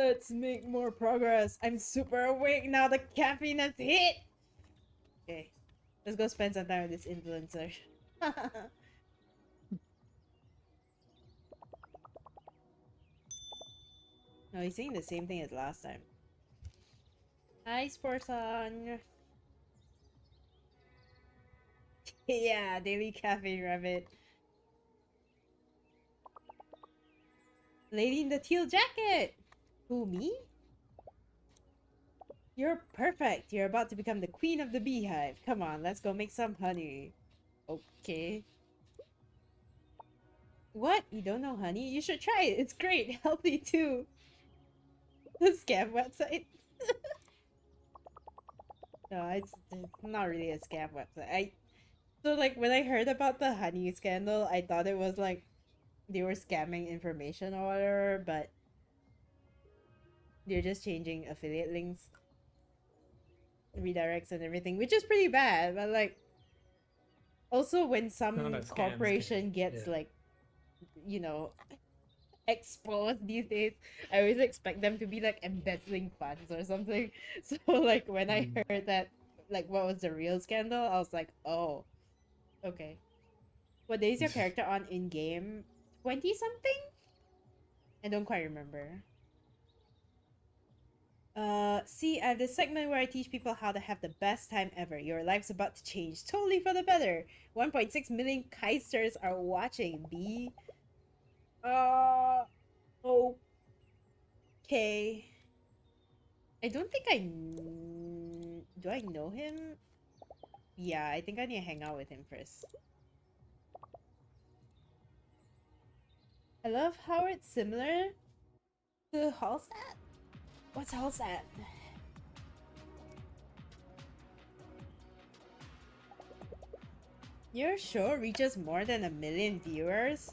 Let's make more progress. I'm super awake now. The caffeine has hit. Okay, let's go spend some time with this influencer. No, he's saying the same thing as last time. Hi, Sportson. Yeah, daily caffeine rabbit. Lady in the teal jacket. Who, me? You're perfect. You're about to become the queen of the beehive. Come on, let's go make some honey. Okay. What? You don't know honey? You should try it. It's great. Healthy too. The scam website. No, it's not really a scam website. So like when I heard about the honey scandal, I thought it was like they were scamming information or whatever, but they're just changing affiliate links, redirects and everything, which is pretty bad. But like also when some corporation gets like, you know, exposed these days, I always expect them to be like embezzling funds or something. So like when I heard that like what was the real scandal, I was like, oh, okay. What day is your character on in game? 20 something? I don't quite remember. See, I have this segment where I teach people how to have the best time ever. Your life's about to change totally for the better. 1.6 million Keisters are watching, B. Okay. I don't think do I know him? Yeah, I think I need to hang out with him first. I love how it's similar to Hallstat. What's Hallstat? Your show reaches more than 1 million viewers?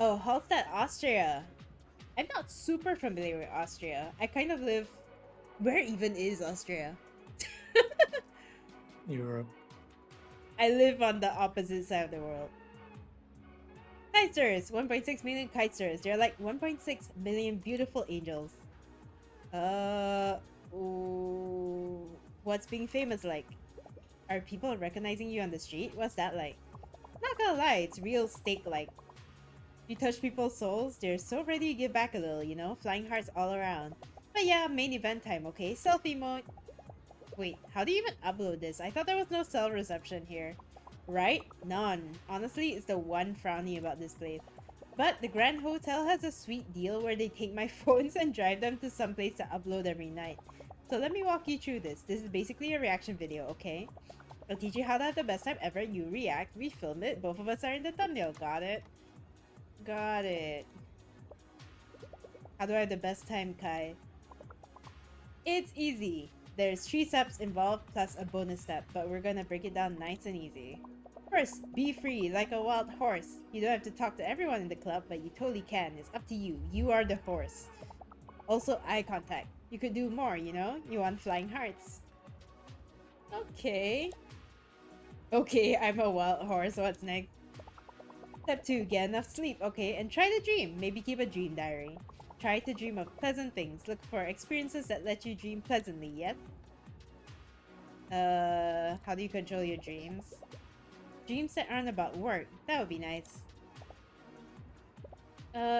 Oh, Hallstatt, Austria. I'm not super familiar with Austria. I kind of live... Where even is Austria? Europe. I live on the opposite side of the world. Kitesters! 1.6 million kitesters. They're like 1.6 million beautiful angels. Ooh, what's being famous like? Are people recognizing you on the street? What's that like? Not gonna lie, it's real steak-like. You touch people's souls, they're so ready to give back a little, you know? Flying hearts all around. But yeah, main event time, okay? Selfie mode. Wait, how do you even upload this? I thought there was no cell reception here. Right? None. Honestly, it's the one frowny about this place. But the Grand Hotel has a sweet deal where they take my phones and drive them to some place to upload every night. So let me walk you through this. This is basically a reaction video, okay? I'll teach you how to have the best time ever. You react, we film it, both of us are in the thumbnail. Got it? Got it. How do I have the best time, Kai? It's easy. There's 3 steps involved plus a bonus step, but we're gonna break it down nice and easy. First, be free, like a wild horse. You don't have to talk to everyone in the club, but you totally can. It's up to you. You are the horse. Also, eye contact. You could do more, you know? You want flying hearts. Okay. Okay, I'm a wild horse. What's next? Step 2, get enough sleep. Okay, and try to dream. Maybe keep a dream diary. Try to dream of pleasant things. Look for experiences that let you dream pleasantly, yep? How do you control your dreams? Dreams that aren't about work. That would be nice.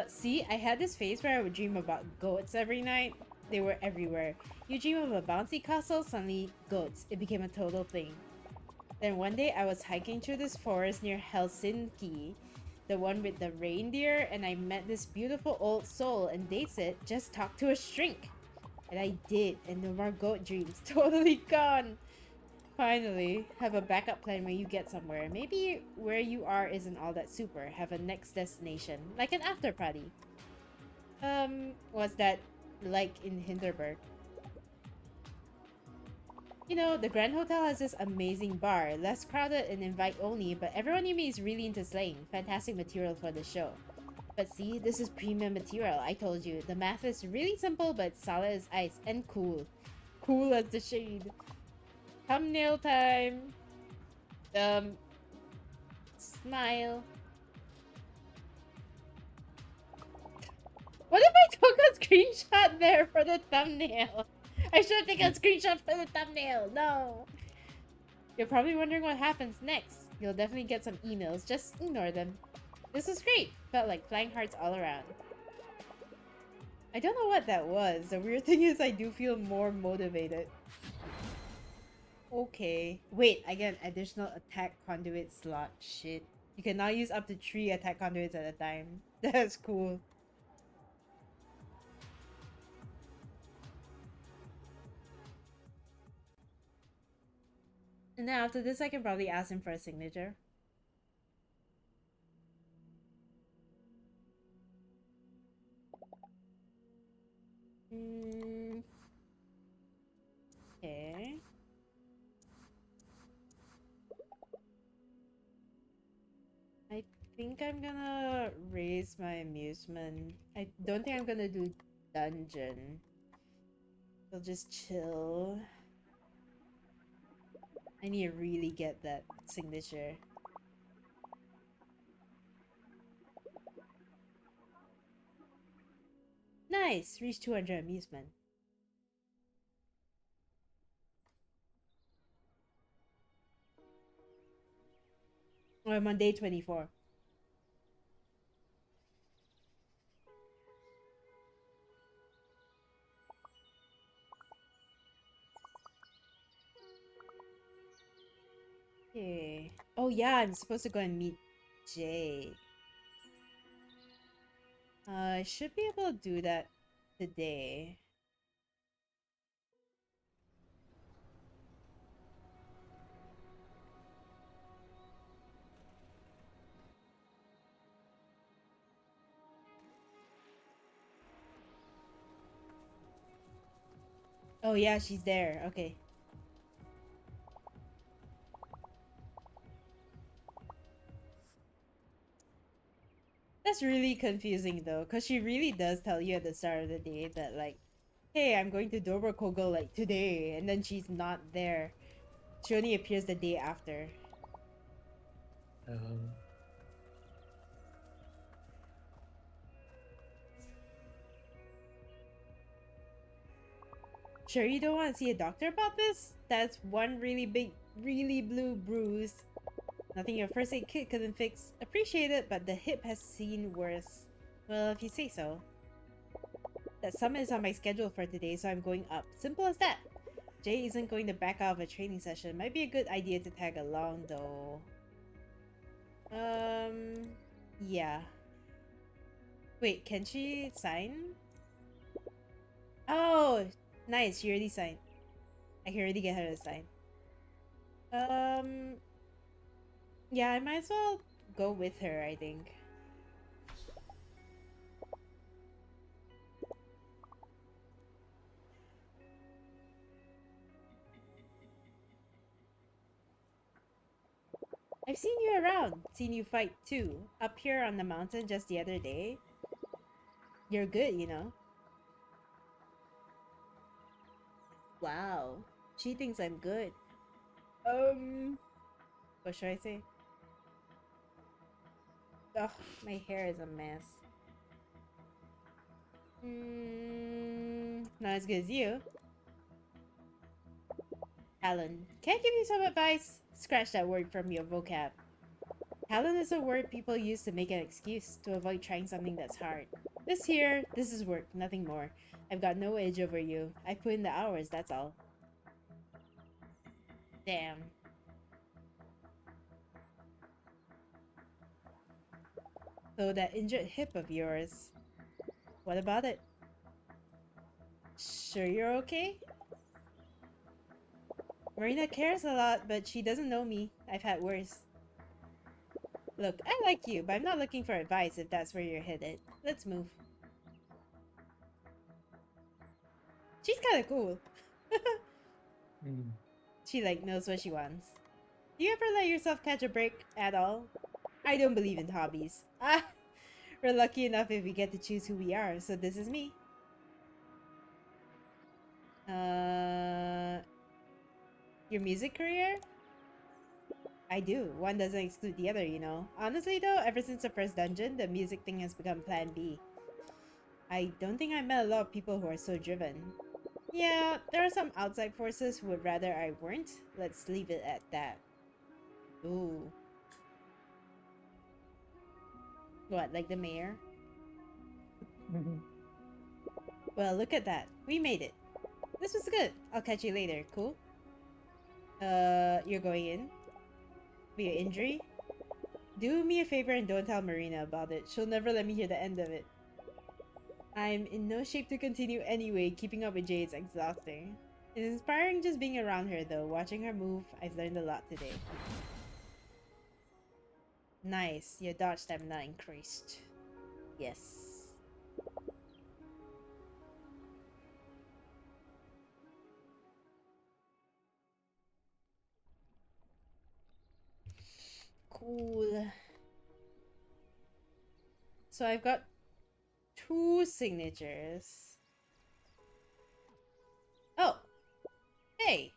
See, I had this phase where I would dream about goats every night. They were everywhere. You dream of a bouncy castle, suddenly goats. It became a total thing. Then one day I was hiking through this forest near Helsinki, the one with the reindeer, and I met this beautiful old soul, and they said, just talk to a shrink. And I did, and no more goat dreams. Totally gone. Finally, have a backup plan when you get somewhere. Maybe where you are isn't all that super. Have a next destination, like an after party. Was that like in Hinterberg? You know, the Grand Hotel has this amazing bar, less crowded and invite only, but everyone you meet is really into slaying. Fantastic material for the show. But see, this is premium material, I told you. The math is really simple, but solid as ice and cool. Cool as the shade. Thumbnail time. Smile. What if I took a screenshot there for the thumbnail. I should have taken a screenshot for the thumbnail. No. You're probably wondering what happens next. You'll definitely get some emails. Just ignore them. This was great. Felt like flying hearts all around. I don't know what that was. The weird thing is I do feel more motivated. Okay. Wait, I get an additional attack conduit slot. Shit. You can now use up to 3 attack conduits at a time. That's cool. And then after this, I can probably ask him for a signature. Okay. I think I'm gonna raise my amusement. I don't think I'm gonna do dungeon. I'll just chill. I need to really get that signature. Nice! Reach 200 amusement. Oh, I'm on day 24. Okay. Oh yeah, I'm supposed to go and meet Jay. I should be able to do that today. Oh yeah, she's there. Okay. That's really confusing though, because she really does tell you at the start of the day that like, hey, I'm going to Dobrokogel like today, and then she's not there. She only appears the day after. Sure you don't want to see a doctor about this? That's one really big, really blue bruise. Nothing your first aid kit couldn't fix. Appreciate it, but the hip has seen worse. Well, if you say so. That summit is on my schedule for today, so I'm going up. Simple as that. Jay isn't going to back out of a training session. Might be a good idea to tag along, though. Yeah. Wait, can she sign? Oh, nice. She already signed. I can already get her to sign. Yeah, I might as well go with her, I think. I've seen you around. Seen you fight too. Up here on the mountain just the other day. You're good, you know. Wow. She thinks I'm good. What should I say? Ugh, my hair is a mess. Not as good as you. Talon. Can I give you some advice? Scratch that word from your vocab. Talon is a word people use to make an excuse to avoid trying something that's hard. This is work, nothing more. I've got no edge over you. I put in the hours, that's all. Damn. So that injured hip of yours. What about it? Sure you're okay? Marina cares a lot, but she doesn't know me. I've had worse. Look, I like you, but I'm not looking for advice if that's where you're headed. Let's move. She's kind of cool. She like knows what she wants. Do you ever let yourself catch a break at all? I don't believe in hobbies. Ah, we're lucky enough if we get to choose who we are, so this is me. Your music career? I do. One doesn't exclude the other, you know. Honestly though, ever since the first dungeon, the music thing has become plan B. I don't think I met a lot of people who are so driven. Yeah, there are some outside forces who would rather I weren't. Let's leave it at that. Ooh. What, like the mayor? Well, look at that. We made it. This was good. I'll catch you later. Cool? You're going in? Be an injury? Do me a favor and don't tell Marina about it. She'll never let me hear the end of it. I'm in no shape to continue anyway. Keeping up with Jay is exhausting. It's inspiring just being around her though. Watching her move, I've learned a lot today. Nice. Your dodge stamina increased. Yes. Cool. So I've got 2 signatures. Oh, hey.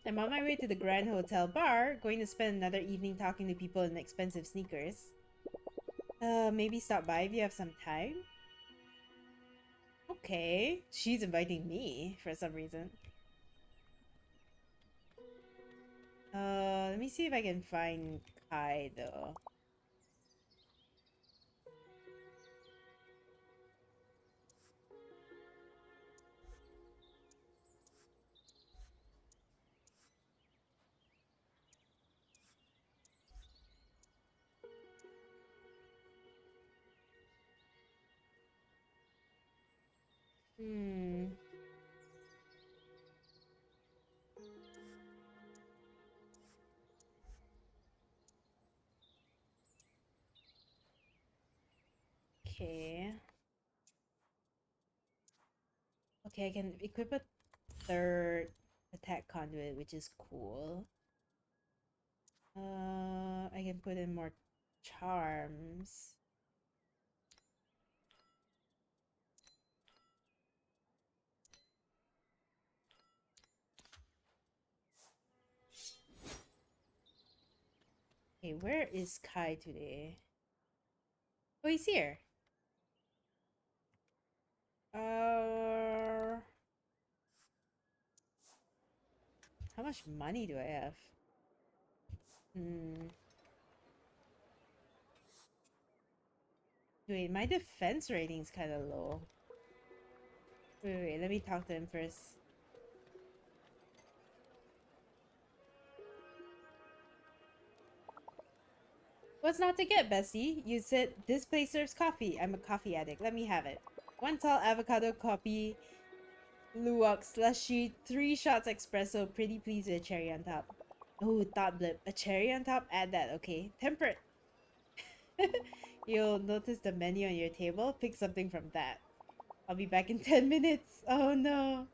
I'm on my way to the Grand Hotel bar, going to spend another evening talking to people in expensive sneakers. Maybe stop by if you have some time? Okay. She's inviting me for some reason. Let me see if I can find Kai though. Hmm. Okay. Okay, I can equip a third attack conduit, which is cool. I can put in more charms. Okay, where is Kai today? Oh, he's here. Uh, how much money do I have? Hmm. Wait, my defense rating's kind of low. Wait, let me talk to him first. What's not to get, Bessie? You said this place serves coffee. I'm a coffee addict. Let me have it. 1 tall avocado coffee, luwak slushy, 3 shots espresso, pretty please with a cherry on top. Oh, thought blip. A cherry on top? Add that, okay? Temperate. You'll notice the menu on your table. Pick something from that. I'll be back in 10 minutes. Oh no.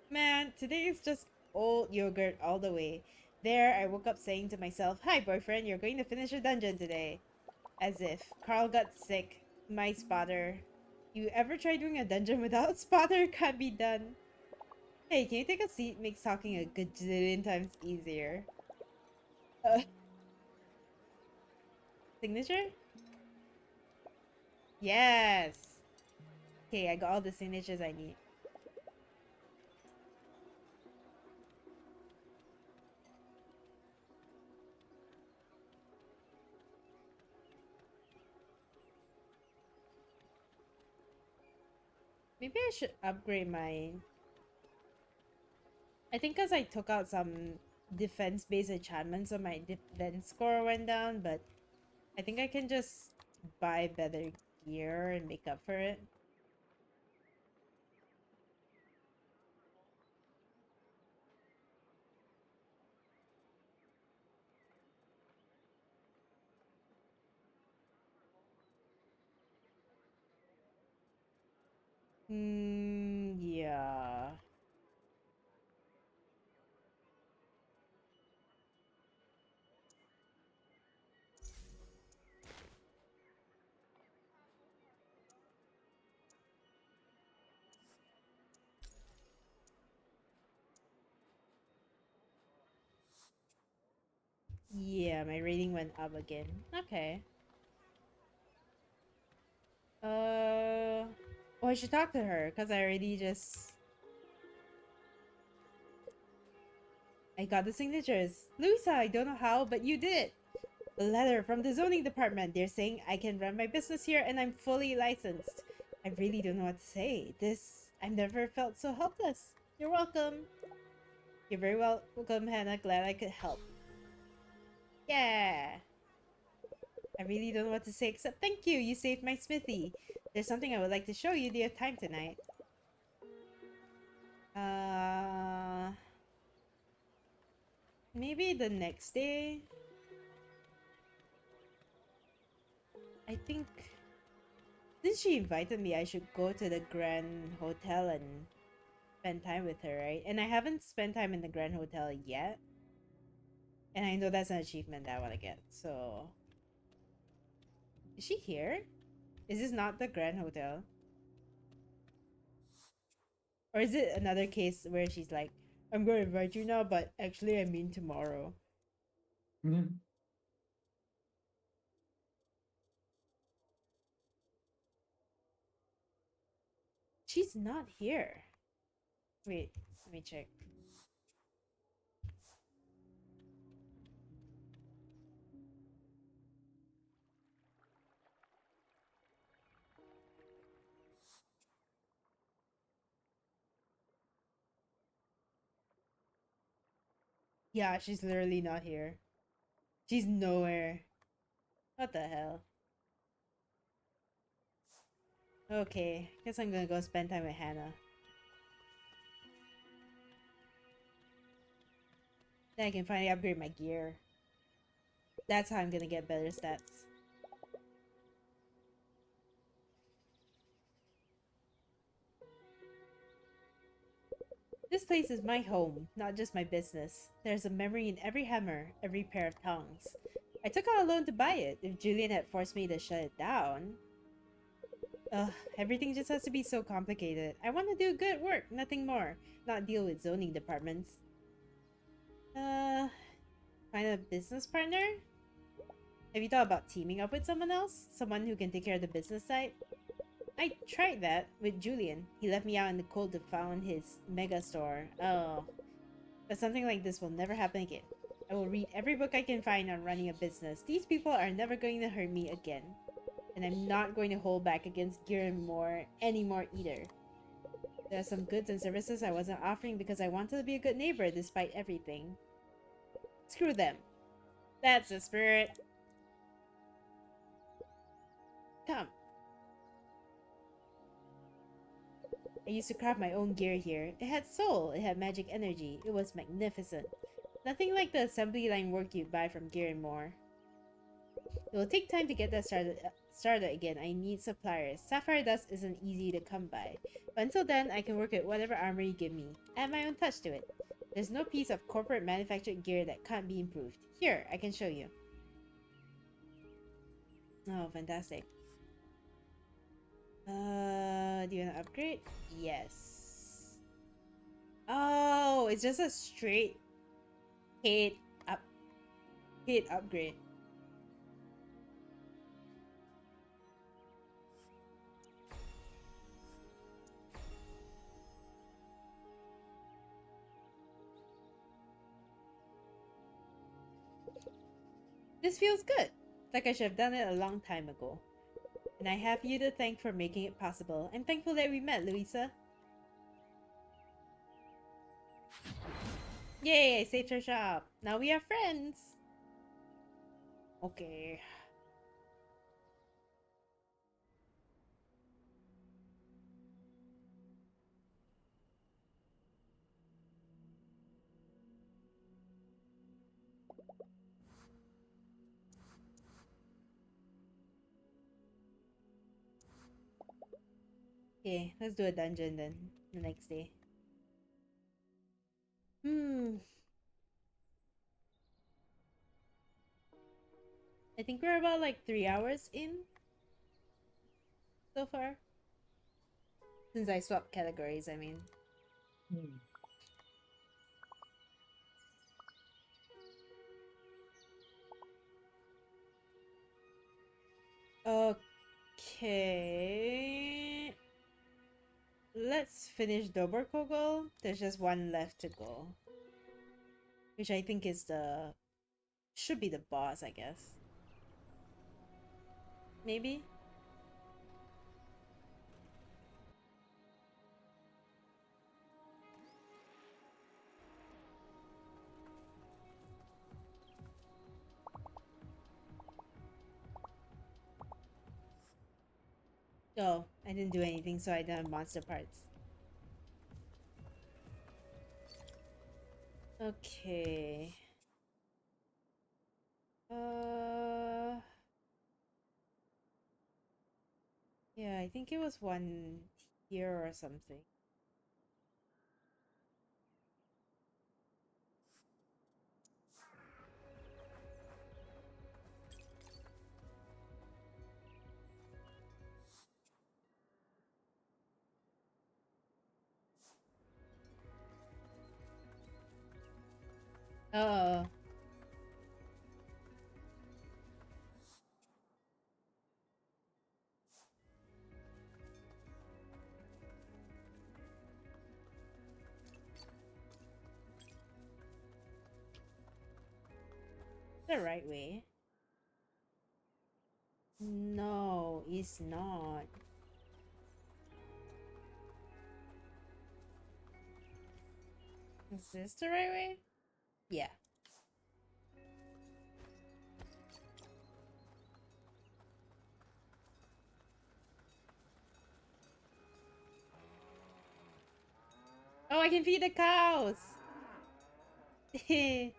Man, today is just old yogurt all the way. There, I woke up saying to myself, Hi, boyfriend, you're going to finish your dungeon today. As if. Carl got sick. My spotter. You ever try doing a dungeon without spotter? Can't be done. Hey, can you take a seat? Makes talking a gajillion times easier. Uh, signature? Yes! Okay, I got all the signatures I need. Maybe I should upgrade my... I think because I took out some defense-based enchantments, so my defense score went down, but I think I can just buy better gear and make up for it. Yeah. Yeah, my rating went up again. Okay. I should talk to her, because I already just... I got the signatures. Luisa, I don't know how, but you did. A letter from the zoning department. They're saying I can run my business here and I'm fully licensed. I really don't know what to say. I've never felt so helpless. You're welcome. You're very welcome, Hannah. Glad I could help. Yeah. I really don't know what to say except thank you. You saved my smithy. There's something I would like to show you. Do you have time tonight? Uh... Maybe the next day? I think... Since she invited me, I should go to the Grand Hotel and spend time with her, right? And I haven't spent time in the Grand Hotel yet. And I know that's an achievement that I want to get, so... Is she here? Is this not the Grand Hotel? Or is it another case where she's like, I'm going to invite you now, but actually I mean tomorrow? Mhm. She's not here. Wait, let me check. Yeah, she's literally not here. She's nowhere. What the hell? Okay, guess I'm gonna go spend time with Hannah. Then I can finally upgrade my gear. That's how I'm gonna get better stats. This place is my home, not just my business. There's a memory in every hammer, every pair of tongs. I took out a loan to buy it. If Julian had forced me to shut it down... Ugh, everything just has to be so complicated. I want to do good work, nothing more. Not deal with zoning departments. Find a business partner? Have you thought about teaming up with someone else? Someone who can take care of the business side? I tried that with Julian. He left me out in the cold to found his mega store. Oh, but something like this will never happen again. I will read every book I can find on running a business. These people are never going to hurt me again. And I'm not going to hold back against Garen more anymore either. There are some goods and services I wasn't offering because I wanted to be a good neighbor despite everything. Screw them. That's the spirit. Come. I used to craft my own gear here. It had soul, it had magic energy, it was magnificent. Nothing like the assembly line work you'd buy from Gear and More. It will take time to get that started again. I need suppliers. Sapphire dust isn't easy to come by. But until then, I can work with whatever armor you give me. Add my own touch to it. There's no piece of corporate manufactured gear that can't be improved. Here, I can show you. Oh, fantastic. Do you want to upgrade? Yes. Oh, it's just a straight paid up paid upgrade. This feels good. Like I should have done it a long time ago. And I have you to thank for making it possible. I'm thankful that we met, Louisa. Yay, I saved her shop. Now we are friends. Okay. Okay, let's do a dungeon then. The next day. I think we're about like 3 hours in so far. Since I swapped categories, I mean. Hmm. Okay. let's finish Doberkogel. There's just one left to go, which I think is the should be the boss, I guess. Maybe. Oh, I didn't do anything, so I don't have monster parts. Okay. Yeah, I think it was one here or something. Oh, the right way. No, it's not. Is this the right way? Yeah. Oh, I can feed the cows. Cute.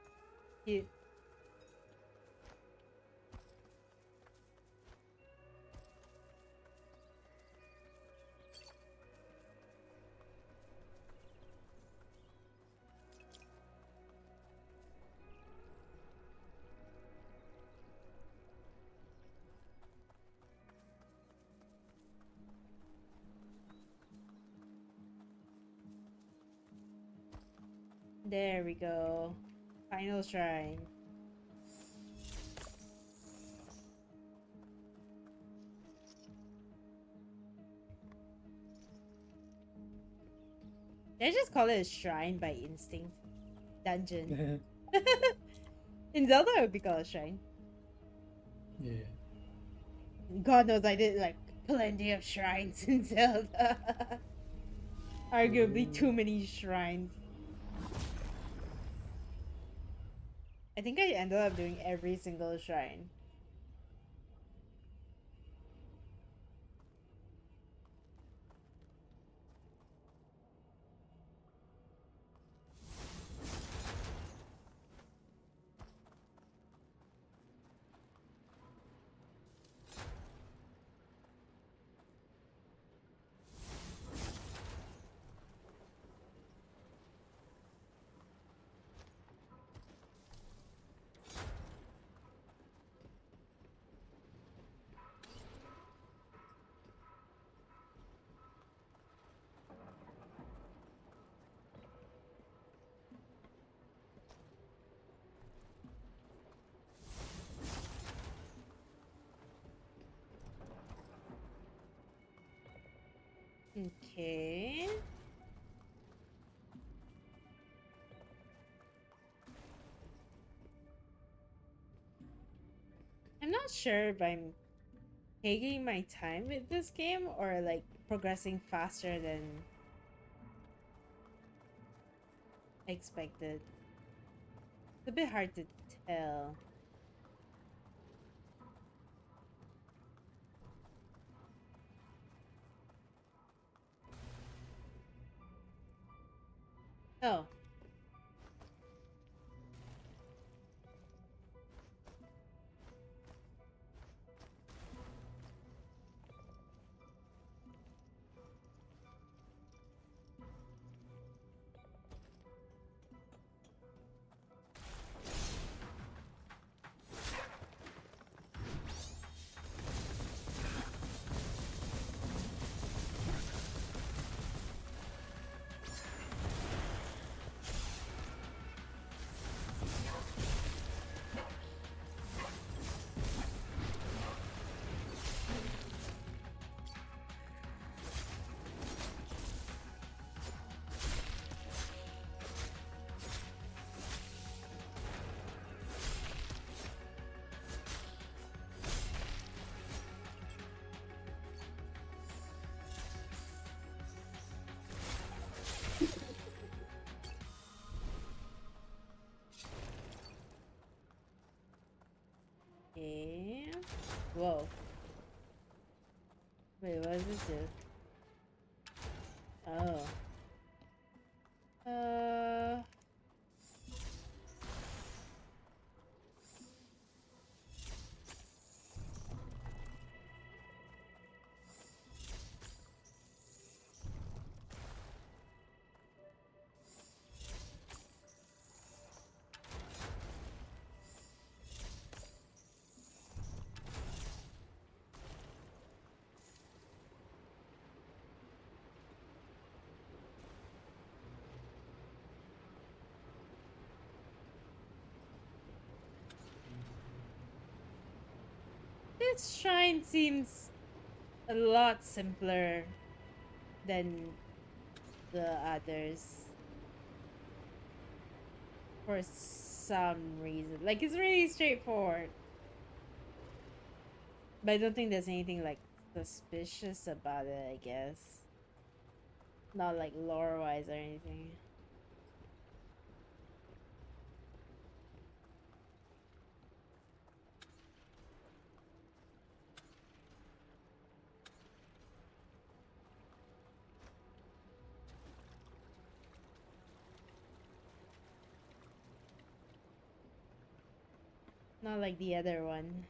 There we go. Final shrine. They just call it a shrine by instinct. Dungeon. In Zelda, it would be called a shrine. Yeah. God knows I did like plenty of shrines in Zelda. Arguably too many shrines. I think I ended up doing every single shrine. Okay. I'm not sure if I'm taking my time with this game or like progressing faster than expected. It's a bit hard to tell. Oh, Wait, what does this do? Oh. This shrine seems a lot simpler than the others for some reason. Like, it's really straightforward. But I don't think there's anything like suspicious about it, I guess. Not like lore wise or anything. Not like the other one.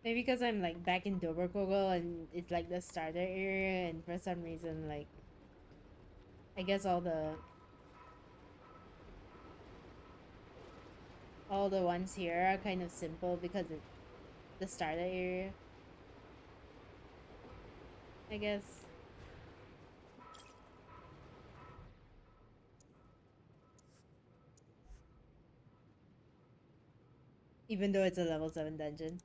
Maybe because I'm like back in Doberkogel and it's like the starter area, and for some reason, like, I guess all the ones here are kind of simple because it's the starter area. I guess. Even though it's a level 7 dungeon.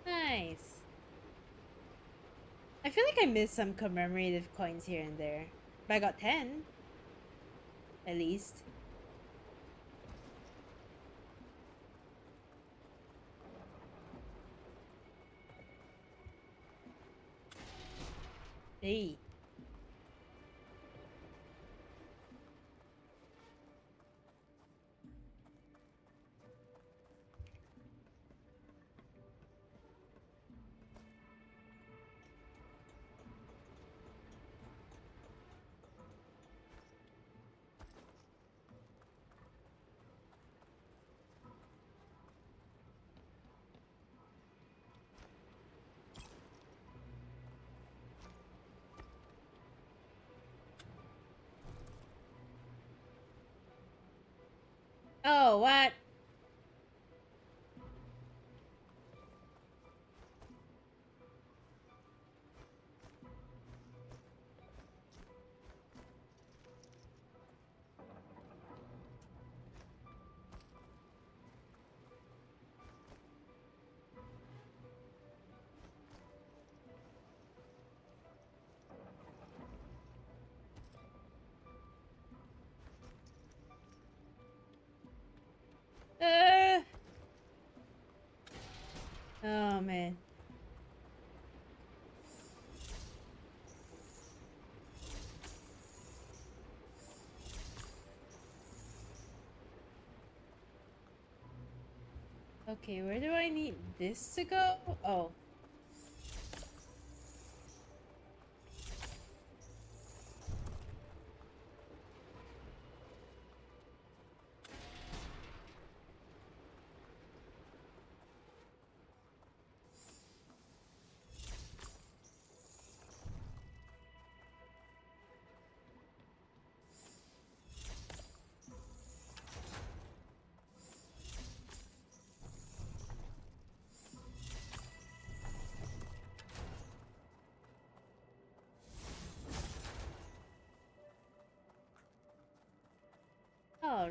Nice. I feel like I missed some commemorative coins here and there. But I got 10. At least. Hey. Oh, what? Uh. Oh, man. Okay, where do I need this to go? Oh.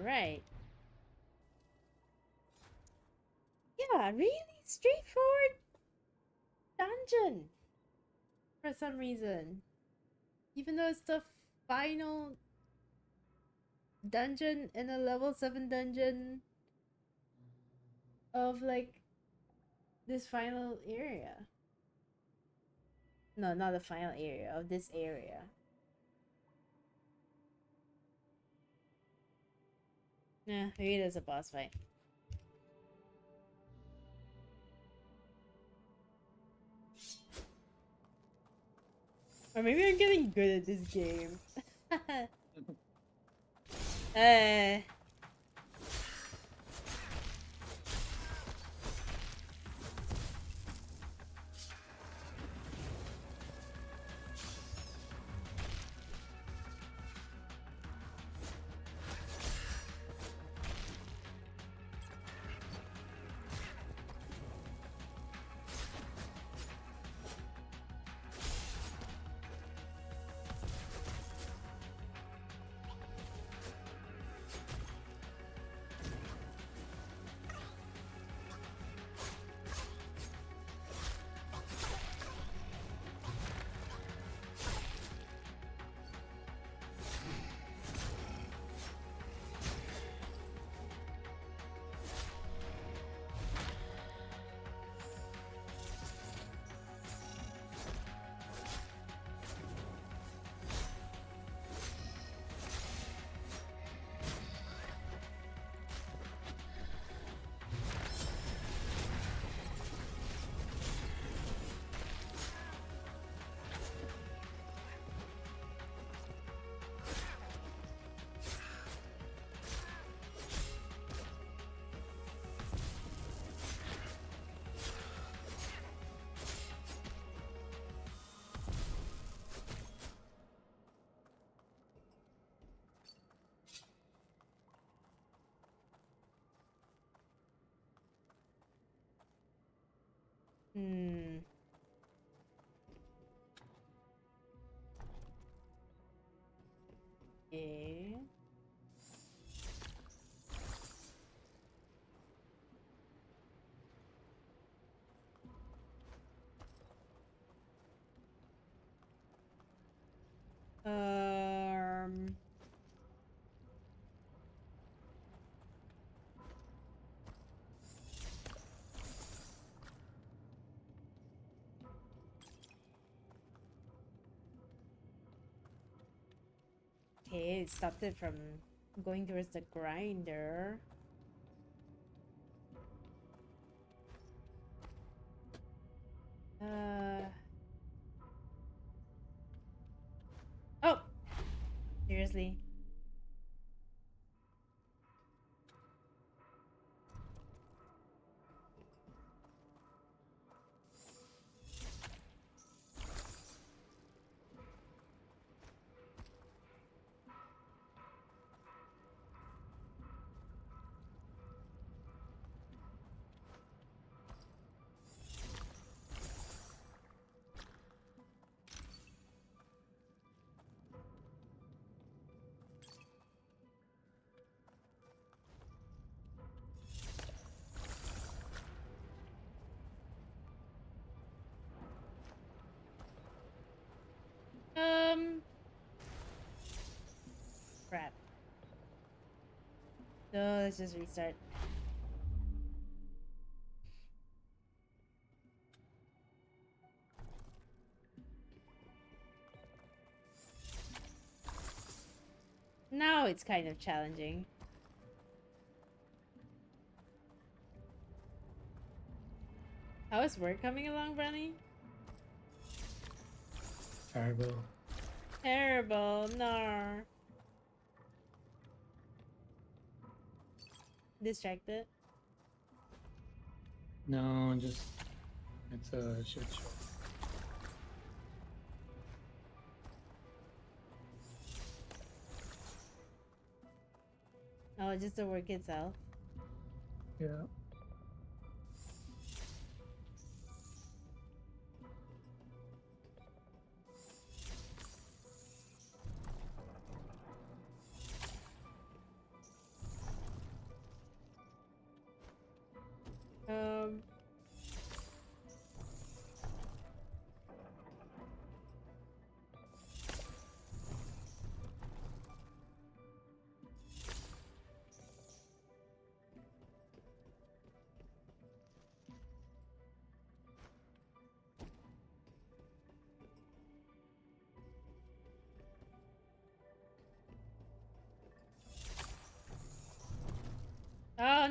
right. Yeah, really straightforward dungeon for some reason. Even though it's the final dungeon in a level 7 dungeon of like this final area. No, not the final area of this area. Yeah, maybe there's a boss fight. Or maybe I'm getting good at this game. uh hmm. Okay. Um Okay, it stopped it from going towards the grinder. Oh! Seriously. Um Crap. So let's just restart. Now it's kind of challenging. How is work coming along, Brownie? Terrible. Terrible. No. Distracted. No, just it's a shit show. Oh, just the work itself. Yeah.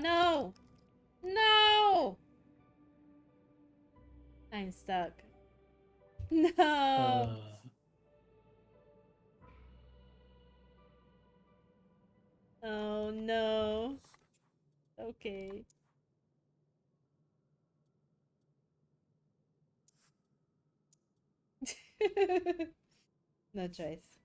no! No! I'm stuck. No! Oh no. Okay. No choice.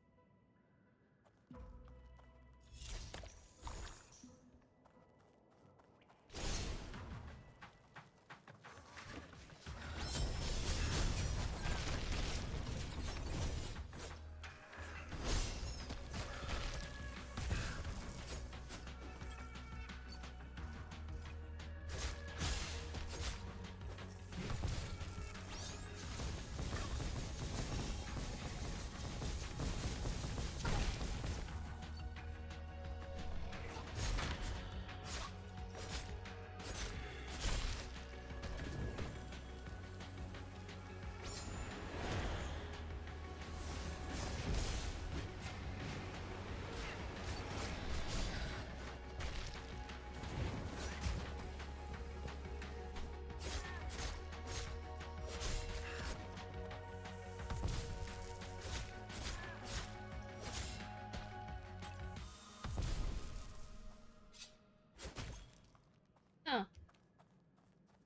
Huh.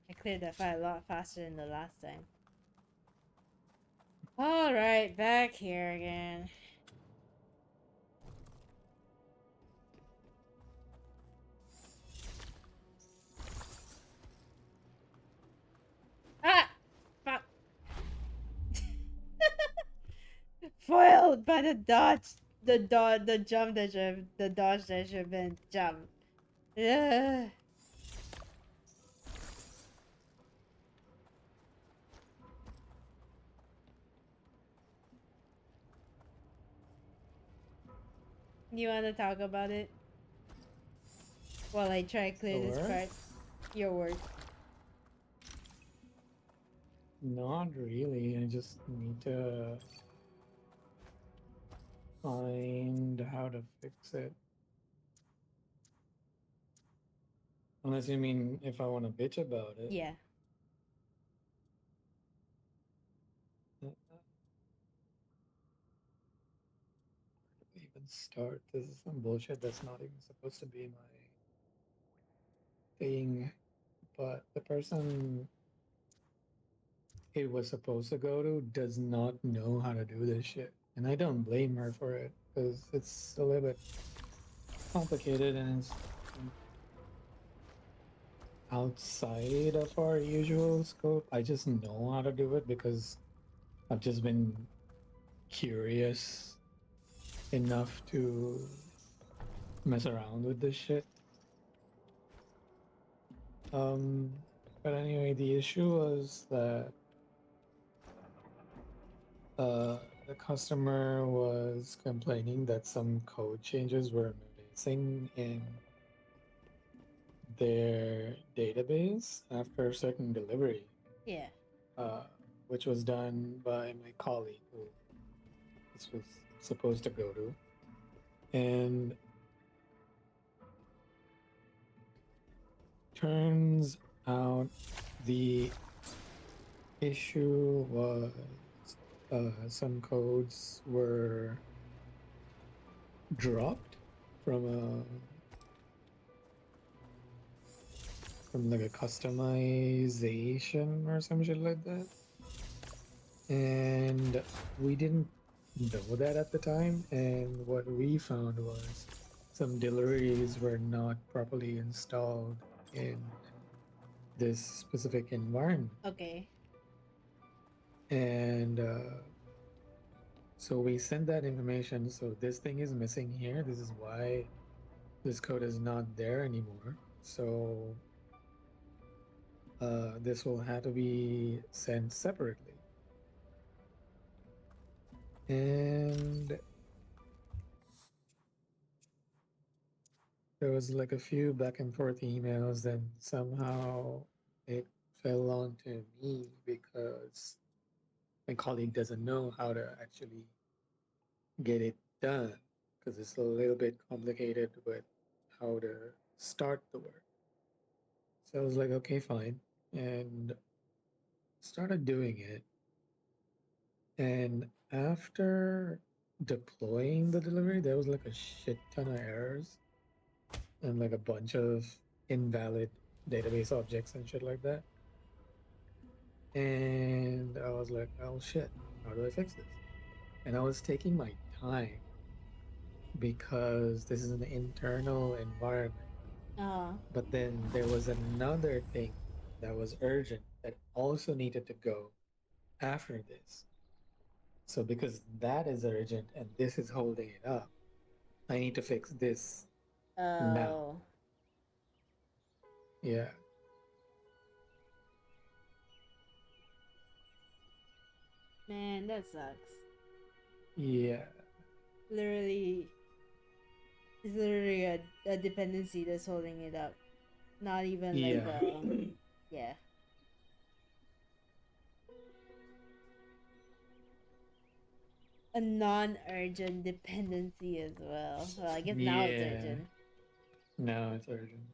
I cleared that fight a lot faster than the last time. Alright, back here again. Ah! Fuck! Foiled by the dodge! The jump that should the dodge that should have been jump. Ugh. You wanna talk about it? While I try to clear this Sure. part. Your word. Not really. I just need to find how to fix it. Unless you mean if I want to bitch about it. Yeah. How do we even start? This is some bullshit that's not even supposed to be my thing. But the person it was supposed to go to does not know how to do this shit. And I don't blame her for it because it's a little bit complicated and it's outside of our usual scope. I just know how to do it because I've just been curious enough to mess around with this shit. But anyway, the issue was that the customer was complaining that some code changes were missing in their database after a certain delivery, Yeah. which was done by my colleague who this was supposed to go to. And turns out the issue was some codes were dropped from like a customization or some shit like that. And we didn't know that at the time. And what we found was some deliveries were not properly installed in this specific environment. Okay. And so we sent that information. So this thing is missing here. This is why this code is not there anymore. So this will have to be sent separately. And there was like a few back and forth emails, and somehow it fell onto me because my colleague doesn't know how to actually get it done because it's a little bit complicated with how to start the work. So I was like, okay, fine. And started doing it. And after deploying the delivery, there was like a shit ton of errors and like a bunch of invalid database objects and shit like that. And I was like, oh shit, how do I fix this? And I was taking my time because this is an internal environment. Uh, But then there was another thing that was urgent that also needed to go after this. So because that is urgent and this is holding it up, I need to fix this now. oh, Yeah. man, that sucks. Yeah. Literally, it's literally a dependency that's holding it up. Not even like Yeah. yeah. A non-urgent dependency as well. Well, I guess now it's Yeah. urgent. Now it's urgent.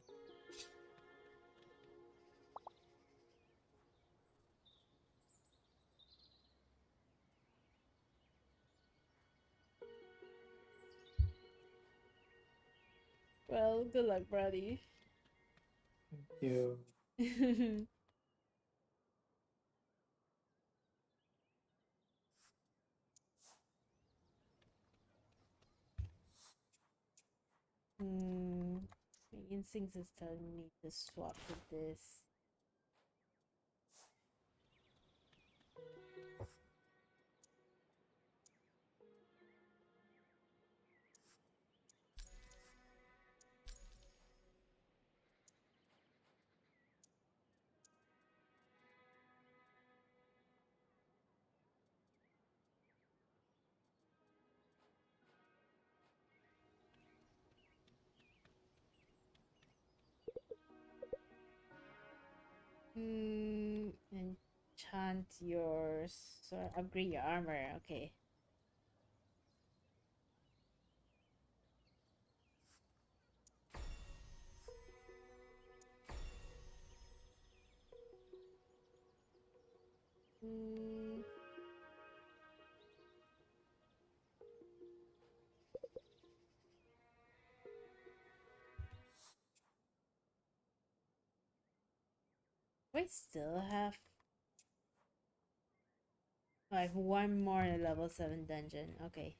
Well, good luck, buddy. You. My instincts is telling me to swap to this. Enchant yours. So upgrade your armor. Okay. Mm, I still have. Oh, I have one more in a level 7 dungeon. Okay.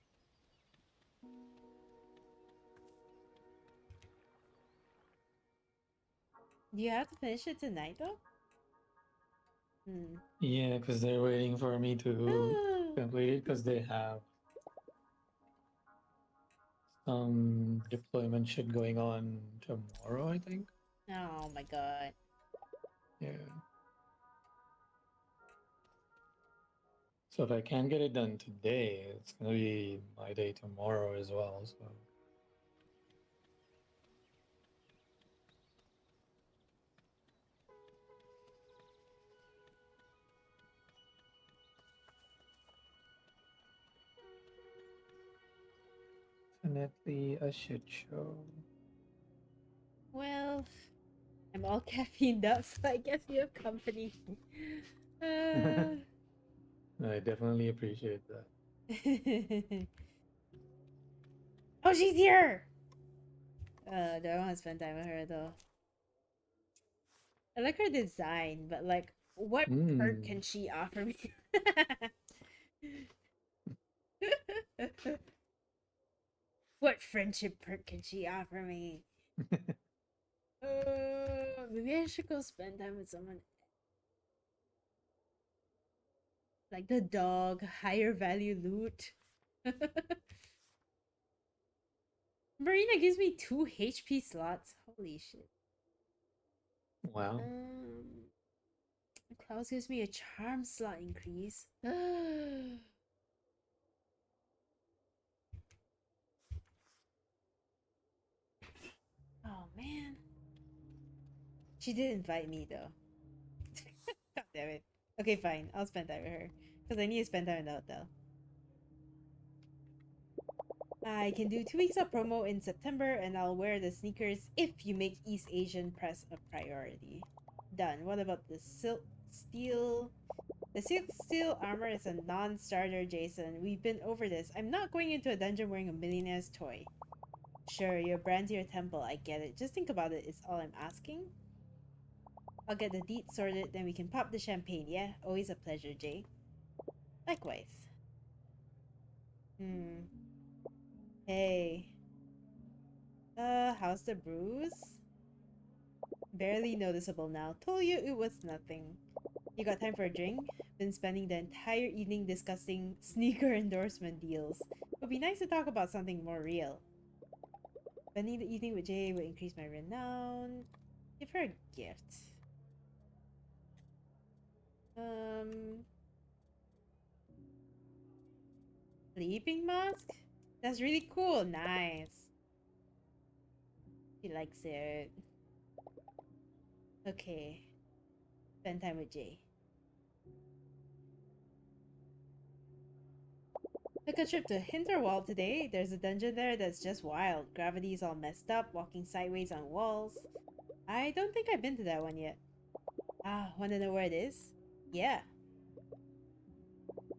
Do you have to finish it tonight though? Hmm. Yeah, because they're waiting for me to complete it because they have some deployment shit going on tomorrow, I think. Oh my god. Yeah. So if I can get it done today, it's gonna be my day tomorrow as well. So definitely a shit show. Well, I'm all caffeined up, so I guess you have company. Uh... I definitely appreciate that. Oh, she's here! Do I want to spend time with her though? I like her design, but like, what perk Mm. can she offer me? What friendship perk can she offer me? Maybe I should go spend time with someone like the dog, higher value loot. Marina gives me 2 HP slots. Holy shit. Wow. Klaus gives me a charm slot increase. Oh man. She did invite me though. God damn it. Okay, fine. I'll spend time with her. Because I need to spend time in the hotel. I can do 2 weeks of promo in September, and I'll wear the sneakers if you make East Asian press a priority. Done. What about the silk steel? The silk steel armor is a non-starter, Jason. We've been over this. I'm not going into a dungeon wearing a millionaire's toy. Sure, your brand's your temple. I get it. Just think about it. Is all I'm asking. I'll get the deets sorted, then we can pop the champagne. Yeah, always a pleasure, Jay. Likewise. Hmm. Hey. How's the bruise? Barely noticeable now. Told you it was nothing. You got time for a drink? Been spending the entire evening discussing sneaker endorsement deals. Would be nice to talk about something more real. Spending the evening with Jay will increase my renown. Give her a gift. Um, Sleeping mask? That's really cool. Nice. She likes it. Okay. Spend time with Jay. Took a trip to Hinterwald today. There's a dungeon there that's just wild. Gravity's all messed up, walking sideways on walls. I don't think I've been to that one yet. Ah, wanna know where it is? Yeah.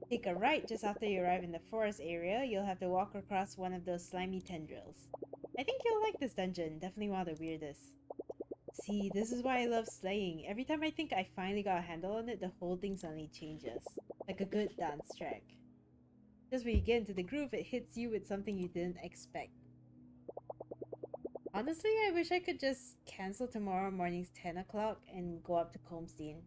Take a right just after you arrive in the forest area. You'll have to walk across one of those slimy tendrils. I think you'll like this dungeon. Definitely one of the weirdest. See, this is why I love slaying. Every time I think I finally got a handle on it, the whole thing suddenly changes. Like a good dance track. Just when you get into the groove, it hits you with something you didn't expect. Honestly, I wish I could just cancel tomorrow morning's 10 o'clock and go up to Comstein.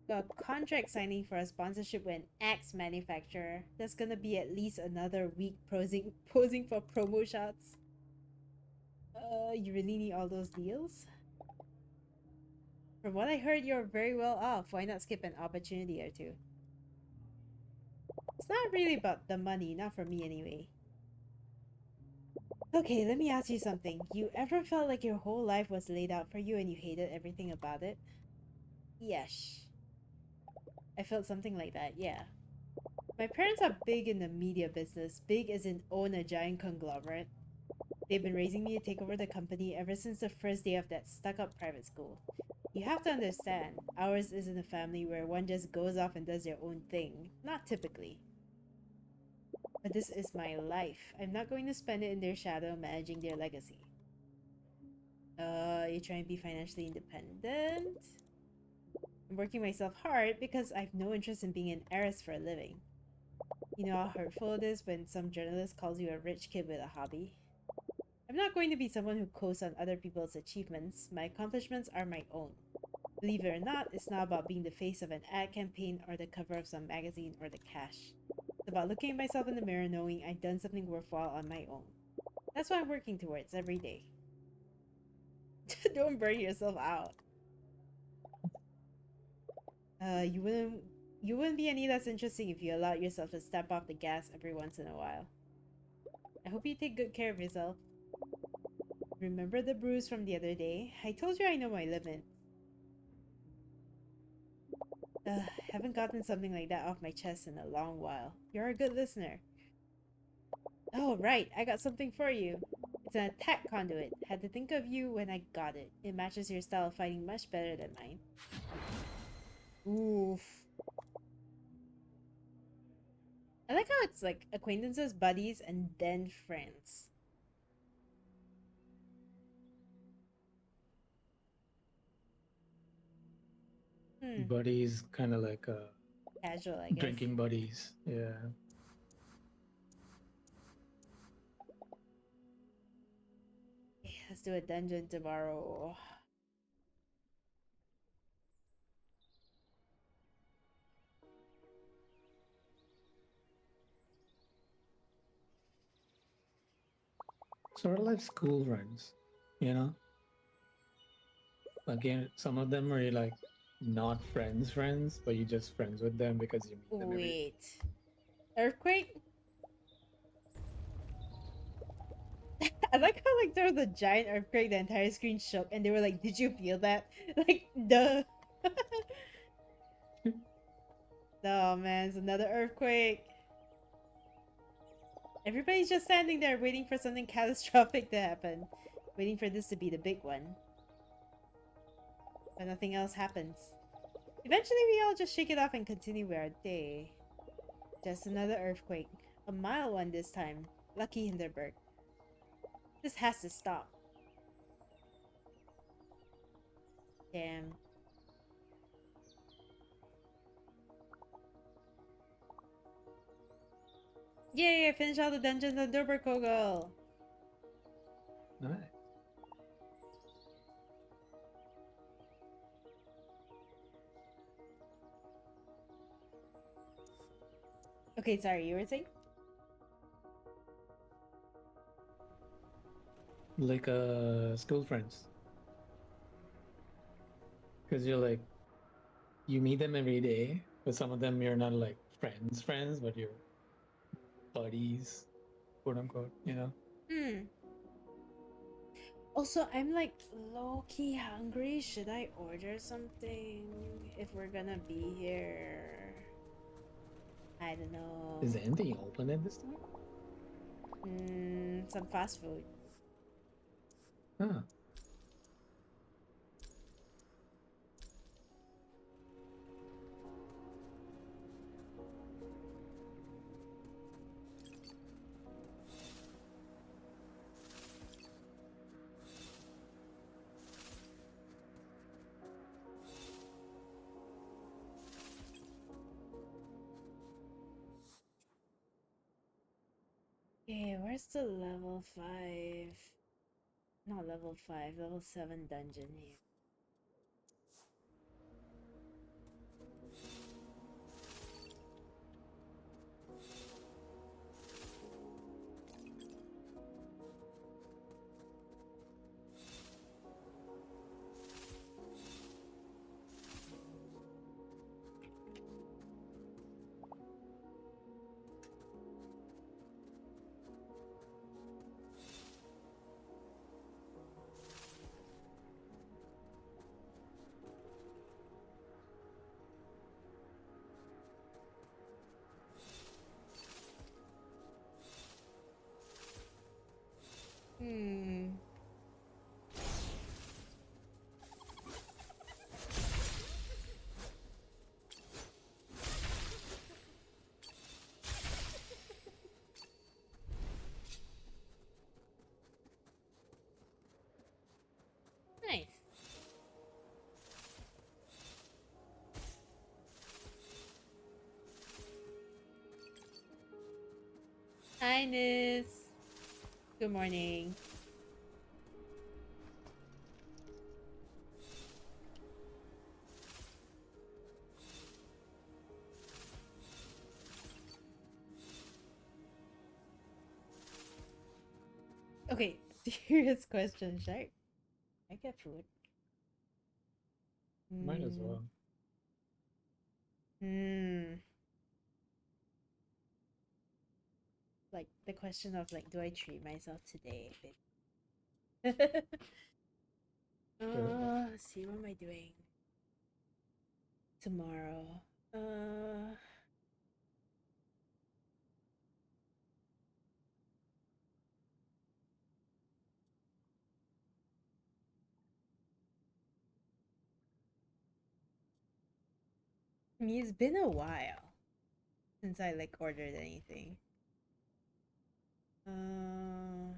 Got a contract signing for a sponsorship with an axe manufacturer. That's gonna be at least another week posing for promo shots. You really need all those deals? From what I heard, you're very well off. Why not skip an opportunity or two? It's not really about the money, not for me anyway. Okay, let me ask you something. You ever felt like your whole life was laid out for you and you hated everything about it? Yes. I felt something like that, yeah. My parents are big in the media business, big as in own a giant conglomerate. They've been raising me to take over the company ever since the first day of that stuck-up private school. You have to understand, ours isn't a family where one just goes off and does their own thing. Not typically. But this is my life. I'm not going to spend it in their shadow managing their legacy. You're trying to be financially independent? I'm working myself hard because I've no interest in being an heiress for a living. You know how hurtful it is when some journalist calls you a rich kid with a hobby? I'm not going to be someone who coasts on other people's achievements. My accomplishments are my own. Believe it or not, it's not about being the face of an ad campaign or the cover of some magazine or the cash. It's about looking at myself in the mirror knowing I've done something worthwhile on my own. That's what I'm working towards every day. Don't burn yourself out. You wouldn't be any less interesting if you allowed yourself to step off the gas every once in a while. I hope you take good care of yourself. Remember the bruise from the other day? I told you I know my limit. Haven't gotten something like that off my chest in a long while. You're a good listener. Oh, right, I got something for you. It's an attack conduit. Had to think of you when I got it. It matches your style of fighting much better than mine. Oof. I like how it's like acquaintances, buddies, and then friends. Hmm, Buddies, kind of like casual, I guess. drinking buddies. Yeah. Okay, let's do a dungeon tomorrow. Sort of like school friends, you know? Again, some of them are like not friends, but you're just friends with them because you meet them every week. Wait. Earthquake? I like how like there was a giant earthquake, the entire screen shook, and they were like, "Did you feel that?" Like, duh. Oh man, it's another earthquake. Everybody's just standing there waiting for something catastrophic to happen. Waiting for this to be the big one. But nothing else happens. Eventually we all just shake it off and continue with our day. Just another earthquake. A mild one this time. Lucky Hinterberg. This has to stop. Damn. Yay, I finished all the dungeons on Kogel. Nice. Okay, sorry, you were saying? Like school friends. Because you're like you meet them every day, but some of them you're not like friends, but you're buddies, quote unquote, you know? Hmm. Also, I'm like low-key hungry. Should I order something if we're gonna be here? I don't know. Is anything open at this time? Some fast food. Huh. Okay, where's the level 5? Not level 5, level 7 dungeon here. Hmm. Nice. Highness. Good morning. Okay, serious question. I get food? Might as Hmm. well. Hmm. Like the question of like, do I treat myself today? Sure. Let's see, what am I doing tomorrow? Uh, I mean, it's been a while since I like ordered anything. Uh,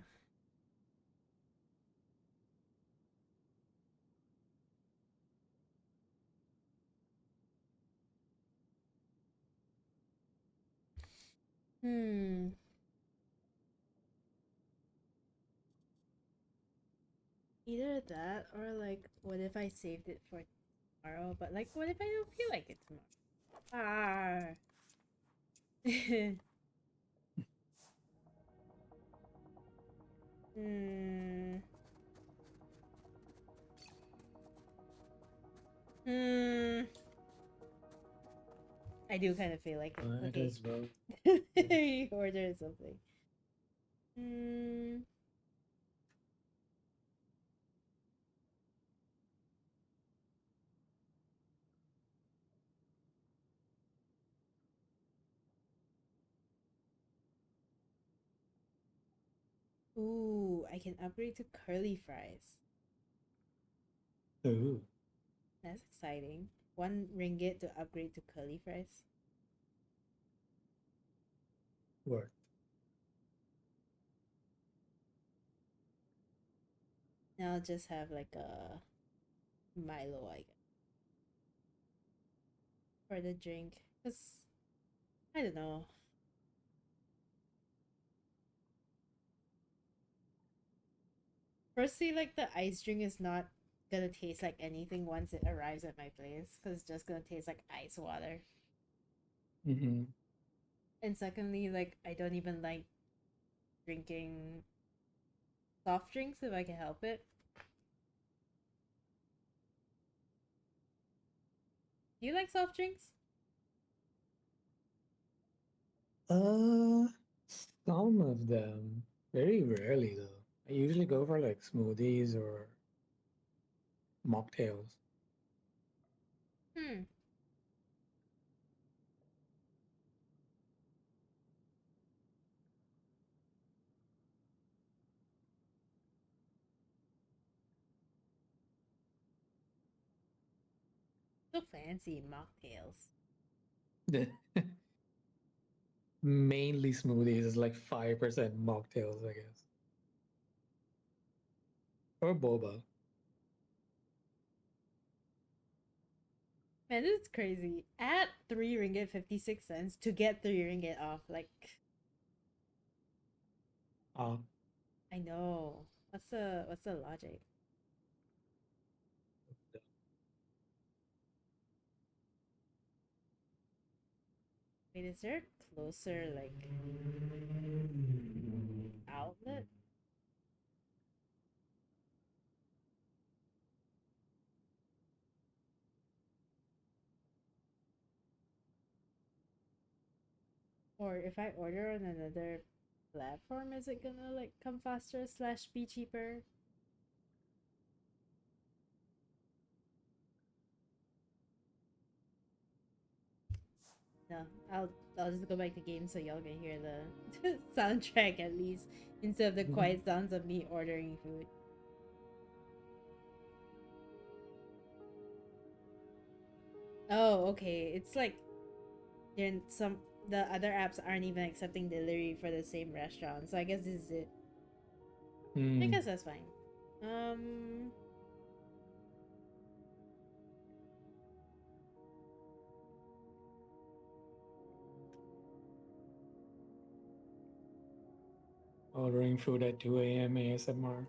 hmm. Either that or like, what if I saved it for tomorrow? But like, what if I don't feel like it tomorrow? Ah. Hmm. Hmm. I do kind of feel like it. Might Okay. as well. Order something. Hmm. Ooh, I can upgrade to curly fries. Ooh, That's exciting. 1 ringgit to upgrade to curly fries. worth. Now I'll just have like a Milo, I guess, for the drink. Cause I don't know. Firstly, like the ice drink is not gonna taste like anything once it arrives at my place, cause it's just gonna taste like ice water. Mm-hmm. And secondly, like I don't even like drinking soft drinks if I can help it. Do you like soft drinks? Uh, some of them. Very rarely though. I usually go for like smoothies or mocktails. Hmm. So fancy mocktails. Mainly smoothies is like 5% mocktails, I guess. Or boba. Man, this is crazy. Add 3 ringgit 56 cents to get 3 ringgit off. Like Ah, I know. What's the logic? Wait, is there a closer like outlet? Or if I order on another platform, is it gonna like come faster slash be cheaper? No, I'll just go back to game so y'all can hear the soundtrack at least instead of the mhm. quiet sounds of me ordering food. Oh, okay. It's like then some the other apps aren't even accepting delivery for the same restaurant. So I guess this is it. I Hmm. guess that's fine. Um Ordering food at 2 a.m. ASMR.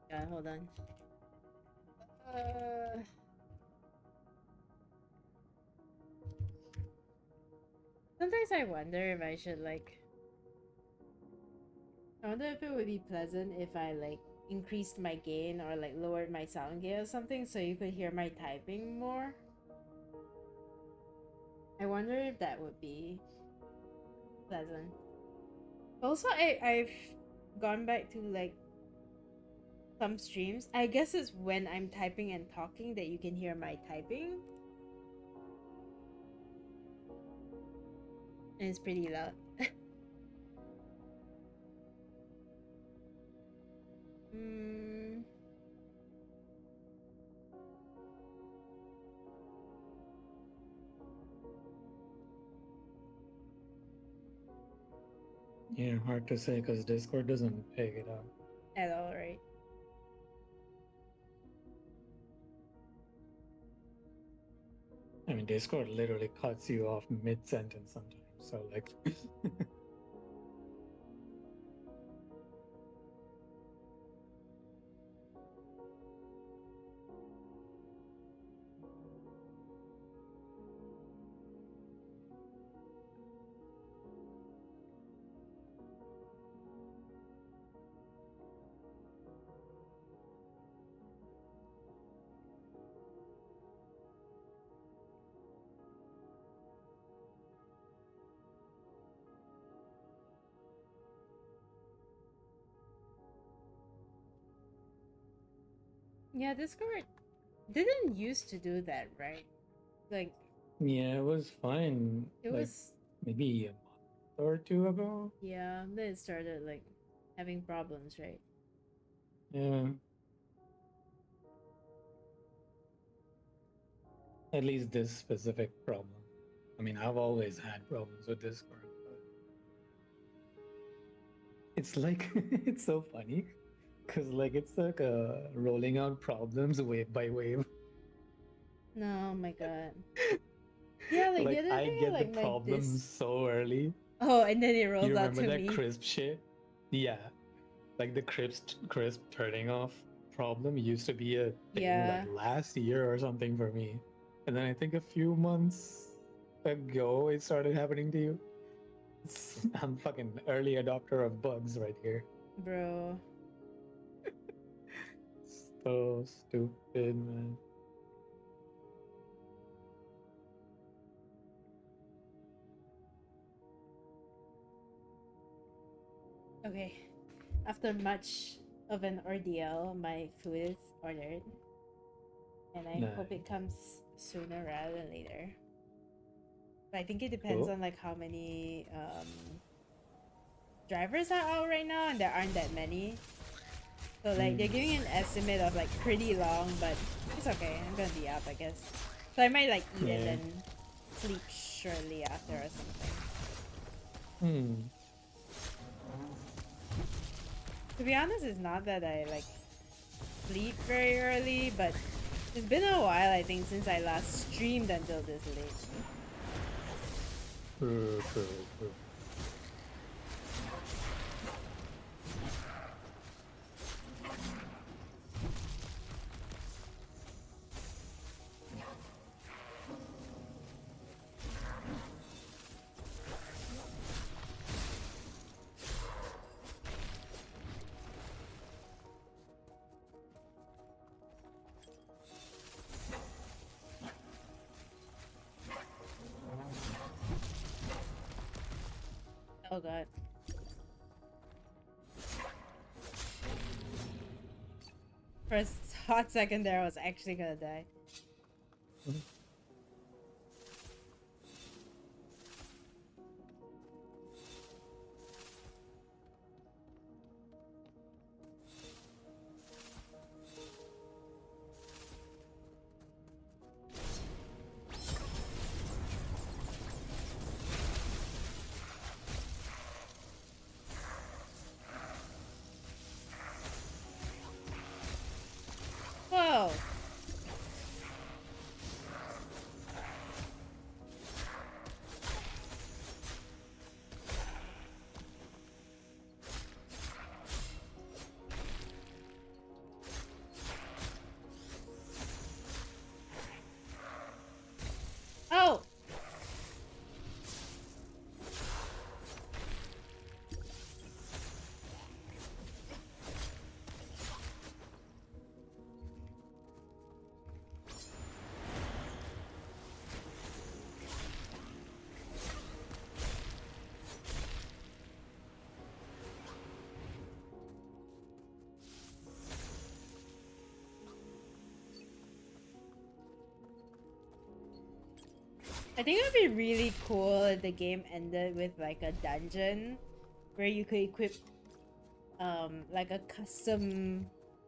God, hold on. Uh Sometimes I wonder if I should like I wonder if it would be pleasant if I like increased my gain or like lowered my sound gain or something so you could hear my typing more. I wonder if that would be pleasant. Also, I've gone back to like some streams. I guess it's when I'm typing and talking that you can hear my typing, and it's pretty loud. mm, Yeah, hard to say because Discord doesn't pick it up. At all, right? I mean, Discord literally cuts you off mid-sentence sometimes. So like, Yeah, Discord didn't used to do that, right? Like yeah, it was fine. it Like was, maybe a month or two ago. yeah, then it started like having problems, right? Yeah, at least this specific problem. I mean, I've always had problems with Discord, but it's like it's so funny because like it's like rolling out problems wave by wave. No, oh my god. Yeah, like the Like other I day, get the like my problems so early. oh, and then it You rolls out remember to that me. crisp shit? Yeah, like the crisp turning off problem used to be a thing like Yeah, last year or something for me, and then I think a few months ago it started happening to you. I'm fucking early adopter of bugs right here. bro. So stupid, man. Okay, after much of an ordeal, my food is ordered, and I hope it Nice. comes sooner rather than later. But I think it depends Cool. on like how many drivers are out right now, and there aren't that many. So like they're giving an estimate of like pretty long, but it's okay. I'm gonna be up, I guess. So I might like eat and Yeah. then sleep shortly after or something. Hmm. To be honest, it's not that I like sleep very early, but it's been a while I think since I last streamed until this late. True, true, true. Oh god. For a hot second there, I was actually gonna die. Mhm. Whoa! Oh! I think it would be really cool if the game ended with like a dungeon where you could equip like a custom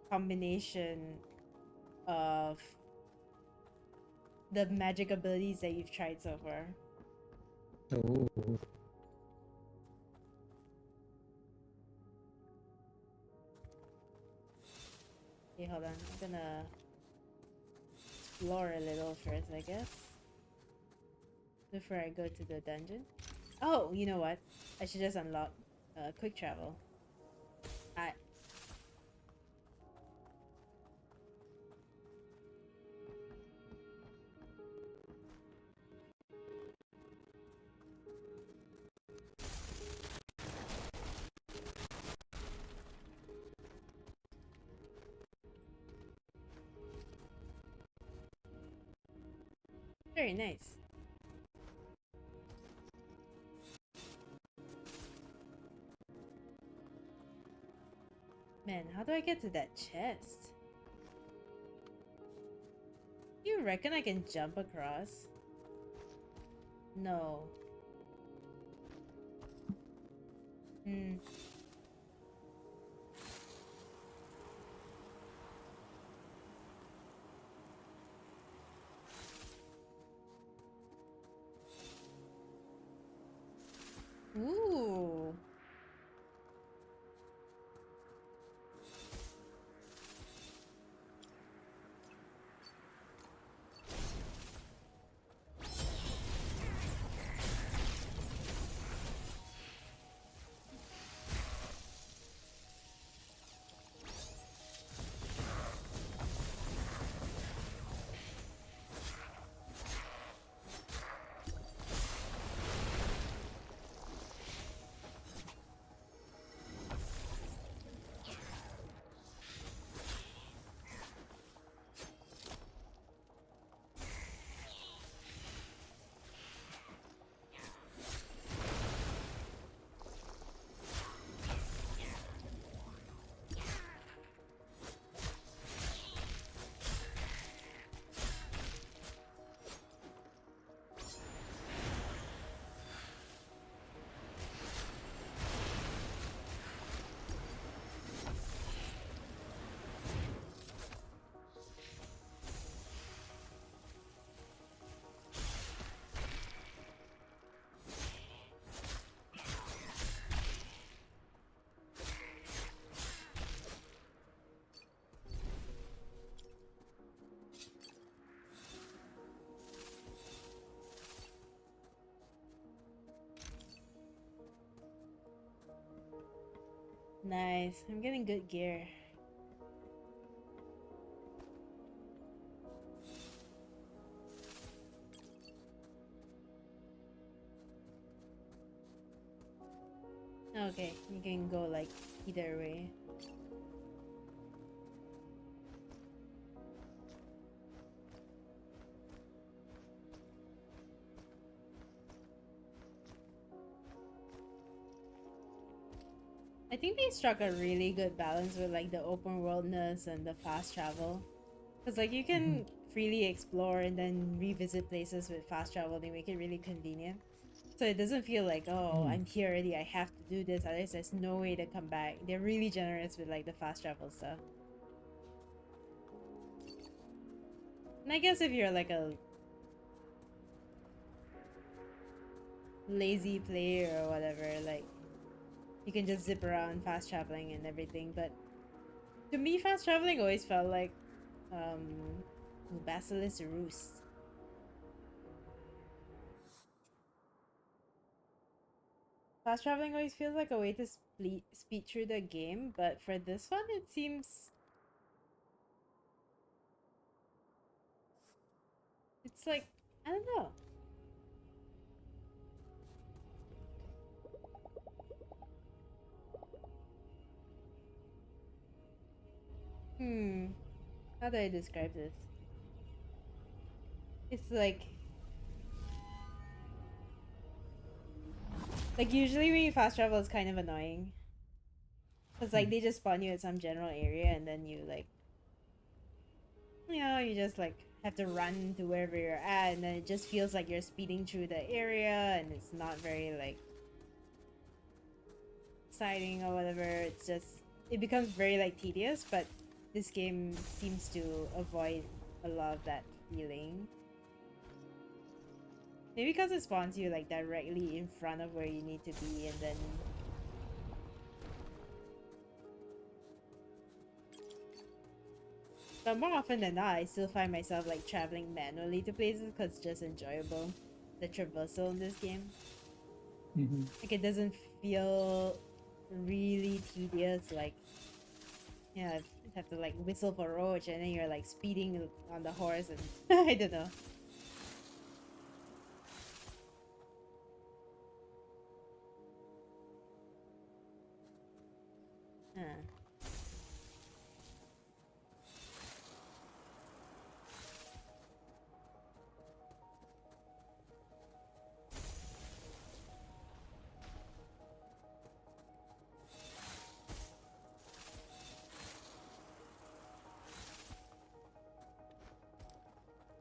combination of the magic abilities that you've tried so far. Ooh. Okay, hold on. I'm gonna explore a little first, I guess. Before I go to the dungeon. Oh, you know what? I should just unlock quick travel. I Very nice. Man, how do I get to that chest? You reckon I can jump across? No. Hmm. Ooh. Nice. I'm getting good gear. Okay, you can go like either way. I think they struck a really good balance with like the open worldness and the fast travel. Because like you can freely explore and then revisit places with fast travel. They make it really convenient. So it doesn't feel like, oh, I'm here already, I have to do this, otherwise there's no way to come back. They're really generous with like the fast travel stuff. And I guess if you're like a lazy player or whatever, like you can just zip around fast traveling and everything. But to me, fast traveling always felt like Basilisk Roost. Fast traveling always feels like a way to speed through the game, but for this one, it seems it's like I don't know. Hmm, how do I describe this? It's like usually when you fast travel, it's kind of annoying. Cause like they just spawn you at some general area and then you like, you just like have to run to wherever you're at, and then it just feels like you're speeding through the area, and it's not very like exciting or whatever. It's just it becomes very like tedious. But this game seems to avoid a lot of that feeling. Maybe because it spawns you like directly in front of where you need to be, and then But more often than not, I still find myself like traveling manually to places because it's just enjoyable. The traversal in this game. Mm-hmm. Like it doesn't feel really tedious. Like yeah, you have to like whistle for Roach and then you're like speeding on the horse and I don't know. Huh.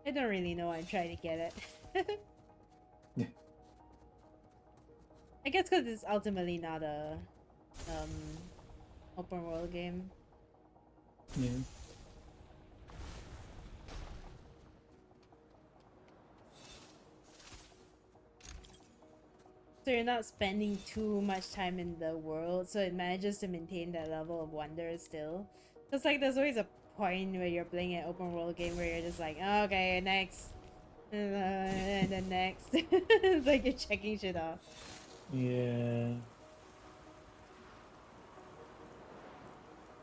I don't really know why I'm trying to get it. Yeah. I guess because it's ultimately not a um open world game. Yeah. So you're not spending too much time in the world, so it manages to maintain that level of wonder still. Because like there's always a point where you're playing an open world game where you're just like, oh, okay, next, and then next. It's like you're checking shit off. Yeah.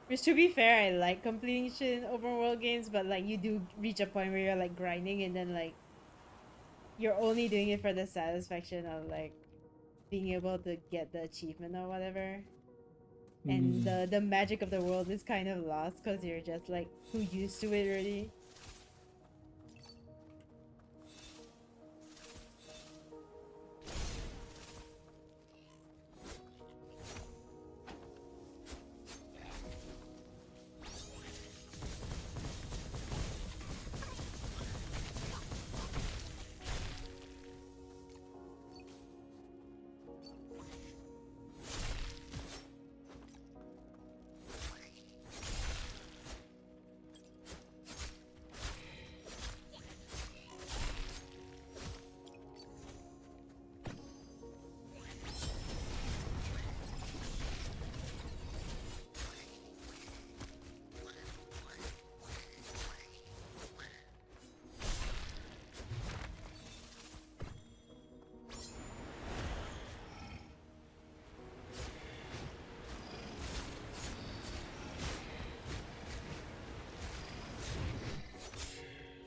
Which to be fair, I like completing shit in open world games, but like you do reach a point where you're like grinding and then like you're only doing it for the satisfaction of like being able to get the achievement or whatever. And Mm. the magic of the world is kind of lost because you're just like too used to it already.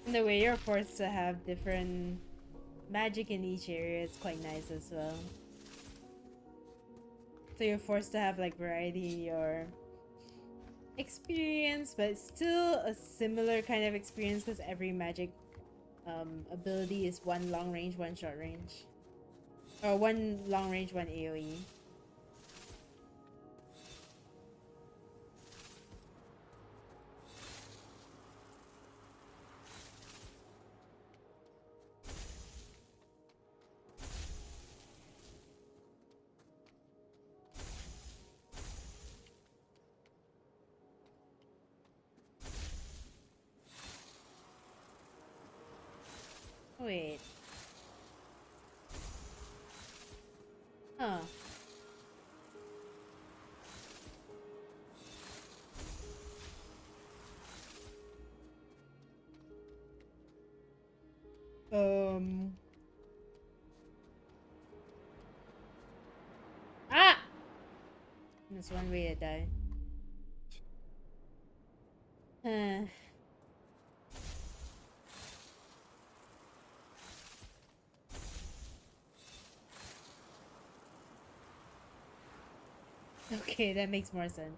And the way you're forced to have different magic in each area is quite nice as well. So you're forced to have like variety in your experience, but it's still a similar kind of experience because every magic ability is one long range, one short range. Or one long range, one AoE. Wait. Huh. Um. Ah! That's one way to die. Huh. Okay, that makes more sense.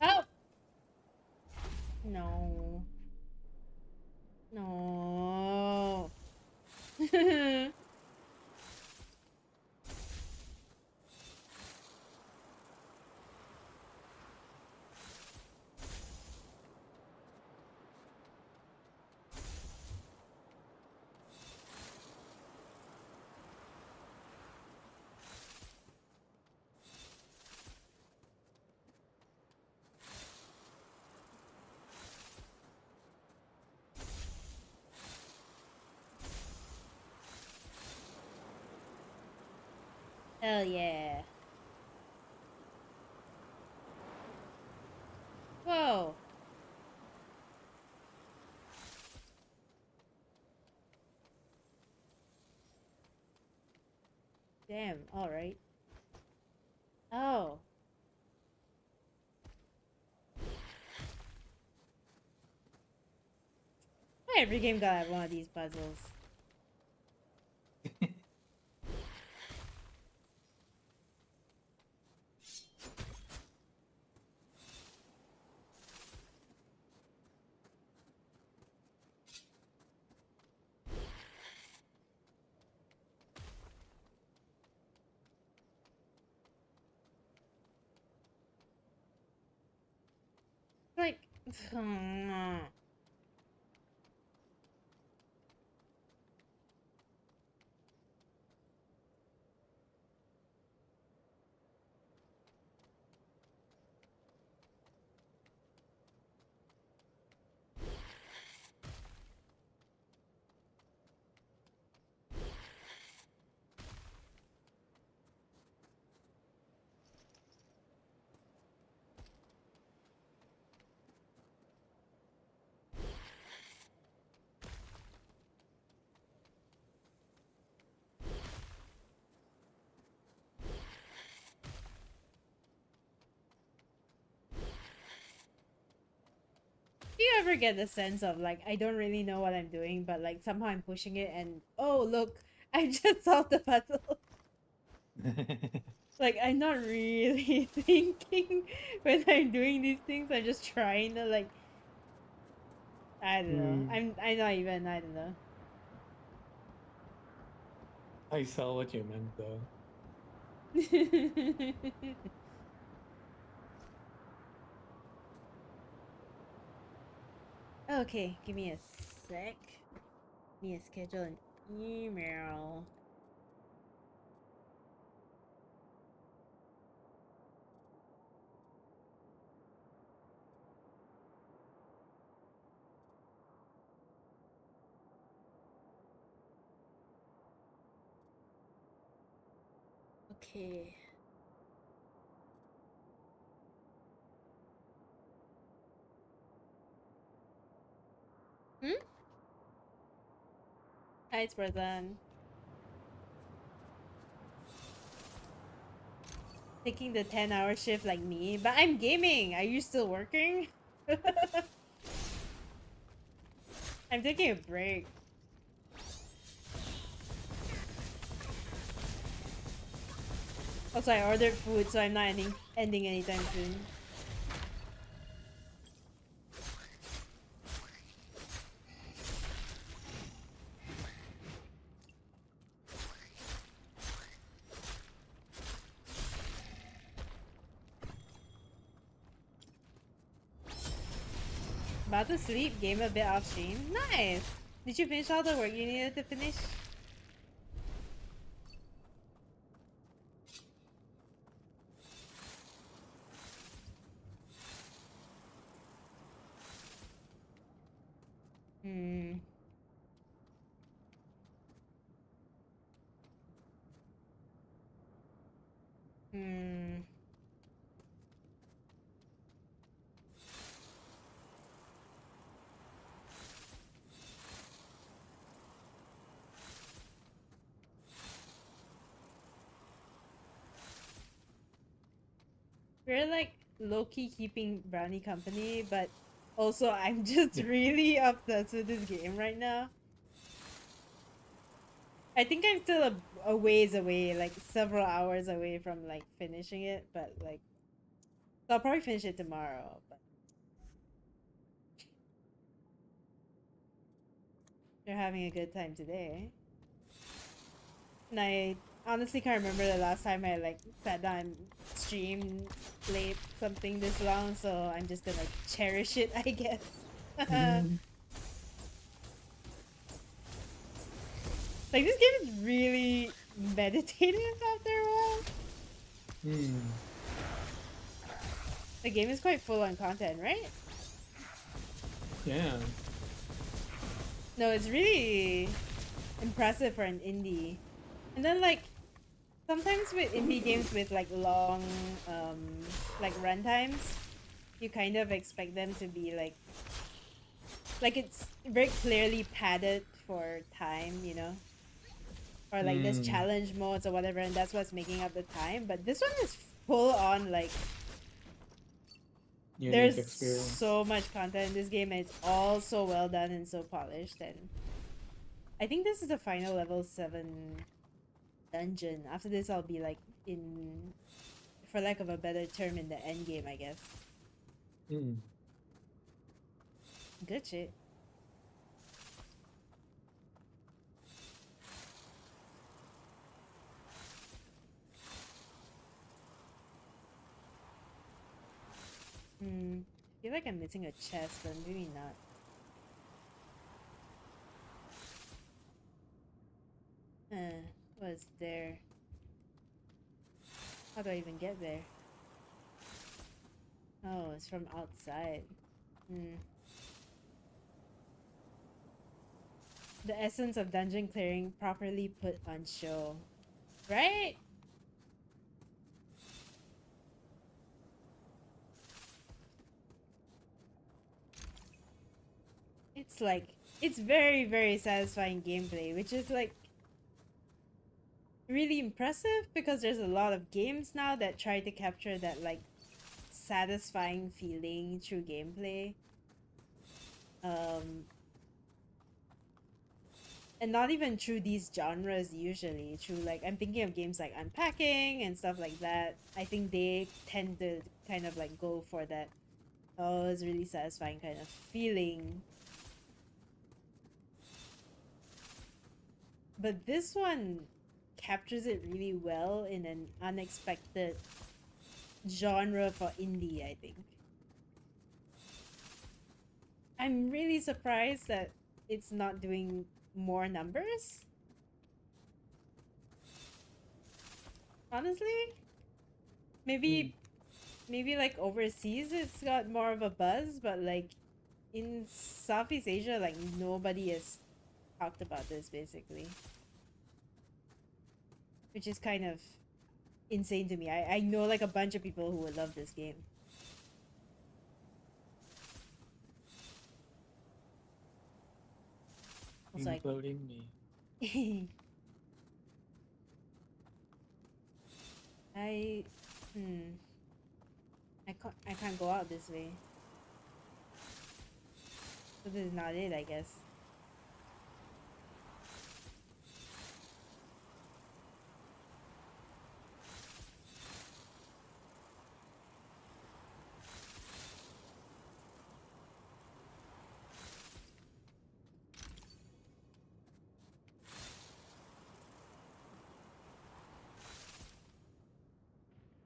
Oh! No. No. Hell yeah. Whoa. Damn, alright. Oh. Why every game gotta have one of these puzzles? Like, do you ever get the sense of like I don't really know what I'm doing, but like somehow I'm pushing it and oh look, I just solved the puzzle. Like I'm not really thinking when I'm doing these things. I'm just trying to like I don't know. Hmm. I'm not even I don't know. I saw what you meant though. Okay, give me a sec. Give me a schedule an email. Okay. Hmm? Hi, it's Brazan. Taking the 10-hour shift like me, but I'm gaming. Are you still working? I'm taking a break. Also, I ordered food, so I'm not ending anytime soon. About to sleep, game a bit off stream. Nice! Did you finish all the work you needed to finish? Hmm. Hmm. We're like low-key keeping Brownie company, but also I'm just Yeah. really obsessed with this game right now. I think I'm still a ways away, like several hours away from like finishing it, but like so I'll probably finish it tomorrow. But you're having a good time today. And I honestly can't remember the last time I like sat down and streamed played something this long, so I'm just gonna cherish it, I guess. Mhm. Like this game is really meditative after a while. Hmm. The game is quite full on content, right? Yeah. No, it's really impressive for an indie. And then like Sometimes with indie games with like long like run times, you kind of expect them to be like it's very clearly padded for time, you know? Or like there's Hmm. challenge modes or whatever, and that's what's making up the time. But this one is full on like Unique there's experience. so much content in this game, and it's all so well done and so polished. And I think this is the final level 7 dungeon. After this, I'll be like in, for lack of a better term, in the end game, I guess. Hmm. Good shit. Hmm. I feel like I'm missing a chest, but maybe not. What's there? How do I even get there? Oh, it's from outside. Hmm. The essence of dungeon clearing properly put on show. Right? It's like, it's very, very satisfying gameplay, which is like really impressive because there's a lot of games now that try to capture that like satisfying feeling through gameplay. Um, and not even through these genres usually. Through like, I'm thinking of games like Unpacking and stuff like that. I think they tend to kind of like go for that. Oh, it's really satisfying kind of feeling. But this one captures it really well in an unexpected genre for indie, I think. I'm really surprised that it's not doing more numbers. Honestly, Hmm. maybe like overseas it's got more of a buzz, but like in Southeast Asia, like nobody has talked about this basically, which is kind of insane to me. I know like a bunch of people who would love this game. Also, Including me. I I hmm I can't go out this way. So this is not it, I guess.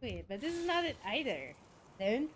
Wait, but this is not it either. Then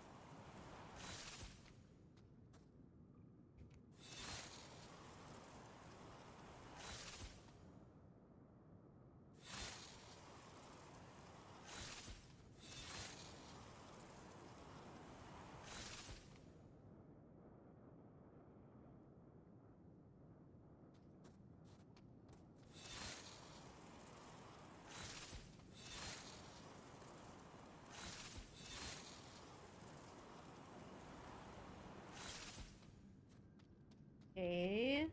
okay.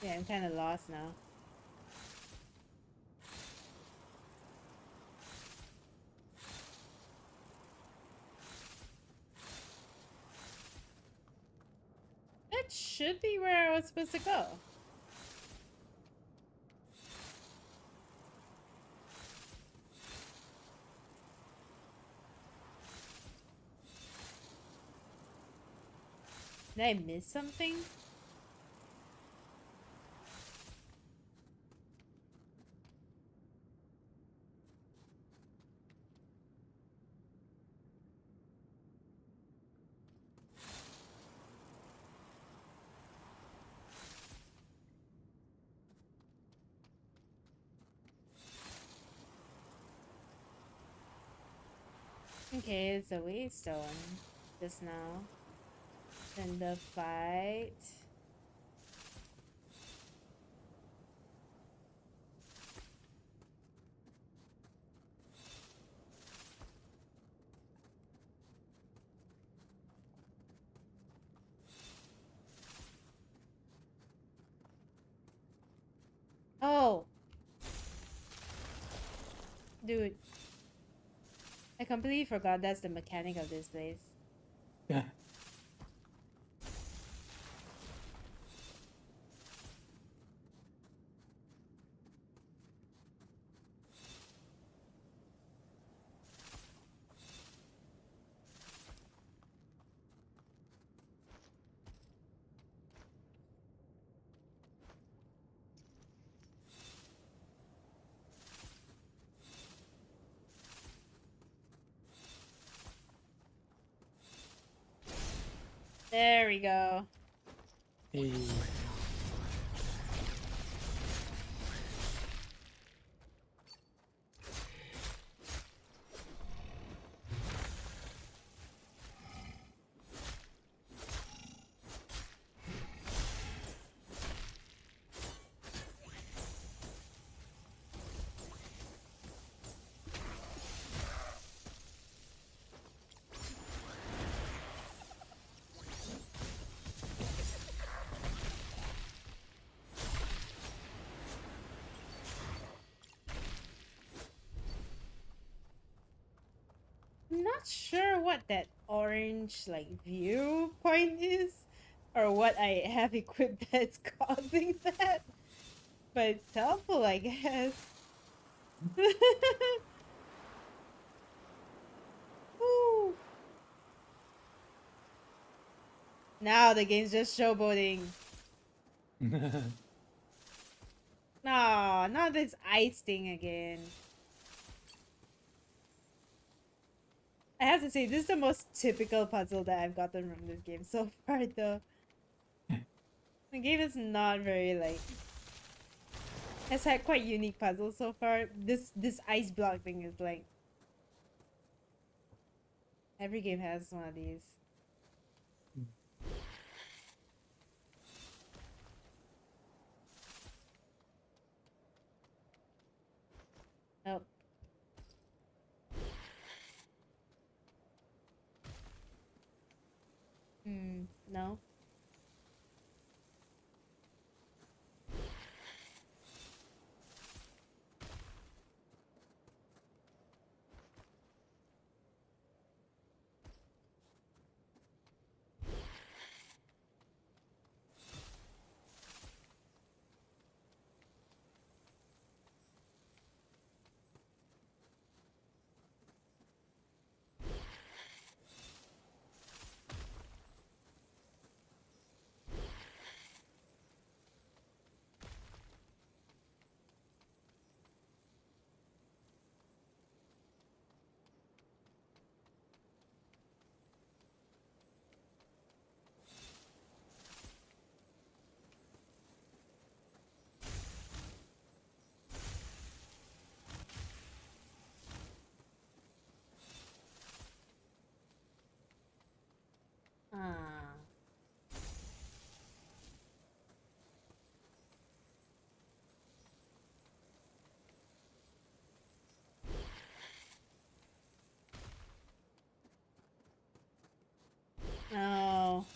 Yeah, I'm kind of lost now. That should be where I was supposed to go. Did I miss something? Okay, it's a waystone just now. Then the fight. Dude, I completely forgot that's the mechanic of this place. Yeah. There we go. Hey. I'm not sure what that orange like viewpoint is, or what I have equipped that's causing that. But it's helpful, I guess. Woo. Now the game's just showboating. No, not this ice thing again. I have to say, this is the most typical puzzle that I've gotten from this game so far, though. The game is not very, like... has had quite unique puzzles so far. This ice block thing is, like... every game has one of these. Oh. No. Ah. No.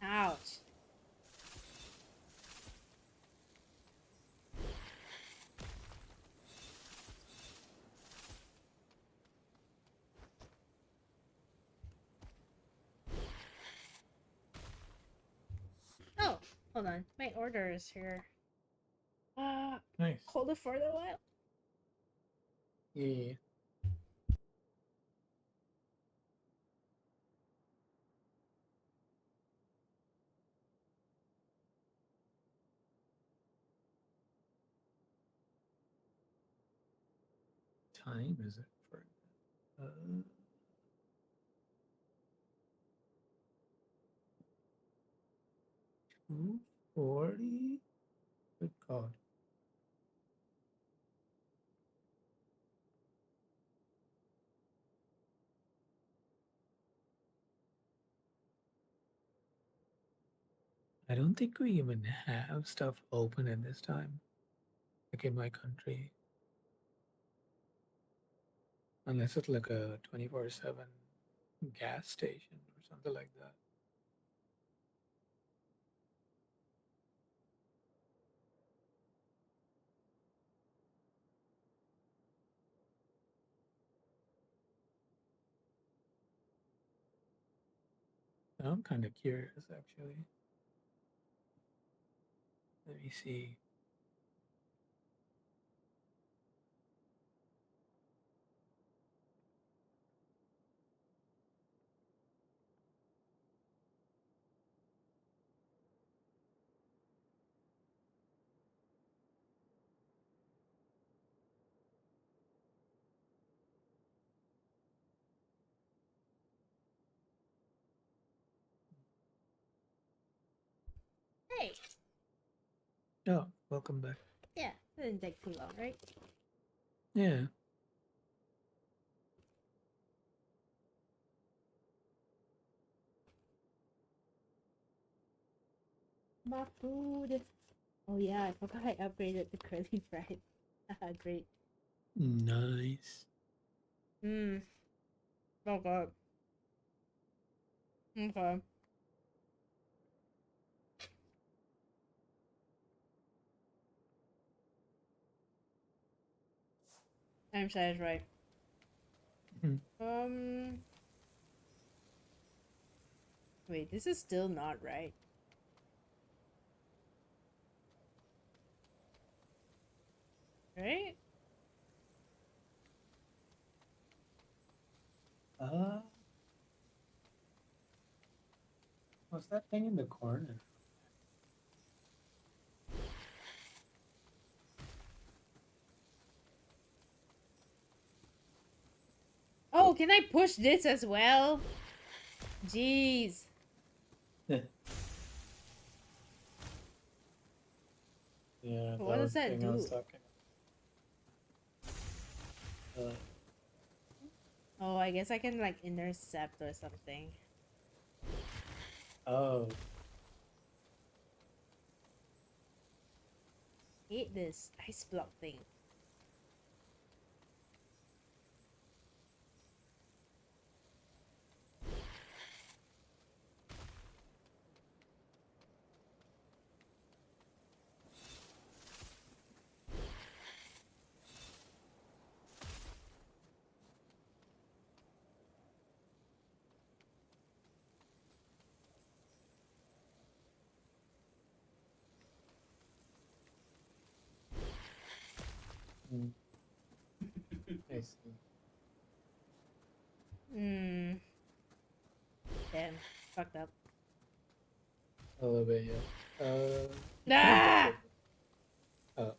Ouch. Oh, hold on. My order is here. Uh, Nice. hold it for a little while. Yeah. Time is it for? 2:40. Good God. I don't think we even have stuff open at this time, like in my country, unless it's like a 24/7 gas station or something like that. I'm kind of curious, actually. Let me see. Hey. Oh, welcome back. Yeah, that didn't take too long, right? Yeah. My food. Oh yeah, I forgot I upgraded to curly fries. Great. Nice. Hmm. Oh god. Okay. I'm satisfied. Mhm. Wait, this is still not right. Right? Uh, what's that thing in the corner? Oh, can I push this as well? Jeez. Yeah, What that does was the that thing I was do? talking about. Oh, I guess I can like intercept or something. Oh, Hate this ice block thing. mm, I see. Hmm. Damn. Fucked up. A little bit, yeah. You could have just Ah! like, oh,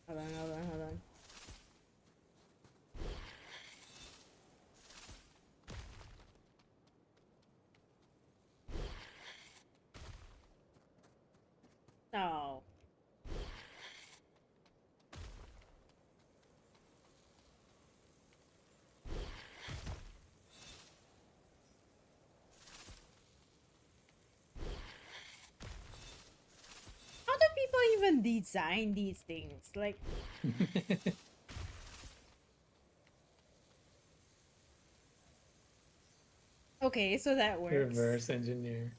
Hold on, hold on, hold on. Oh. How do people even design these things? Like, okay, so that works. reverse engineer.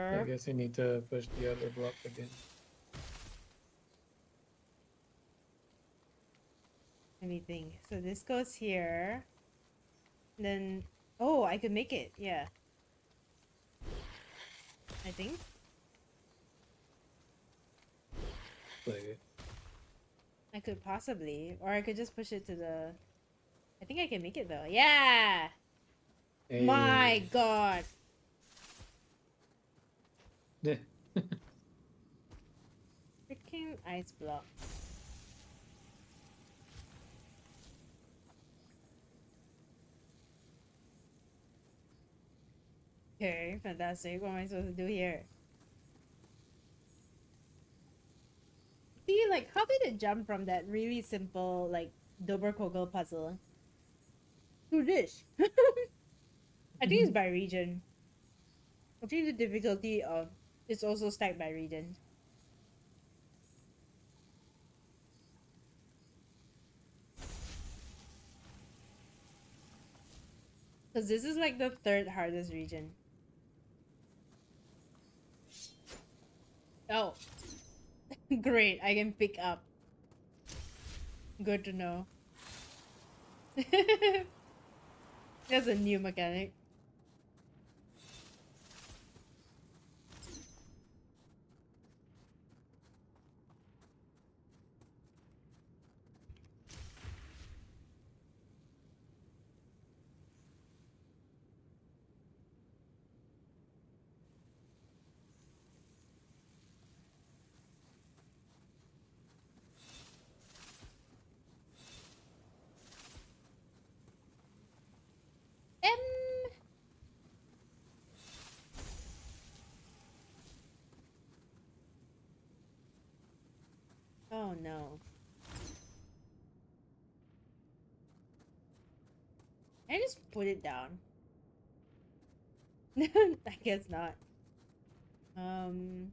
I Or guess you need to push the other block again. anything. So this goes here. Then, oh, I could make it. Yeah, I think. Like, I could possibly. Or I could just push it to the... I think I can make it though. Yeah! My hey. god. Freaking ice block. Okay, fantastic. What am I supposed to do here? See, like, how did it jump from that really simple, like, Doberkogel puzzle to this? I think it's by region. I think the difficulty of it's also stacked by region. Because this is like the third hardest region. Oh. Great, I can pick up. Good to know. That's a new mechanic. Um. Oh no. I just put it down. I guess not. Um.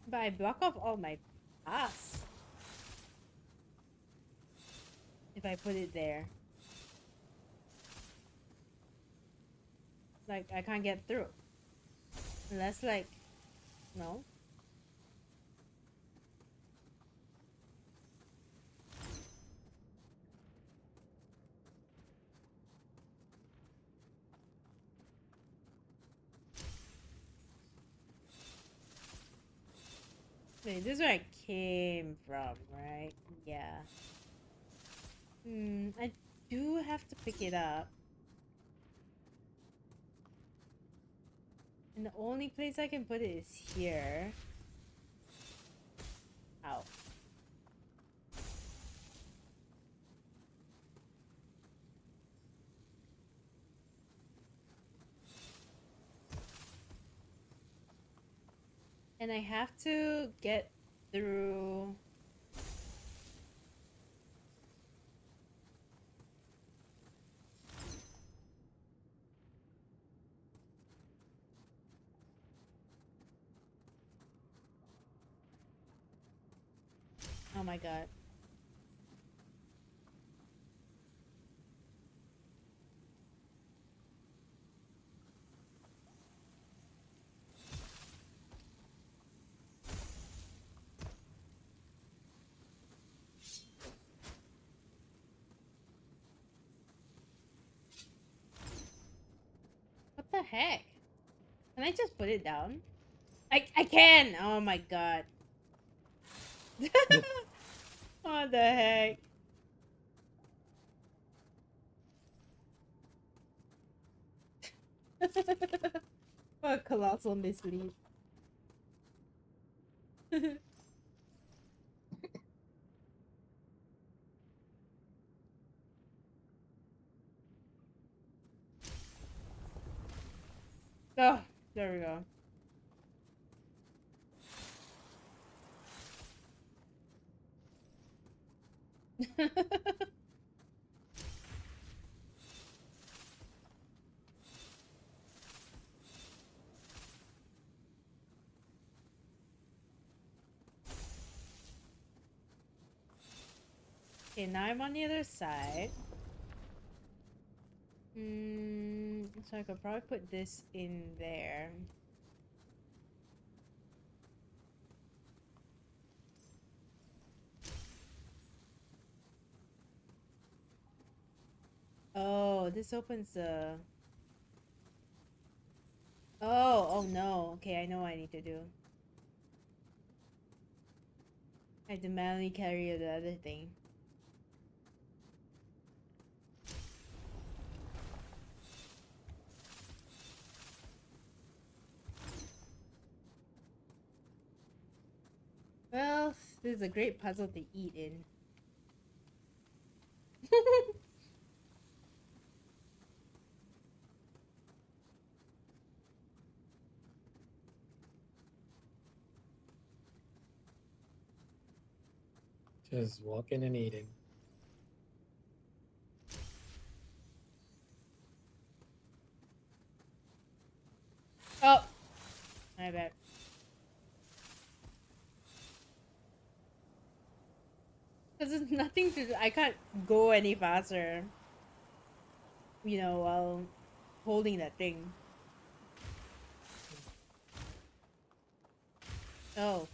But I block off all my paths if I put it there. Like, I can't get through. Unless, like, no. Wait, this is where I came from, right? Yeah. I do have to pick it up. And the only place I can put it is here. Ow. And I have to get through... Oh my god. What the heck? Can I just put it down? I can! Oh my god. What the heck? What a colossal mislead. Oh, there we go. Okay, now I'm on the other side. So I could probably put this in there. Oh, this opens the... Oh no. Okay, I know what I need to do. I have to manually carry the other thing. Well, this is a great puzzle to eat in. Just walking and eating. Oh! My bad. Because there's nothing to do. I can't go any faster. while holding that thing. Oh,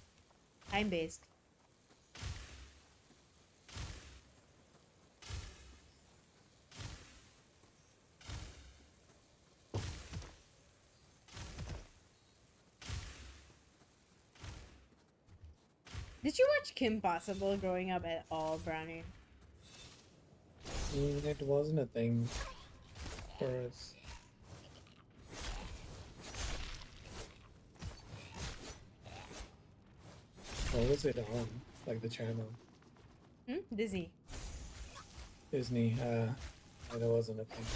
time based. Did you watch Kim Possible growing up at all, Brownie? It wasn't a thing for us. What was it on? Like the channel? Disney. Disney. That wasn't a thing.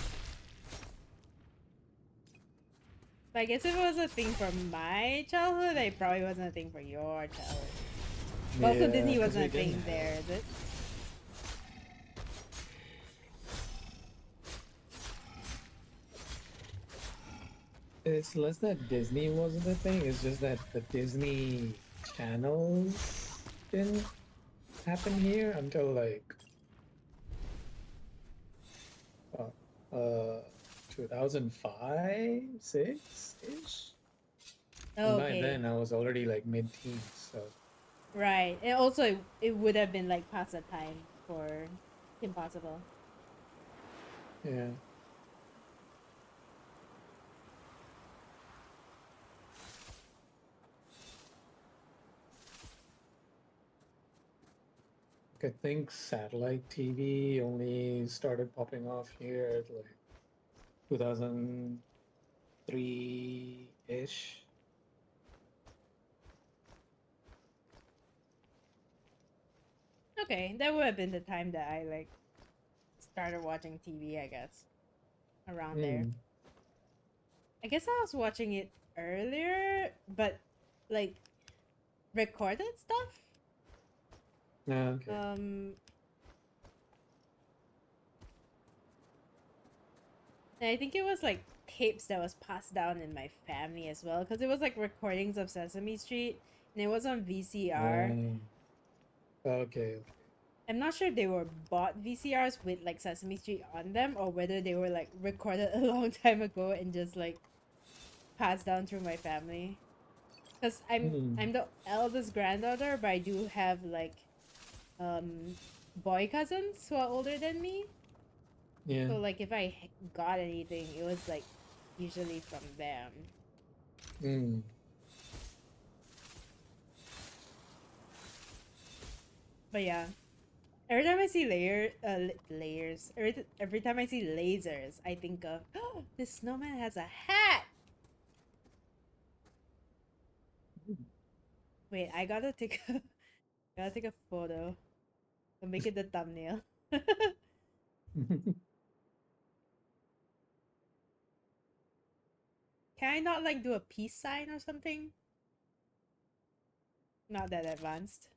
So I guess if it was a thing for my childhood, it probably wasn't a thing for your childhood. But also Disney 'Cause wasn't we a thing didn't there, have. is it? It's less that Disney wasn't a thing. It's just that the Disney channels didn't happen here until like uh 2005, 6-ish. Oh, And by okay. then I was already like mid-teens, so Right. And also it would have been like past the time for Kim Possible. yeah. I think satellite TV only started popping off here at like 2003-ish. Okay, that would have been the time that I like started watching TV, I guess. Around there. Hmm. I guess I was watching it earlier, but like recorded stuff. Okay. Um and I think it was like tapes that was passed down in my family as well, because it was like recordings of Sesame Street and it was on VCR. Um, okay. I'm not sure if they were bought VCRs with like Sesame Street on them or whether they were like recorded a long time ago and just like passed down through my family. Cause Hmm. I'm the eldest granddaughter, but I do have like um boy cousins who are older than me. Yeah. So like if I got anything, it was like usually from them. Hmm. But yeah, every time I see layers, every time I see lasers, I think of, oh, this snowman has a hat. Wait, I gotta take a gotta take a photo to make it the thumbnail. Can I not like do a peace sign or something? Not that advanced.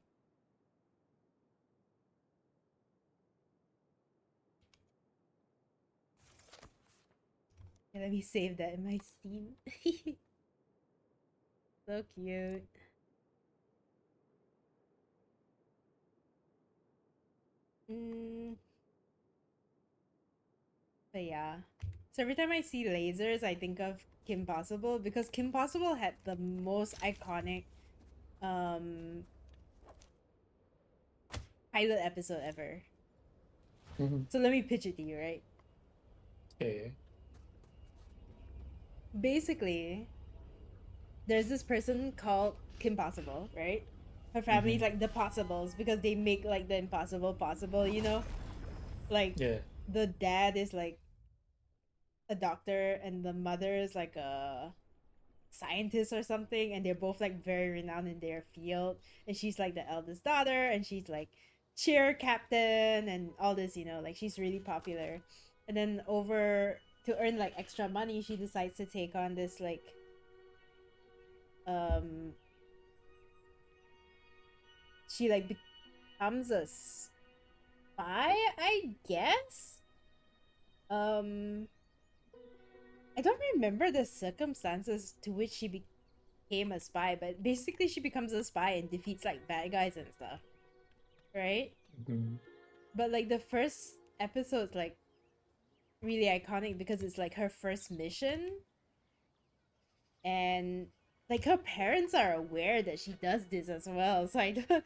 Yeah, let me save that in my Steam. So cute. Mm, but yeah. So every time I see lasers, I think of Kim Possible because Kim Possible had the most iconic um pilot episode ever. Mhm. So let me pitch it to you, right? Okay. Basically, there's this person called Kim Possible, right? Her family's Hmm. like the Possibles because they make like the impossible possible, you know? Like Yeah. the dad is like a doctor and the mother is like a scientist or something, and they're both like very renowned in their field, and she's like the eldest daughter and she's like cheer captain and all this, like she's really popular. And then over to earn like extra money, she decides to take on this like um she like becomes a spy, I guess. um I don't remember the circumstances to which she became a spy, but basically she becomes a spy and defeats like bad guys and stuff, right? Hmm. But like the first episode's like really iconic because it's like her first mission, and like her parents are aware that she does this as well. So I don't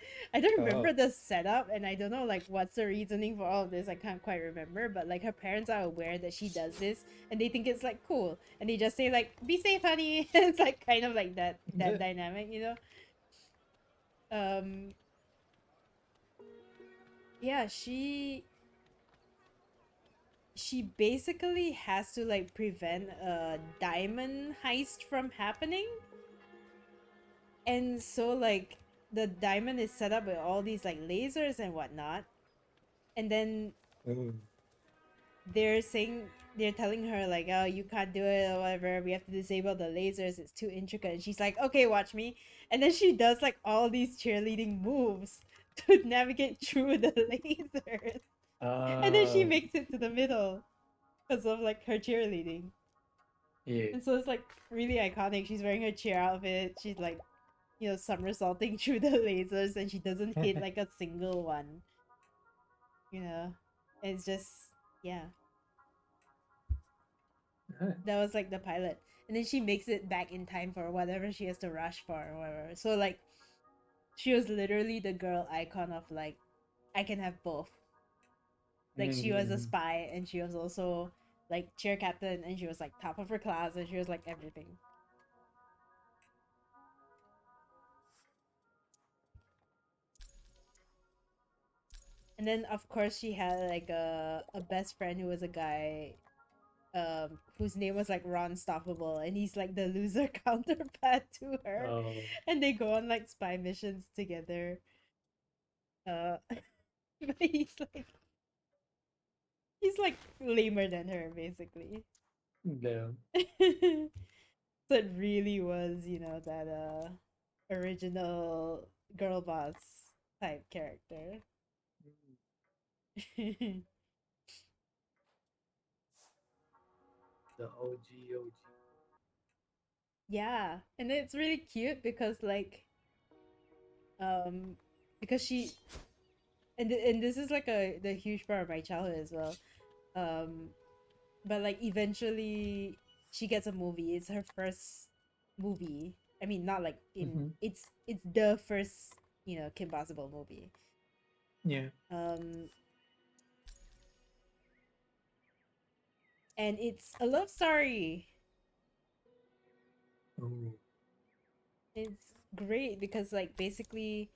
remember Oh, the setup, and I don't know like what's the reasoning for all of this. I can't quite remember, but like her parents are aware that she does this, and they think it's like cool, and they just say like "Be safe, honey." It's like kind of like that the- dynamic, you know. Um, yeah, she basically has to like prevent a diamond heist from happening. And so like the diamond is set up with all these like lasers and whatnot. And then ooh, they're telling her like, oh, you can't do it or whatever. We have to disable the lasers. It's too intricate. And she's like, okay, watch me. And then she does like all these cheerleading moves to navigate through the lasers. And then she uh, makes it to the middle because of like her cheerleading. yeah. And so it's like really iconic. She's wearing her cheer outfit. She's like, somersaulting through the lasers, and she doesn't hit like a single one. You know, it's just, yeah, that was like the pilot. And then she makes it back in time for whatever she has to rush for or whatever. So like she was literally the girl icon of like, I can have both. Like she was a Mhm. spy, and she was also like cheer captain, and she was like top of her class, and she was like everything. And then of course she had like a best friend who was a guy, whose name was like Ron Stoppable, and he's like the loser counterpart to her, Oh, and they go on like spy missions together. But he's like lamer than her basically. yeah. So it really was, that original girl boss type character. The OG OG. Yeah, and it's really cute because like, um because she, and this is like a the huge part of my childhood as well. um but like eventually she gets a movie. It's her first movie. I mean, not like in, Mm-hmm. it's the first, Kim Possible movie. Yeah. um and it's a love story. Ooh. It's great because like basically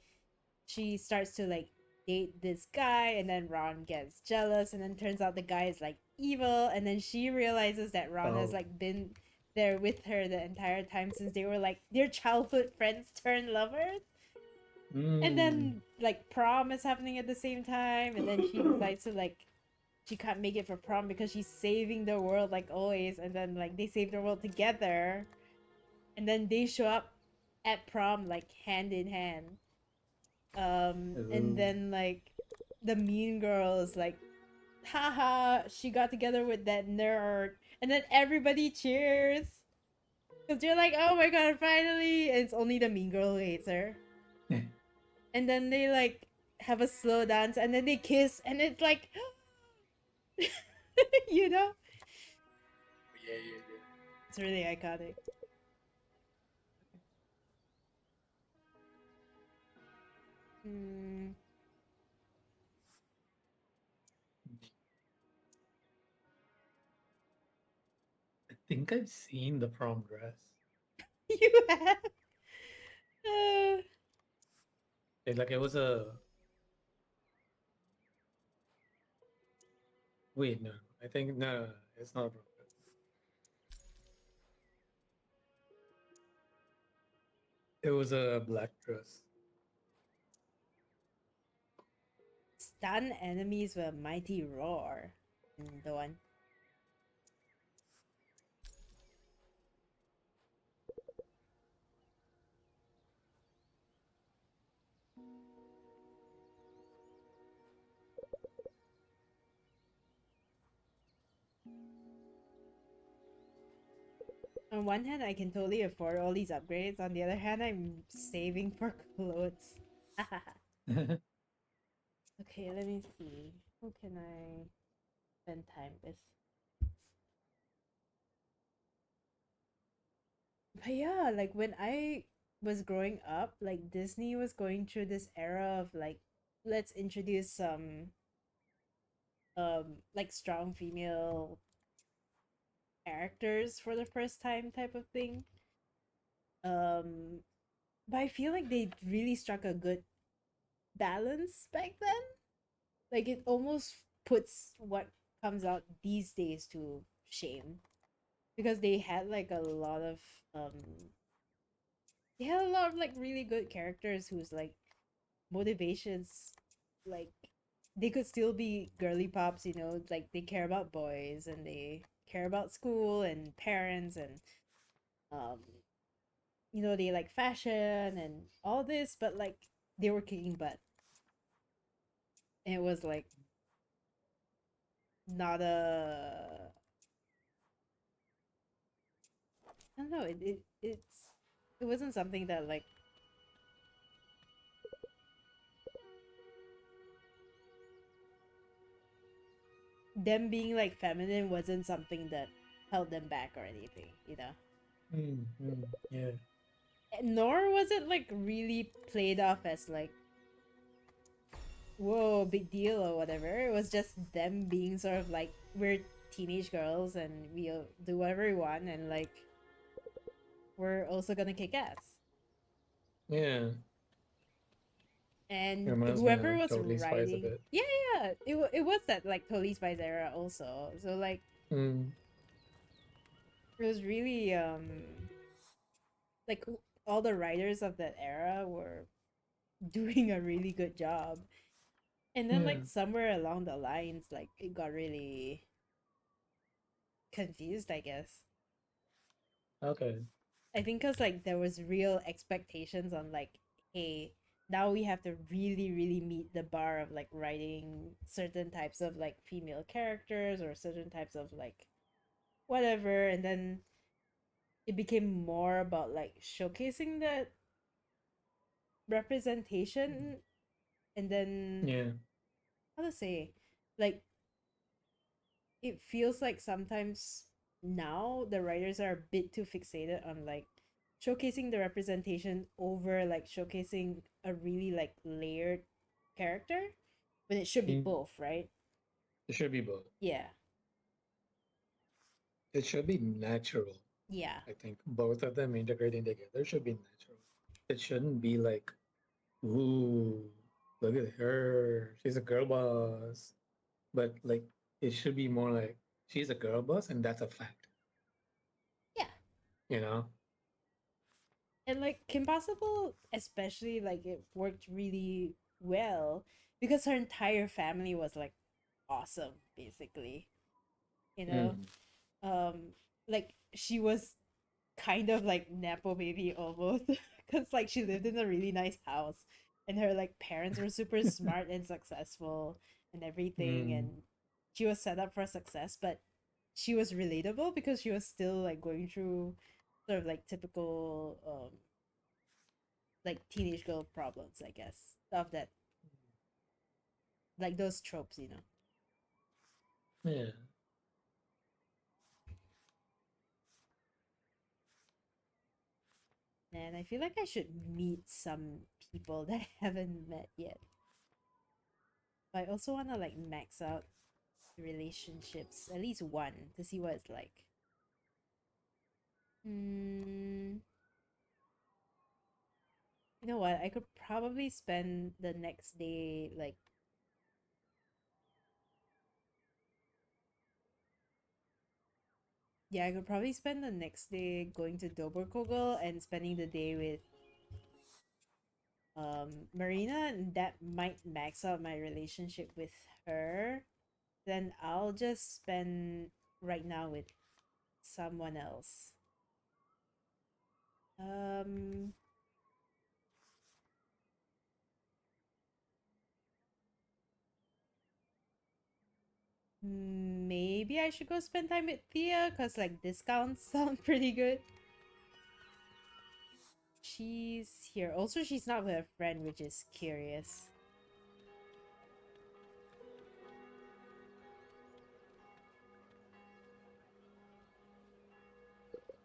she starts to like date this guy, and then Ron gets jealous, and then turns out the guy is like evil, and then she realizes that Ron has Oh. like been there with her the entire time since they were like their childhood friends turned lovers. And Mm. then like prom is happening at the same time, and then she decides to like, she can't make it for prom because she's saving the world like always, and then like they save the world together, and then they show up at prom like hand in hand. And Ooh. then like the mean girl is like, haha, she got together with that nerd, and then everybody cheers because they're like, oh my god, finally. And it's only the mean girl who hates her. And then they like have a slow dance, and then they kiss, and it's like, you know, Yeah, yeah, yeah. it's really iconic. Hmm. I think I've seen the prom dress. You have, uh, Like it was a wait, no. I think no, no, no, it's not a prom dress. It was a black dress. stun enemies with a mighty roar. The one. On one hand, I can totally afford all these upgrades. On the other hand, I'm saving for clothes. Okay, let me see. Who can I spend time with? yeah, like when I was growing up, like Disney was going through this era of like, let's introduce some like strong female characters for the first time type of thing. Um but I feel like they really struck a good balance back then. Like it almost puts what comes out these days to shame because they had like a lot of um they had a lot of like really good characters whose like motivations like they could still be girly pops, you know, like they care about boys and they care about school and parents and um you know, they like fashion and all this, but like they were kicking butt. And it was like not a I don't know, it wasn't something that like them being like feminine wasn't something that held them back or anything, you know. Yeah. Nor was it like really played off as like whoa big deal or whatever. It was just them being sort of like we're teenage girls and we'll do whatever we want and like we're also gonna kick ass. Yeah. It And reminds me whoever of was Totally Spies a writing, bit. yeah, yeah, it was that like Totally Spies era also. So like Mm. it was really like all the writers of that era were doing a really good job. And then Yeah. like somewhere along the lines, like it got really confused, I guess. Okay. I think because like there was real expectations on like, hey, now we have to really, really meet the bar of like writing certain types of like female characters or certain types of like whatever, and then it became more about like showcasing that representation, and then Yeah. how to say, like it feels like sometimes now the writers are a bit too fixated on like showcasing the representation over like showcasing a really like layered character when it should be Mm. both, right? It should be both. Yeah. It should be natural. Yeah. I think both of them integrating together should be natural. It shouldn't be like, ooh, look at her. She's a girl boss. But like, it should be more like, she's a girl boss, and that's a fact, Yeah. you know? And like Kim Possible, especially like it worked really well because her entire family was like awesome, basically. You know? Mm. Um like she was kind of like nepo baby almost because like she lived in a really nice house and her like parents were super smart and successful and everything, Mm. and she was set up for success, but she was relatable because she was still like going through sort of like typical like teenage girl problems, I guess, of that, like those tropes, you know. Yeah. And I feel like I should meet some people that I haven't met yet, but I also want to like max out relationships, at least one, to see what it's like. Mm, you know what? I could probably spend the next day like yeah, I could probably spend the next day going to Doberkogel and spending the day with Marina, and that might max out my relationship with her. Then I'll just spend right now with someone else. Um Maybe I should go spend time with Thea because like discounts sound pretty good. She's here. Also, she's not with a friend, which is curious.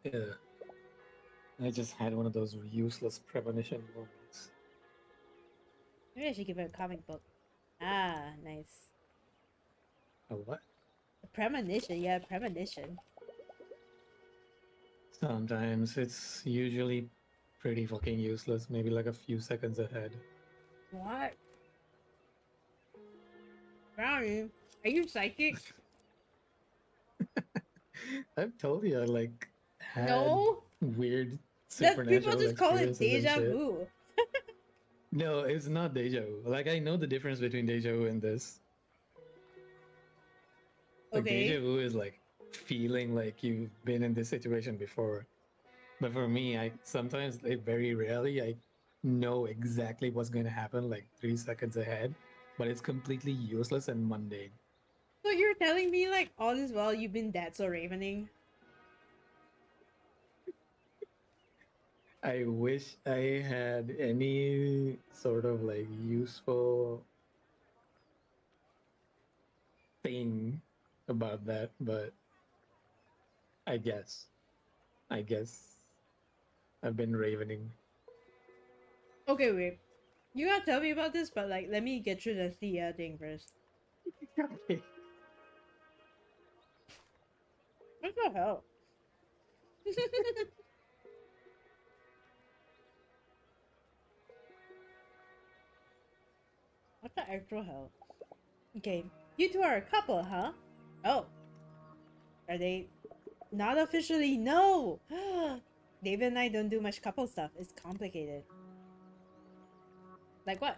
Yeah. I just had one of those useless premonition moments. Maybe I should give it a comic book. Ah, nice. A what? A premonition, yeah, premonition. Sometimes it's usually pretty fucking useless, maybe like a few seconds ahead. What? Brownie, are you psychic? I've told you I like had No, weird that people supernatural just call it experiences and deja shit. vu. No, it's not deja vu. Like I know the difference between deja vu and this. Like deja Okay, vu is like feeling like you've been in this situation before. But for me, I sometimes, like very rarely, I know exactly what's going to happen like 3 seconds ahead, but it's completely useless and mundane. so you're telling me like all this while you've been that so ravening? I wish I had any sort of like useful thing about that, but I guess, I guess I've been ravening. Okay, wait. You gotta tell me about this, but like, let me get through the Thea thing first. Okay. What the hell? What the actual hell? Okay, you two are a couple, huh? Oh, are they not officially? No! David and I don't do much couple stuff. It's complicated. Like what?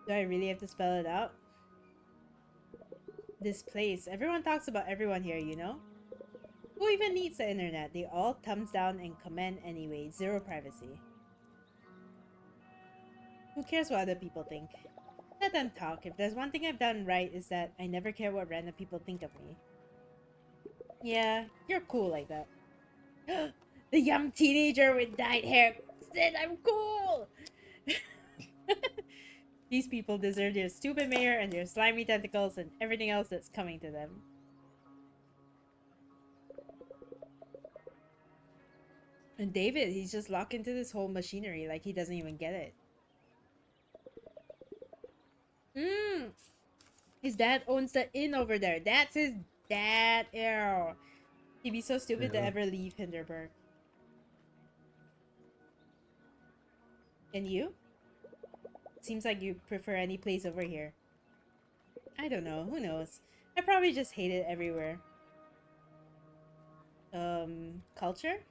Do I really have to spell it out? This place. Everyone talks about everyone here, you know? Who even needs the internet? They all thumbs down and comment anyway. Zero privacy. Who cares what other people think? Let them talk. If there's one thing I've done right is that I never care what random people think of me. Yeah, you're cool like that. The young teenager with dyed hair said I'm cool! These people deserve their stupid mayor and their slimy tentacles and everything else that's coming to them. And David, he's just locked into this whole machinery like he doesn't even get it. Hmm. His dad owns the inn over there. That's his dad. Ew. He'd be so stupid to Yeah. ever leave Hinterberg. And you? Seems like you prefer any place over here. I don't know. Who knows? I probably just hate it everywhere. Culture?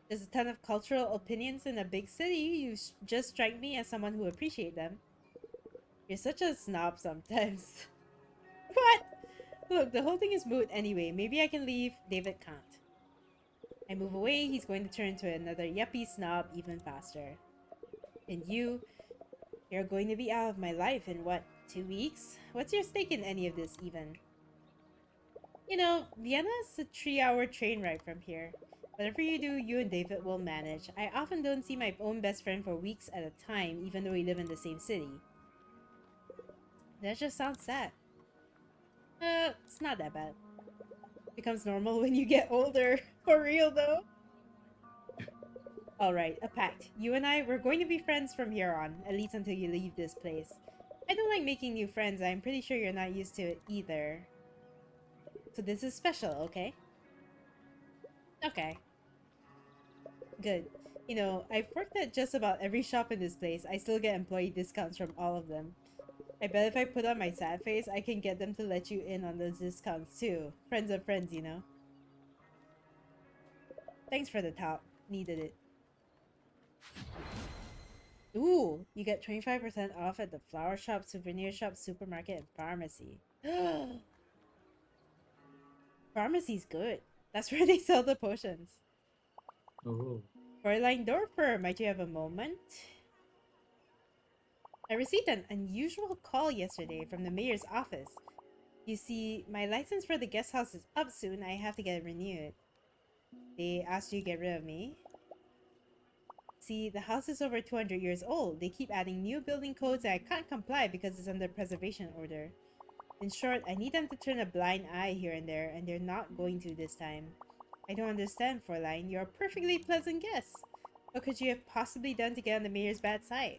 There's a ton of cultural opinions in a big city. You just strike me as someone who appreciates them. You're such a snob sometimes. What? Look, the whole thing is moot anyway. Maybe I can leave. David can't. I move away, he's going to turn into another yuppie snob even faster. And you're going to be out of my life in what, 2 weeks? What's your stake in any of this even? You know, Vienna is a 3-hour train ride from here. Whatever you do, you and David will manage. I often don't see my own best friend for weeks at a time, even though we live in the same city. That just sounds sad. It's not that bad. Becomes normal when you get older. For real though. Alright, a pact. You and I, we're going to be friends from here on, at least until you leave this place. I don't like making new friends, I'm pretty sure you're not used to it either. So this is special, okay? Okay. Good. You know, I've worked at just about every shop in this place. I still get employee discounts from all of them. I bet if I put on my sad face, I can get them to let you in on those discounts too. Friends of friends, you know? Thanks for the top. Needed it. Ooh, you get 25% off at the flower shop, souvenir shop, supermarket, and pharmacy. Pharmacy's good. That's where they sell the potions. Oh. Fräulein Dorfer, might you have a moment? I received an unusual call yesterday from the mayor's office. You see, my license for the guest house is up soon. I have to get it renewed. They asked you to get rid of me? See, the house is over 200 years old. They keep adding new building codes and I can't comply because it's under preservation order. In short, I need them to turn a blind eye here and there, and they're not going to this time. I don't understand, Fräulein. You're a perfectly pleasant guest. What could you have possibly done to get on the mayor's bad side?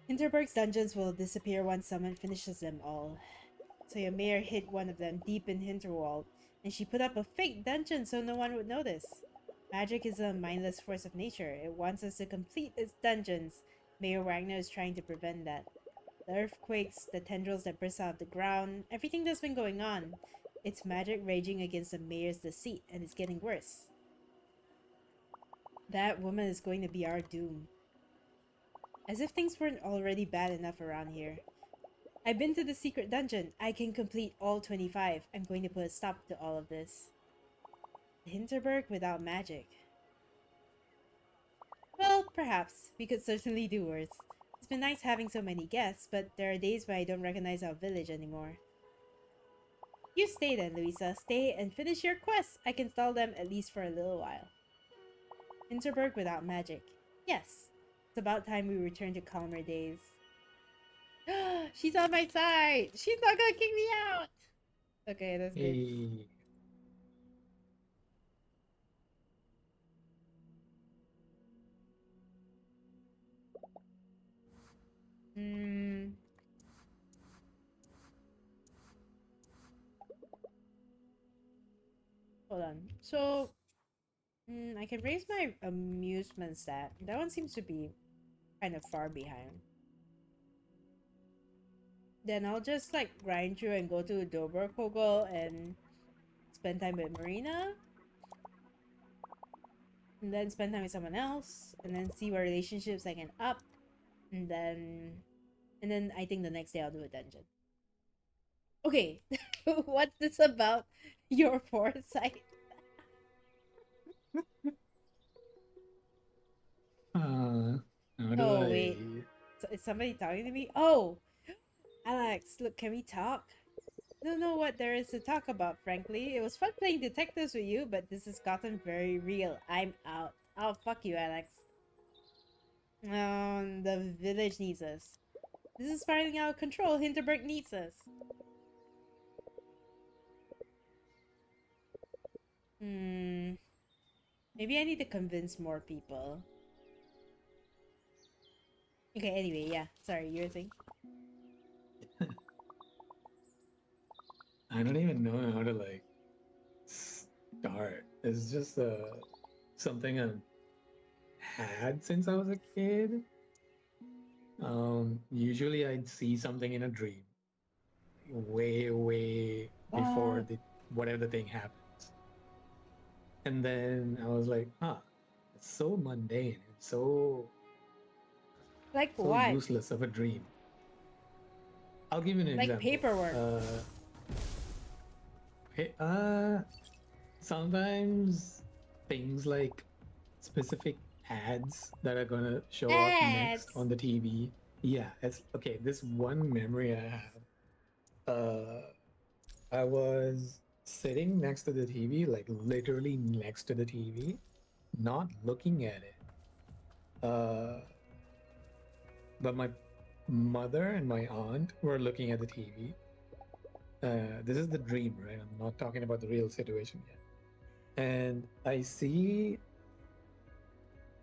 Hinterberg's dungeons will disappear once someone finishes them all. So your mayor hid one of them deep in Hinterwald, and she put up a fake dungeon so no one would notice. Magic is a mindless force of nature. It wants us to complete its dungeons. Mayor Wagner is trying to prevent that. The earthquakes, the tendrils that burst out of the ground, everything that's been going on. It's magic raging against the mayor's deceit, and it's getting worse. That woman is going to be our doom. As if things weren't already bad enough around here. I've been to the secret dungeon. I can complete all 25. I'm going to put a stop to all of this. Hinterberg without magic. Well, perhaps. We could certainly do worse. It's been nice having so many guests, but there are days when I don't recognize our village anymore. You stay then, Louisa. Stay and finish your quests. I can stall them at least for a little while. Hinterberg without magic. Yes. It's about time we return to calmer days. She's on my side! She's not gonna kick me out! Okay, that's good. Hey, Hmm. Hold on. So, I can raise my amusement stat. That one seems to be kind of far behind. Then I'll just like grind through and go to Doberkogel and spend time with Marina. And then spend time with someone else. And then see what relationships I can up. And then I think the next day I'll do a dungeon. Okay. What's this about your foresight? how do Oh wait. I? So is somebody talking to me? Oh, Alex, look, can we talk? Don't know what there is to talk about, frankly. It was fun playing detectives with you, but this has gotten very real. I'm out. Oh, fuck you, Alex. The village needs us. This is spiraling out of control. Hinterberg needs us. Hmm. Maybe I need to convince more people. Okay, anyway, yeah. Sorry, you were saying? I don't even know how to like start. It's just something I've had since I was a kid. Usually I'd see something in a dream, way before What? the whatever the thing happens, and then I was like, huh, it's so mundane, it's Like so what? useless of a dream. I'll give you an Like example. paperwork. Hey, sometimes things like specific ads that are gonna show up next Ads! on the TV. Yeah, it's okay. This one memory I have. Uh, I was sitting next to the TV, like literally next to the TV, not looking at it. Uh, but my mother and my aunt were looking at the TV. This is the dream, right? I'm not talking about the real situation yet. And I see,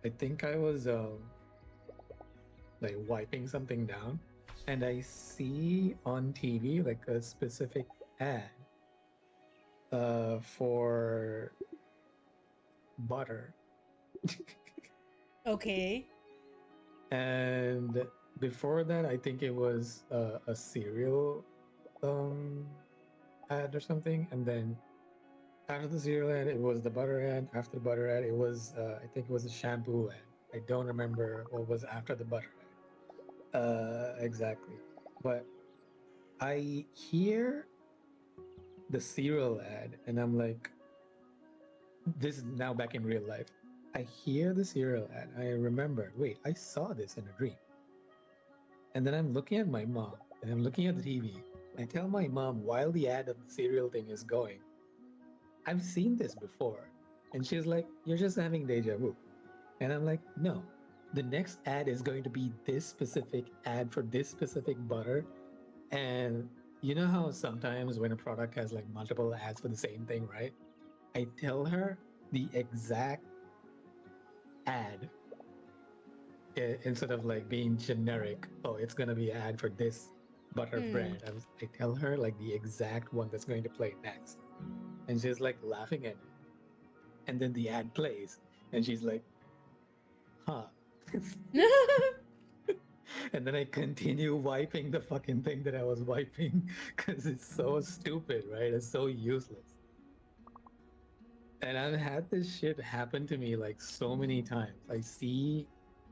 I think I was like wiping something down, and I see on TV like a specific ad for butter. Okay. And before that, I think it was a cereal um, ad or something. And then after the cereal ad, it was the butter ad. After the butter ad, it was I think it was a shampoo ad. I don't remember what was after the butter ad exactly. But I hear the cereal ad, and I'm like, this is now back in real life. I hear the cereal ad. I remember, wait, I saw this in a dream. And then I'm looking at my mom and I'm looking at the TV. I tell my mom while the ad of the cereal thing is going, I've seen this before. And she's like, you're just having deja vu. And I'm like, no, the next ad is going to be this specific ad for this specific butter. And you know how sometimes when a product has like multiple ads for the same thing, right? I tell her the exact ad instead of like being generic. Oh, it's gonna be an ad for this butter Hmm. bread. I tell her like the exact one that's going to play next, and she's like laughing at it. And then the ad plays, and she's like, "Huh." And then I continue wiping the fucking thing that I was wiping because it's so stupid, right? It's so useless. And I've had this shit happen to me like so many times. I see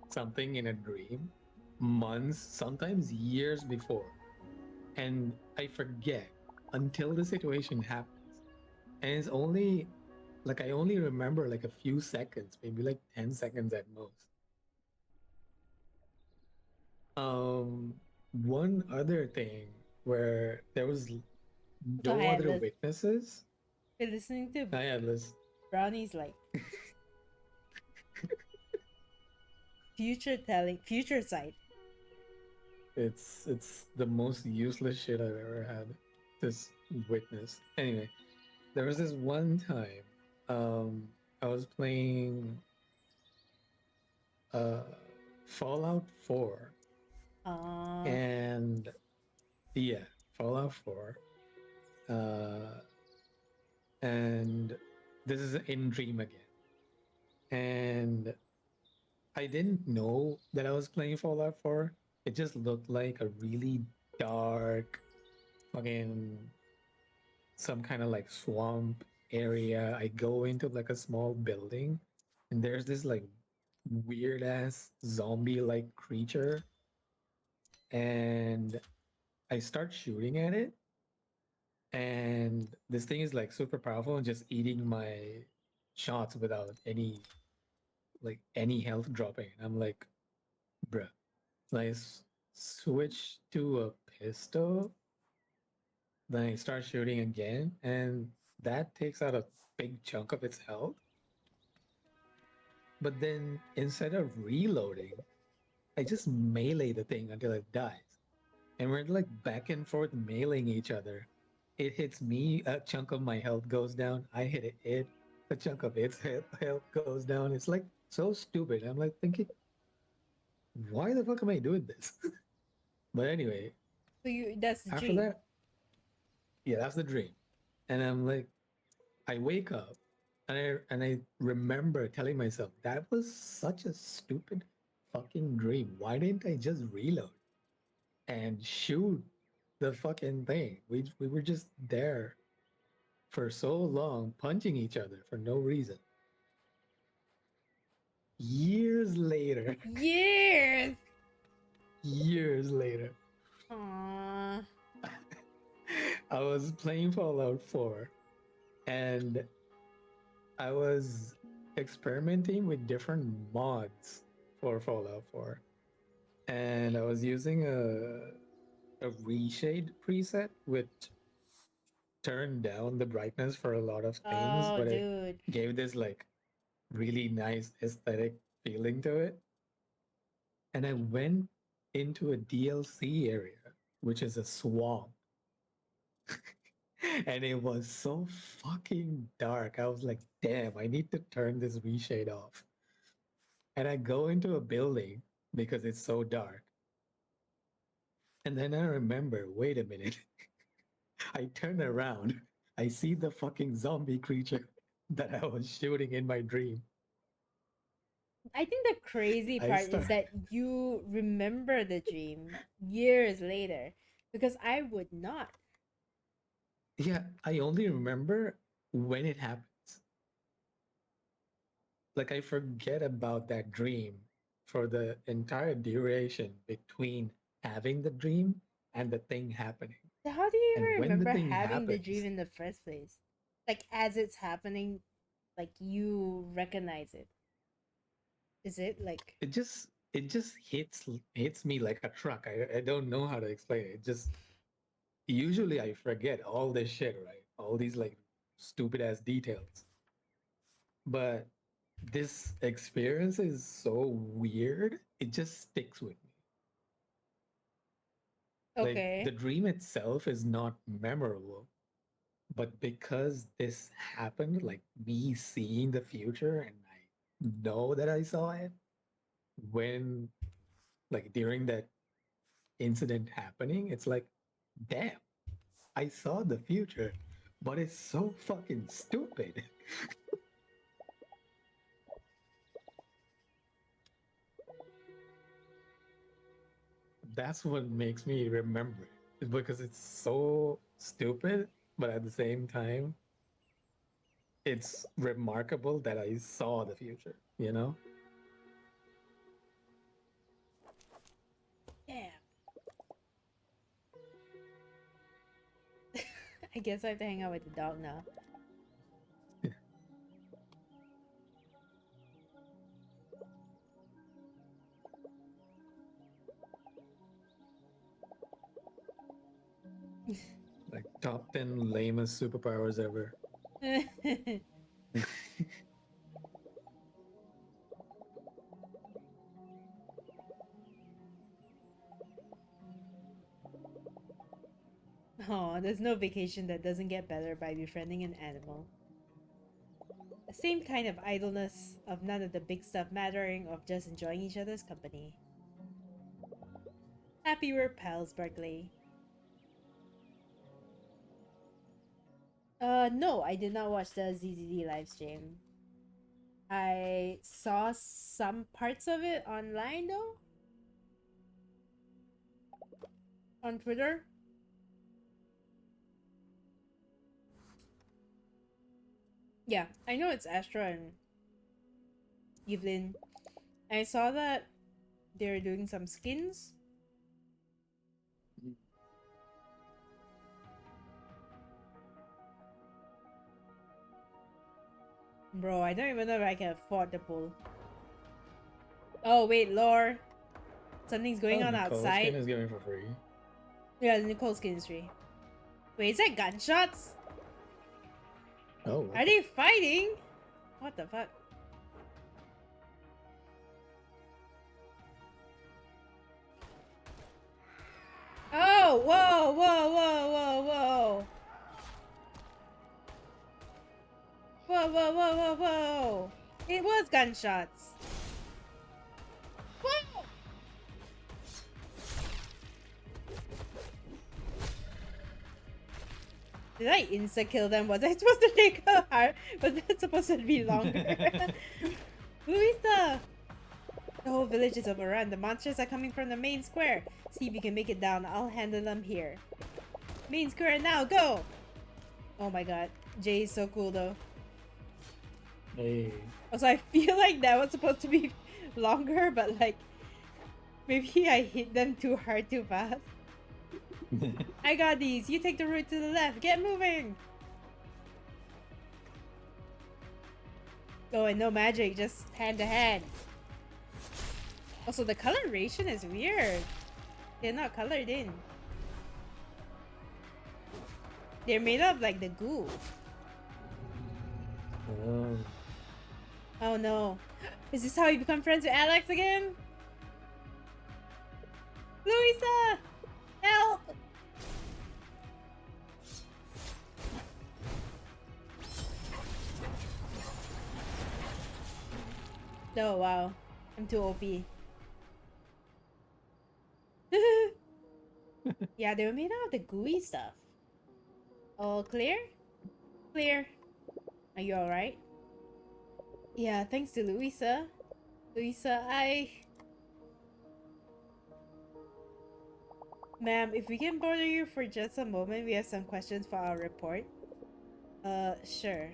something in a dream months, sometimes years before, and I forget until the situation happens. And it's only like I only remember like a few seconds, maybe like 10 seconds at most. One other thing where there was Go no ahead. other Let's witnesses. be listening to I had this. Brownie's like future telling, future sight. It's the most useless shit I've ever had. This witness. Anyway, there was this one time, I was playing uh Fallout 4, Uh, and yeah, Fallout 4. Uh, and this is in Dream again. And I didn't know that I was playing Fallout 4. It just looked like a really dark, fucking some kind of like swamp area. I go into like a small building, and there's this like weird ass zombie like creature, and I start shooting at it, and this thing is like super powerful and just eating my shots without any health dropping. I'm like, bruh. Like switch to a pistol, then I start shooting again, and that takes out a big chunk of its health. But then instead of reloading, I just melee the thing until it dies. And we're like back and forth mailing each other. It hits me, a chunk of my health goes down. I hit it, a chunk of its health goes down. It's like so stupid. I'm like thinking, why the fuck am I doing this? But anyway, so you that's the after dream. that, yeah, that's the dream. And I'm like, I wake up and I remember telling myself that was such a stupid fucking dream. Why didn't I just reload and shoot the fucking thing? We were just there for so long punching each other for no reason. Years later, Years. years later, Aww. I was playing Fallout 4, and I was experimenting with different mods for Fallout 4. And I was using a reshade preset, which turned down the brightness for a lot of things, Oh, but it dude. gave this like really nice aesthetic feeling to it. And I went into a DLC area, which is a swamp. And it was so fucking dark. I was like, damn, I need to turn this reshade off. And I go into a building because it's so dark. And then I remember, wait a minute. I turn around. I see the fucking zombie creature that I was shooting in my dream. I think the crazy I part is start. that you remember the dream years later because I would not. Yeah, I only remember when it happens. Like I forget about that dream for the entire duration between having the dream and the thing happening. So how do you And even when the remember thing having the dream happens, in the first place? Like as it's happening, like you recognize it. Is it like it just hits me like a truck. I don't know how to explain it. It just usually I forget all this shit, right? All these like stupid ass details. But this experience is so weird, it just sticks with me. Like Okay. the dream itself is not memorable, but because this happened, like me seeing the future and I know that I saw it when, like during that incident happening, it's like, damn, I saw the future, but it's so fucking stupid. That's what makes me remember it, because it's so stupid, but at the same time, it's remarkable that I saw the future, you know? Damn. I guess I have to hang out with the dog now. Like top 10 lamest superpowers ever. Oh, there's no vacation that doesn't get better by befriending an animal. The same kind of idleness, of none of the big stuff mattering, of just enjoying each other's company. Happy we're pals, Berkeley. No, I did not watch the ZZD live stream. I saw some parts of it online though. On Twitter. Yeah, I know it's Astra and Evelyn. I saw that they're doing some skins. Bro, I don't even know if I can afford the pool. Oh, wait, lore. Something's going Oh, on Nicole's skin outside. is giving for free. Yeah, the Nicole skin is free. Wait, is that gunshots? Oh, Are they fighting? What the fuck? Oh, whoa, whoa, whoa, whoa, whoa. Whoa, whoa, whoa, whoa, whoa. It was gunshots. Whoa! Did I insta-kill them? Was I supposed to take a heart? Was that supposed to be longer? Luisa! The whole village is overrun. The monsters are coming from the main square. See if you can make it down. I'll handle them here. Main square now, go! Oh my god. Jay is so cool though. hey. Also, I feel like that was supposed to be longer, but like, maybe I hit them too hard too fast. I got these. You take the route to the left. Get moving! Oh, and no magic, just hand to hand. Also, the coloration is weird. They're not colored in. They're made of like the goo. Oh. Oh no. Is this how you become friends with Alex again? Louisa! Help! Oh wow. I'm too OP. Yeah, they were made out of the gooey stuff. All clear? Clear. Are you alright? Yeah, thanks to Louisa. Louisa, Ma'am, if we can bother you for just a moment, we have some questions for our report. Sure.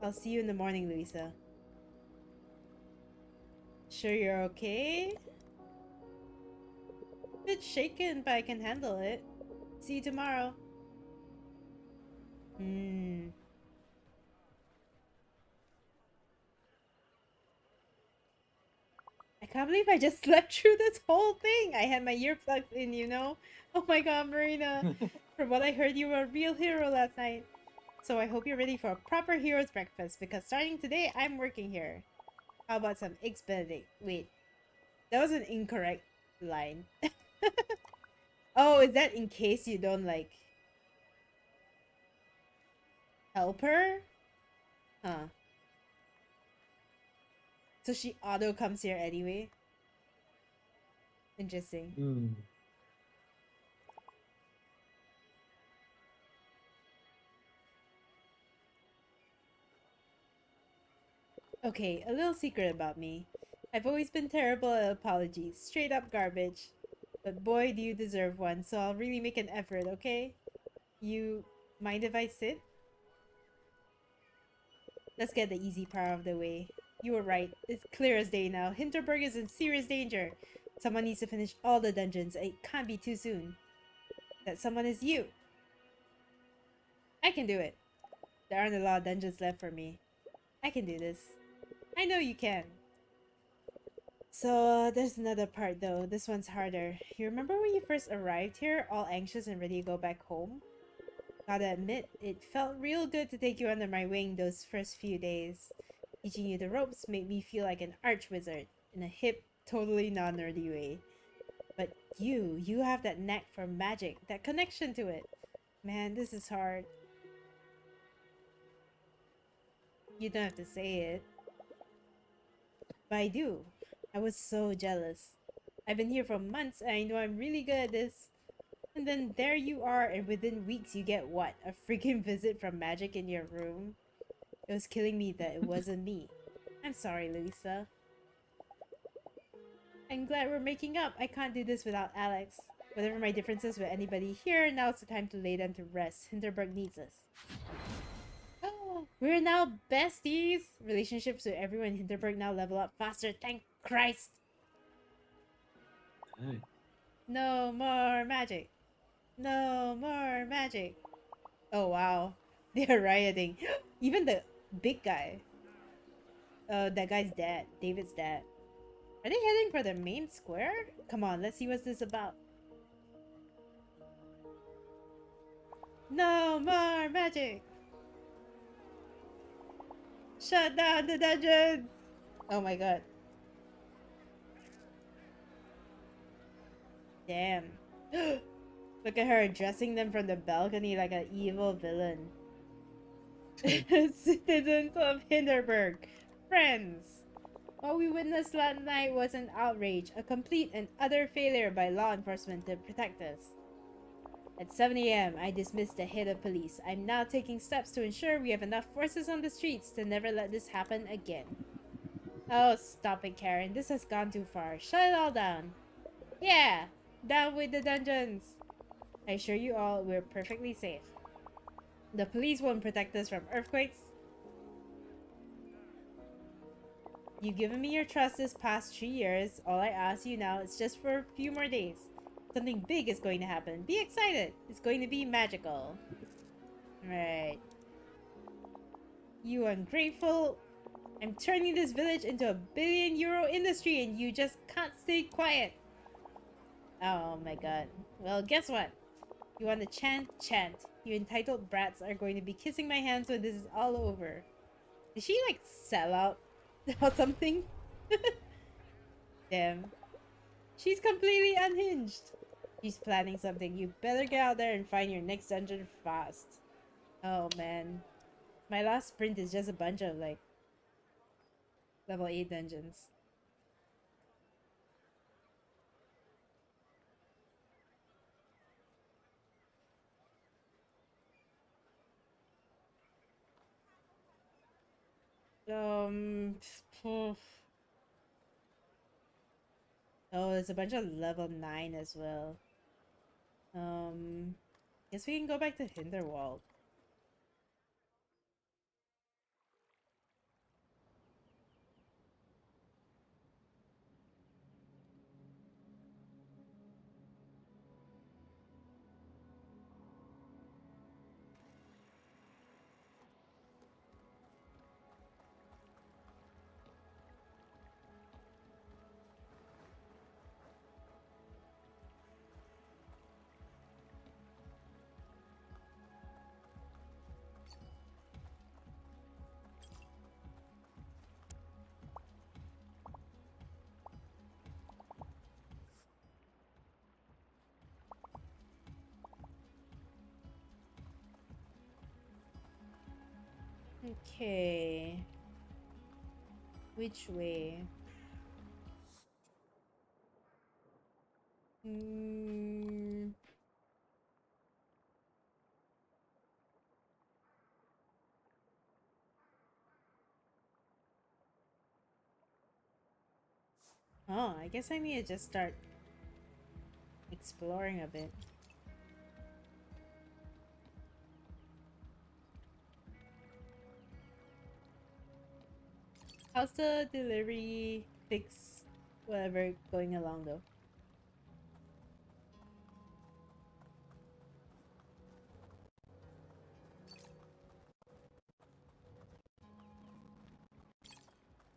I'll see you in the morning, Louisa. Sure you're okay? Bit shaken, but I can handle it. See you tomorrow. I can't believe I just slept through this whole thing. I had my earplugs in, you know? Oh my god, Marina. From what I heard, you were a real hero last night. So I hope you're ready for a proper hero's breakfast, because starting today, I'm working here. How about some eggs benedict? Wait, that was an incorrect line. Oh, is that in case you don't like help her? Huh. So she auto comes here anyway. Interesting. Hmm. Okay, a little secret about me. I've always been terrible at apologies. Straight up garbage. But boy, do you deserve one, so I'll really make an effort, okay? You mind if I sit? Let's get the easy part out of the way. You were right. It's clear as day now. Hinterberg is in serious danger. Someone needs to finish all the dungeons. It can't be too soon. That someone is you. I can do it. There aren't a lot of dungeons left for me. I can do this. I know you can. So, there's another part though. This one's harder. You remember when you first arrived here, all anxious and ready to go back home? Gotta admit, it felt real good to take you under my wing those first few days. Teaching you the ropes made me feel like an arch wizard in a hip, totally non-nerdy way. But you have that knack for magic, that connection to it. Man, this is hard. You don't have to say it. But I do. I was so jealous. I've been here for months and I know I'm really good at this. And then there you are, and within weeks you get what? A freaking visit from magic in your room? It was killing me that it wasn't me. I'm sorry, Louisa. I'm glad we're making up. I can't do this without Alex. Whatever my differences with anybody here, now's the time to lay them to rest. Hinterberg needs us. We're now besties! Relationships with everyone in Hinterberg now level up faster, thank Christ! Nice. No more magic! No more magic! Oh wow. They're rioting. Even the big guy. That guy's dad. David's dad. Are they heading for the main square? Come on, let's see what's this about. No more magic! Shut down the dungeons! Oh my god. Damn. Look at her addressing them from the balcony like an evil villain. Citizens of Hinterberg, friends. What we witnessed last night was an outrage, a complete and utter failure by law enforcement to protect us. At 7 a.m., I dismissed the head of police. I'm now taking steps to ensure we have enough forces on the streets to never let this happen again. Oh, stop it, Karen. This has gone too far. Shut it all down. Yeah, down with the dungeons. I assure you all we're perfectly safe. The police won't protect us from earthquakes. You've given me your trust this past 3 years. All I ask you now is just for a few more days. Something big is going to happen. Be excited. It's going to be magical. Right. You ungrateful. I'm turning this village into a billion-euro industry and you just can't stay quiet. Oh my god. Well, guess what? You want to chant? Chant. You entitled brats are going to be kissing my hands when this is all over. Did she, like, sell out or something? Damn. She's completely unhinged. She's planning something. You better get out there and find your next dungeon fast. Oh, man. My last sprint is just a bunch of, like, level 8 dungeons. Oh, there's a bunch of level 9 as well. Guess we can go back to Hinderwald. Okay. Which way? Hmm. Oh, I guess I need to just start exploring a bit. How's the delivery fix whatever going along though?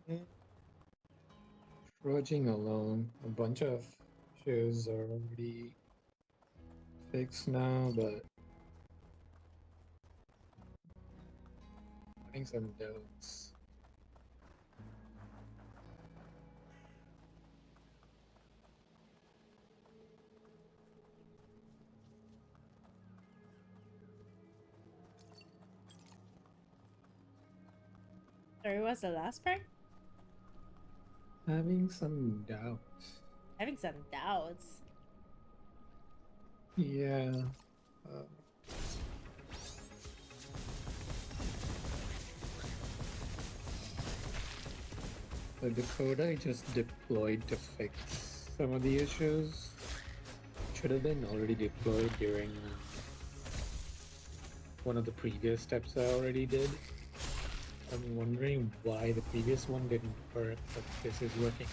Yeah. Trudging along. A bunch of shows are already fixed now, but putting some notes. Sorry, what's the last part? Having some doubts. Having some doubts. Yeah. The code I just deployed to fix some of the issues should have been already deployed during one of the previous steps I already did. I'm wondering why the previous one didn't work, but this is working.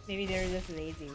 Maybe they're just lazy.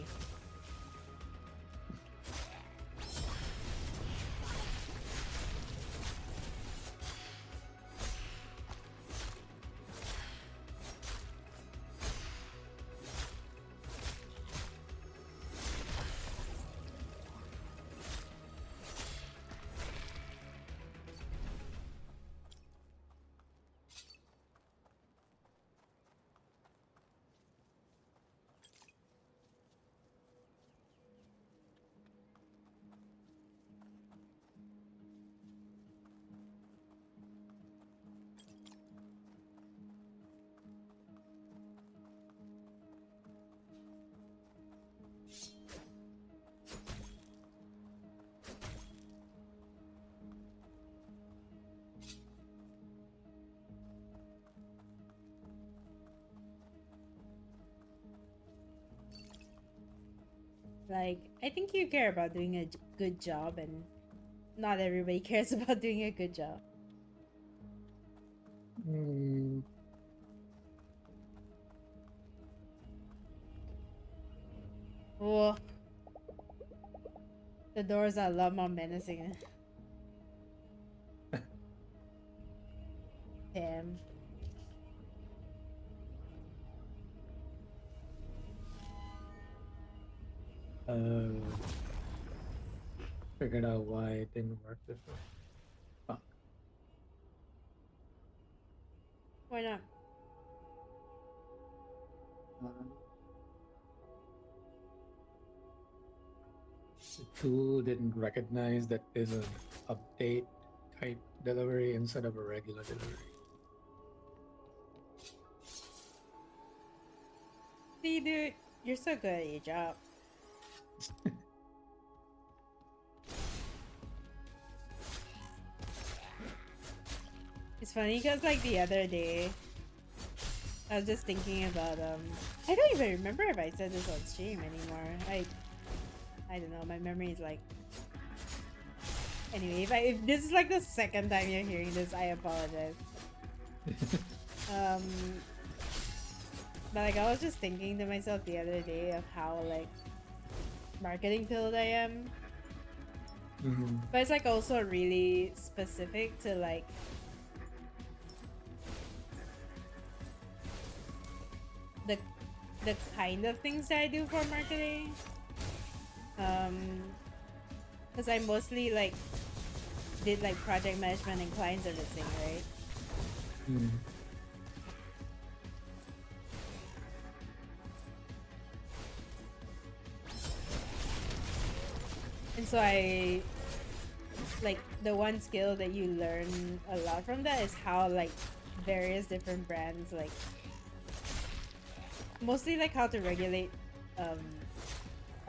Like, I think you care about doing a good job, and not everybody cares about doing a good job. Hmm. Oh, the doors are a lot more menacing. Damn. Figured out why it didn't work before. Fuck. Why not? The tool didn't recognize that there's an update type delivery instead of a regular delivery. See, dude, you're so good at your job. It's funny because, like, the other day, I was just thinking about, I don't even remember if I said this on stream anymore. I don't know, my memory is like... Anyway, if this is like the second time you're hearing this, I apologize. Um, But like I was just thinking to myself the other day of how like marketing pilled I am. But it's like also really specific to like the the kind of things that I do for marketing. Because I mostly like did like project management and client servicing, right? And so I like the one skill that you learn a lot from that is how like various different brands like mostly like how to regulate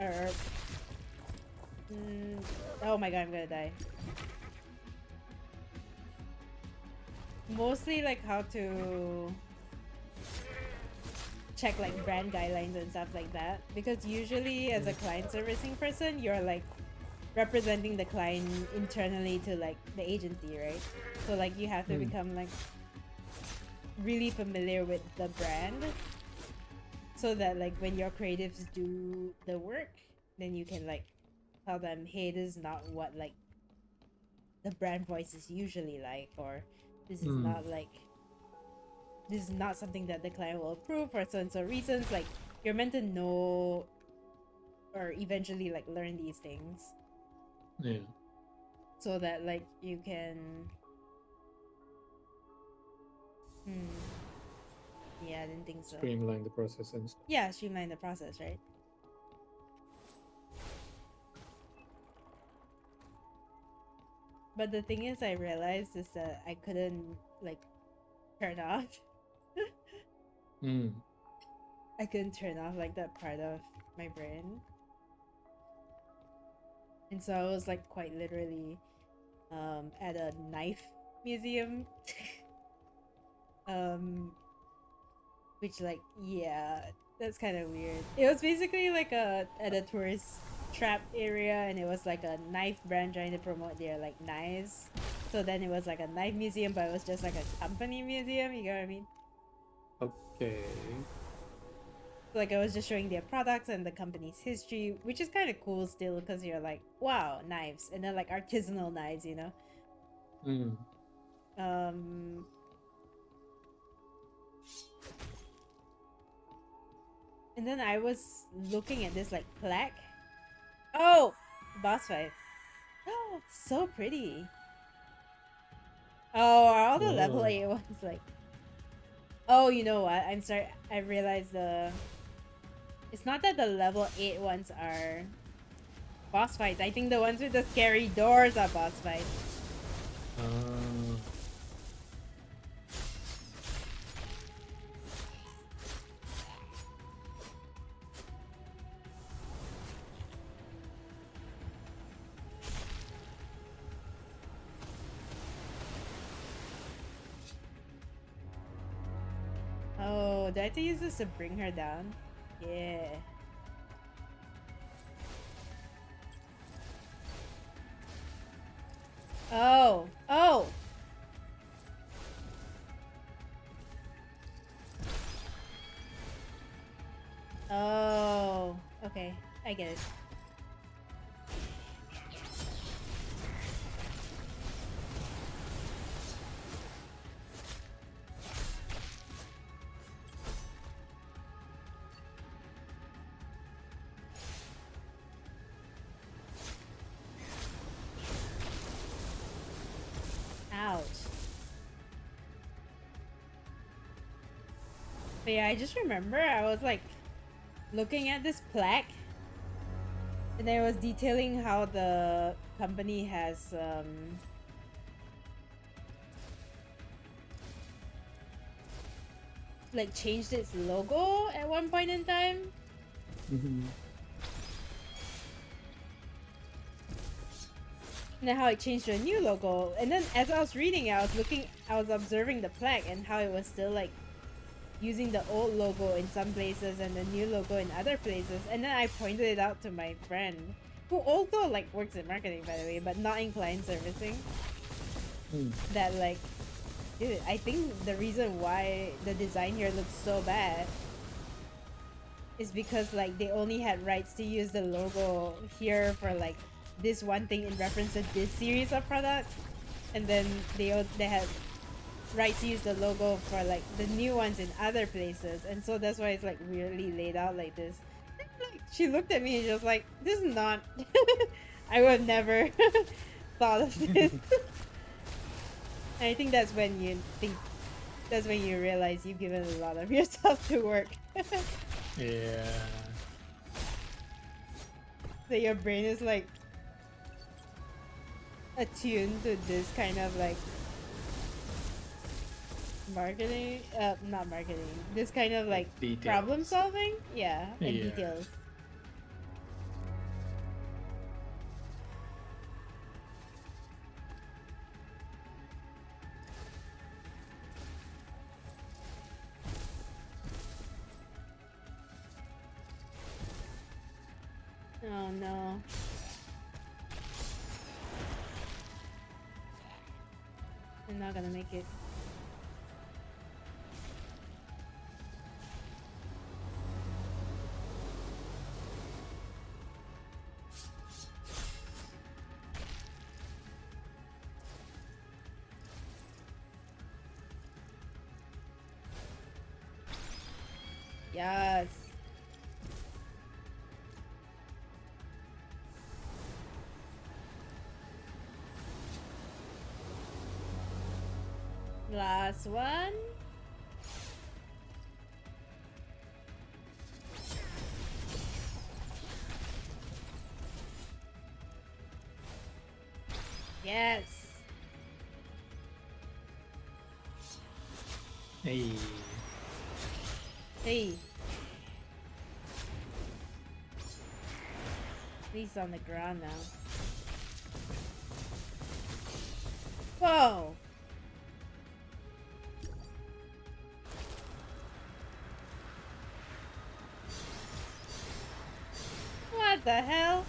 or oh my god, I'm gonna die. Mostly like how to check like brand guidelines and stuff like that, because usually as a client servicing person you're like representing the client internally to like the agency, right? So like you have to become like really familiar with the brand so that like when your creatives do the work then you can like tell them, hey, this is not what like the brand voice is usually like, or this is not like this is not something that the client will approve for so and so reasons. Like you're meant to know or eventually like learn these things. Yeah. So that like you can yeah, I didn't think so. Streamline the process and stuff. Yeah, streamline the process, right? But the thing is I realized is that I couldn't like turn off I couldn't turn off like that part of my brain. And so I was like quite literally at a knife museum. Which like yeah, that's kind of weird. It was basically like at a tourist trap area, and it was like a knife brand trying to promote their like knives. So then it was like a knife museum, but it was just like a company museum, you know what I mean? Okay. Like I was just showing their products and the company's history, which is kind of cool still, because you're like, wow, knives, and then like artisanal knives, you know. And then I was looking at this like plaque. Oh, boss fight. Oh, so pretty. Oh, are all the level 8 ones like... Oh, you know what? I'm sorry. I realized it's not that the level 8 ones are boss fights. I think the ones with the scary doors are boss fights. Oh, do I have to use this to bring her down? Yeah. Oh. Oh! Oh. Okay. I get it. Ouch. But yeah, I just remember I was like looking at this plaque, and then it was detailing how the company has like changed its logo at one point in time. And then how it changed to a new logo. And then as I was reading it, I was observing the plaque and how it was still like using the old logo in some places and the new logo in other places. And then I pointed it out to my friend, who also like works in marketing, by the way, but not in client servicing. That like, dude, I think the reason why the design here looks so bad is because like they only had rights to use the logo here for like this one thing in reference to this series of products, and then they had rights to use the logo for like the new ones in other places, and so that's why it's like weirdly laid out like this. And, like she looked at me and she was like, "This is not." I would have never thought of this. And I think that's when you realize you've given a lot of yourself to work. Yeah. That your brain is like attuned to this kind of like marketing, not marketing, this kind of like problem Details. solving, yeah, and Yeah. details. Oh no. I'm not gonna make it. Yes. Last one. Yes. Hey. Hey. He's on the ground now. Whoa. What the hell?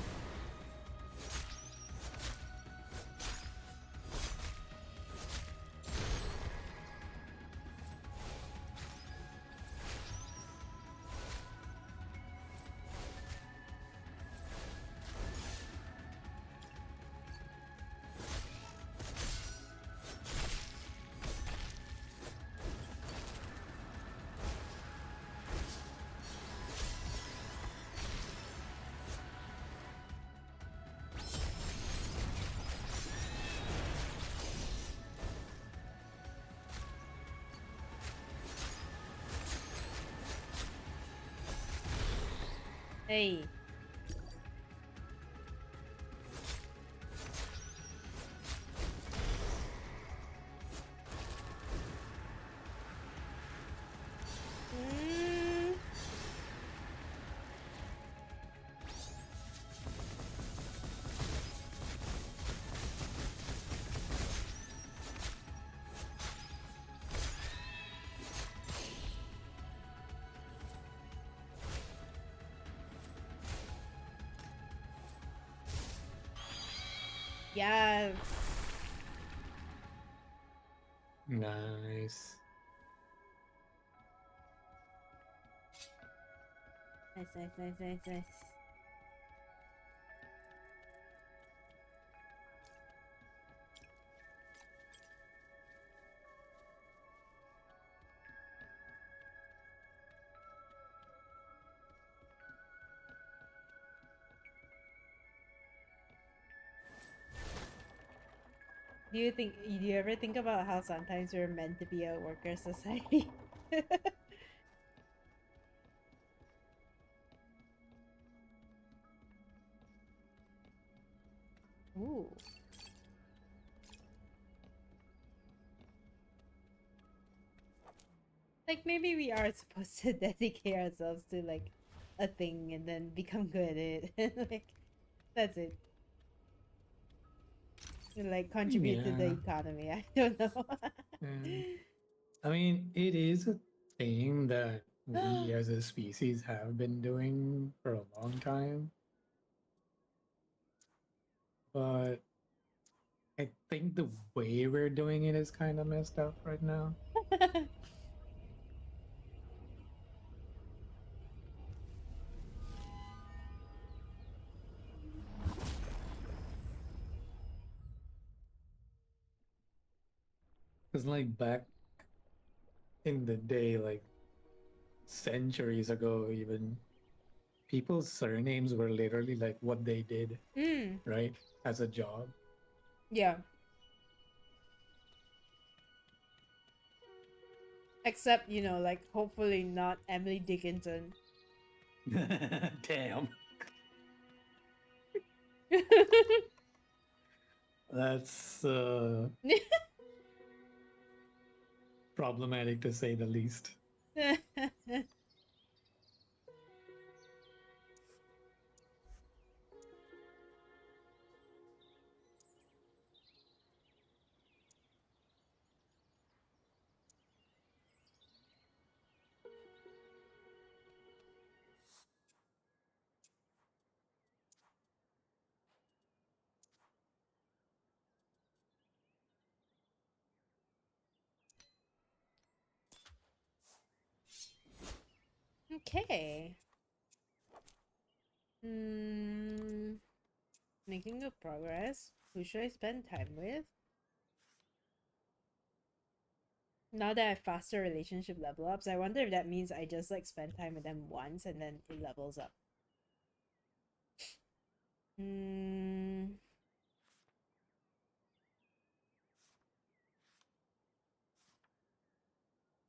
Hey. Mm. Yes. Nice. Nice, nice, nice, nice, nice. Do you ever think about how sometimes we're meant to be a worker society? Ooh. Like maybe we are supposed to dedicate ourselves to like a thing and then become good at it. Like that's it. And like contribute to the Yeah. economy. I don't know. And I mean, it is a thing that we as a species have been doing for a long time, but I think the way we're doing it is kind of messed up right now. Because like back in the day, like centuries ago, even people's surnames were literally like what they did, Mm, right? As a job. yeah. Except, you know, like hopefully not Emily Dickinson. Damn. That's problematic to say the least. Okay. Hmm. Making good progress. Who should I spend time with? Now that I have faster relationship level ups, I wonder if that means I just like spend time with them once and then it levels up. Hmm.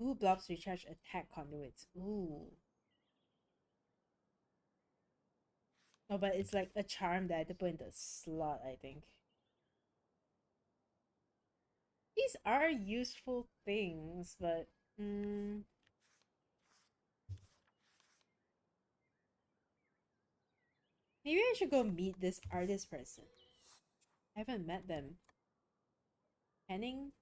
Ooh, blobs recharge attack conduits. Ooh. Oh, but it's like a charm that I have to put in the slot, I think. These are useful things, but maybe I should go meet this artist person. I haven't met them. Henning?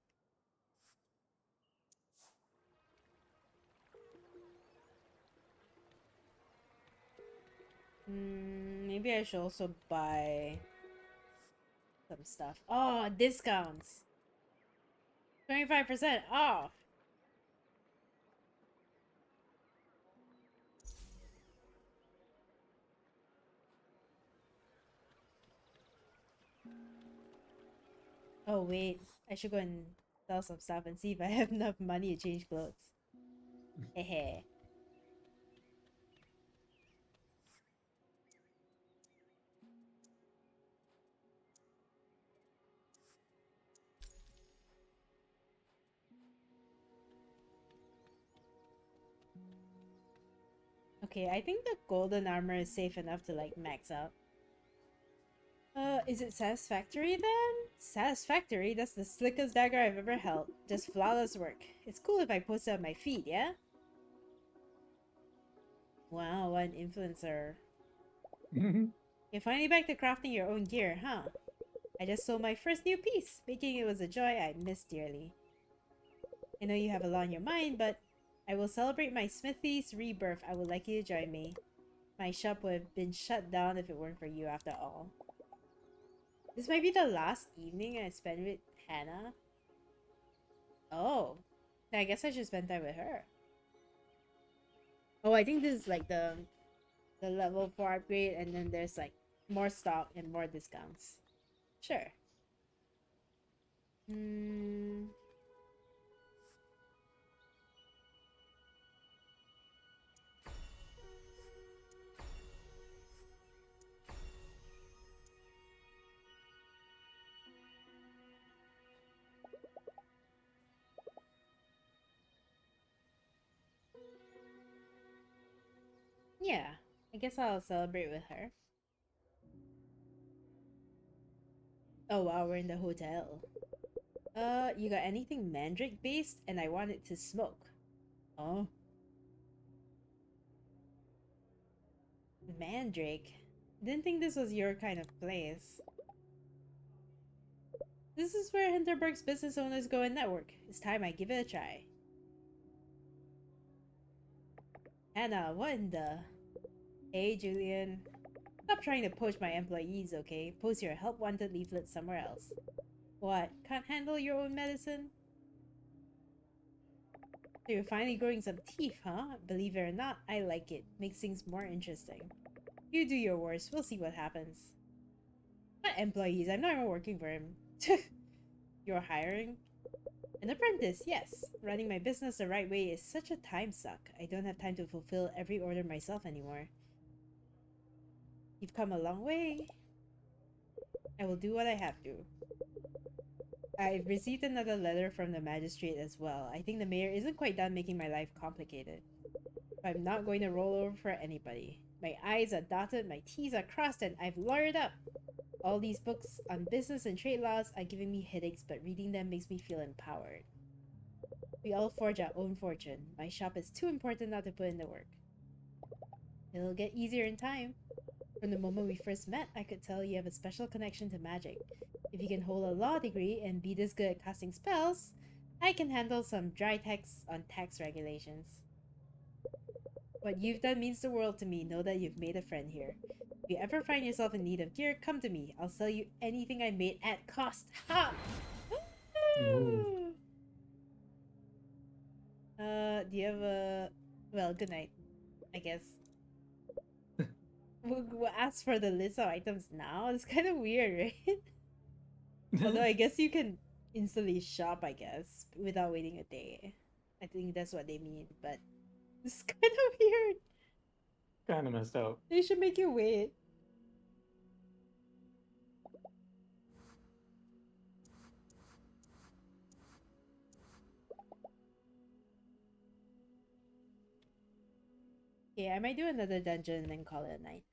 Maybe I should also buy some stuff. Oh, discounts! 25% off! Oh, wait. I should go and sell some stuff and see if I have enough money to change clothes. Hehe. Okay, I think the golden armor is safe enough to like max out. Is it satisfactory then? Satisfactory? That's the slickest dagger I've ever held. Just flawless work. It's cool if I post it on my feed, yeah? Wow, what an influencer. You're finally back to crafting your own gear, huh? I just sold my first new piece, making it was a joy I missed dearly. I know you have a lot on your mind, but I will celebrate my smithy's rebirth. I would like you to join me. My shop would have been shut down if it weren't for you after all. This might be the last evening I spend with Hannah. Oh. Then I guess I should spend time with her. Oh, I think this is like the level 4 upgrade and then there's like more stock and more discounts. Sure. Hmm. Yeah. I guess I'll celebrate with her. Oh wow, we're in the hotel. You got anything mandrake based? And I want it to smoke. Oh. Mandrake? Didn't think this was your kind of place. This is where Hinterberg's business owners go and network. It's time I give it a try. Hannah, what in the... Hey, Julian. Stop trying to poach my employees, okay? Post your help wanted leaflet somewhere else. What? Can't handle your own medicine? So you're finally growing some teeth, huh? Believe it or not, I like it. Makes things more interesting. You do your worst. We'll see what happens. Not employees. I'm not even working for him. You're hiring? An apprentice, yes. Running my business the right way is such a time suck. I don't have time to fulfill every order myself anymore. You've come a long way. I will do what I have to. I've received another letter from the magistrate as well. I think the mayor isn't quite done making my life complicated. But I'm not going to roll over for anybody. My I's are dotted, my T's are crossed, and I've lawyered up. All these books on business and trade laws are giving me headaches, but reading them makes me feel empowered. We all forge our own fortune. My shop is too important not to put in the work. It'll get easier in time. From the moment we first met, I could tell you have a special connection to magic. If you can hold a law degree and be this good at casting spells, I can handle some dry texts on tax regulations. What you've done means the world to me. Know that you've made a friend here. If you ever find yourself in need of gear, come to me. I'll sell you anything I made at cost. Ha! Ooh. Do you have a... Well, good night, I guess. We'll ask for the list of items now. It's kind of weird, right? Although I guess you can instantly shop, I guess, without waiting a day. I think that's what they mean, but it's kind of weird. Kind of messed up. They should make you wait. Okay, I might do another dungeon and then call it a night.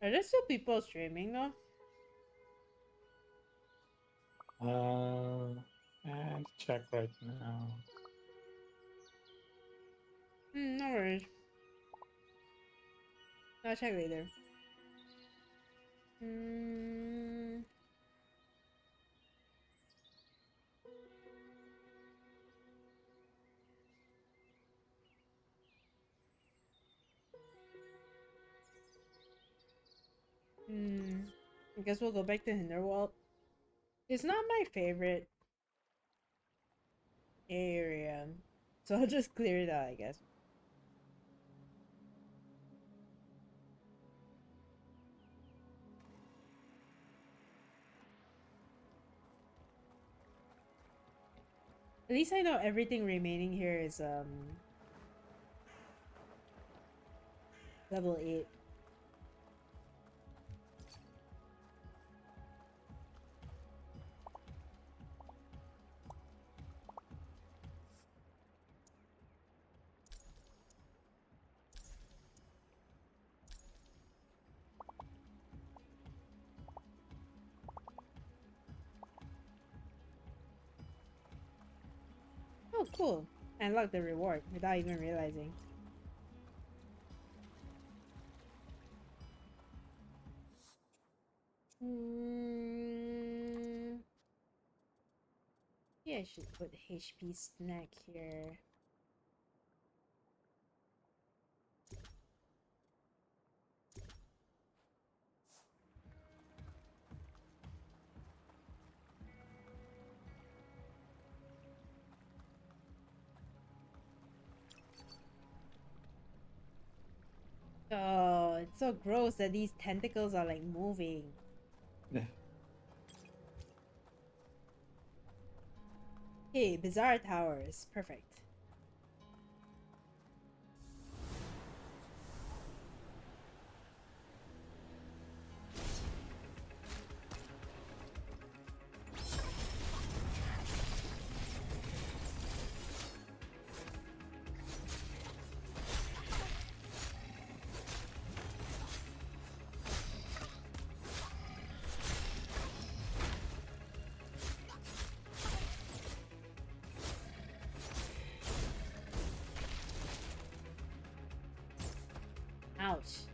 Are there still people streaming though? And check right now. No worries. I'll check later. I guess we'll go back to Hinterwald. It's not my favorite area, so I'll just clear it out, I guess. At least I know everything remaining here is level 8. Oh, cool. I unlocked the reward without even realizing. Yeah, I should put HP snack here. Oh, it's so gross that these tentacles are like moving. Hey, bizarre towers. Perfect. Ouch.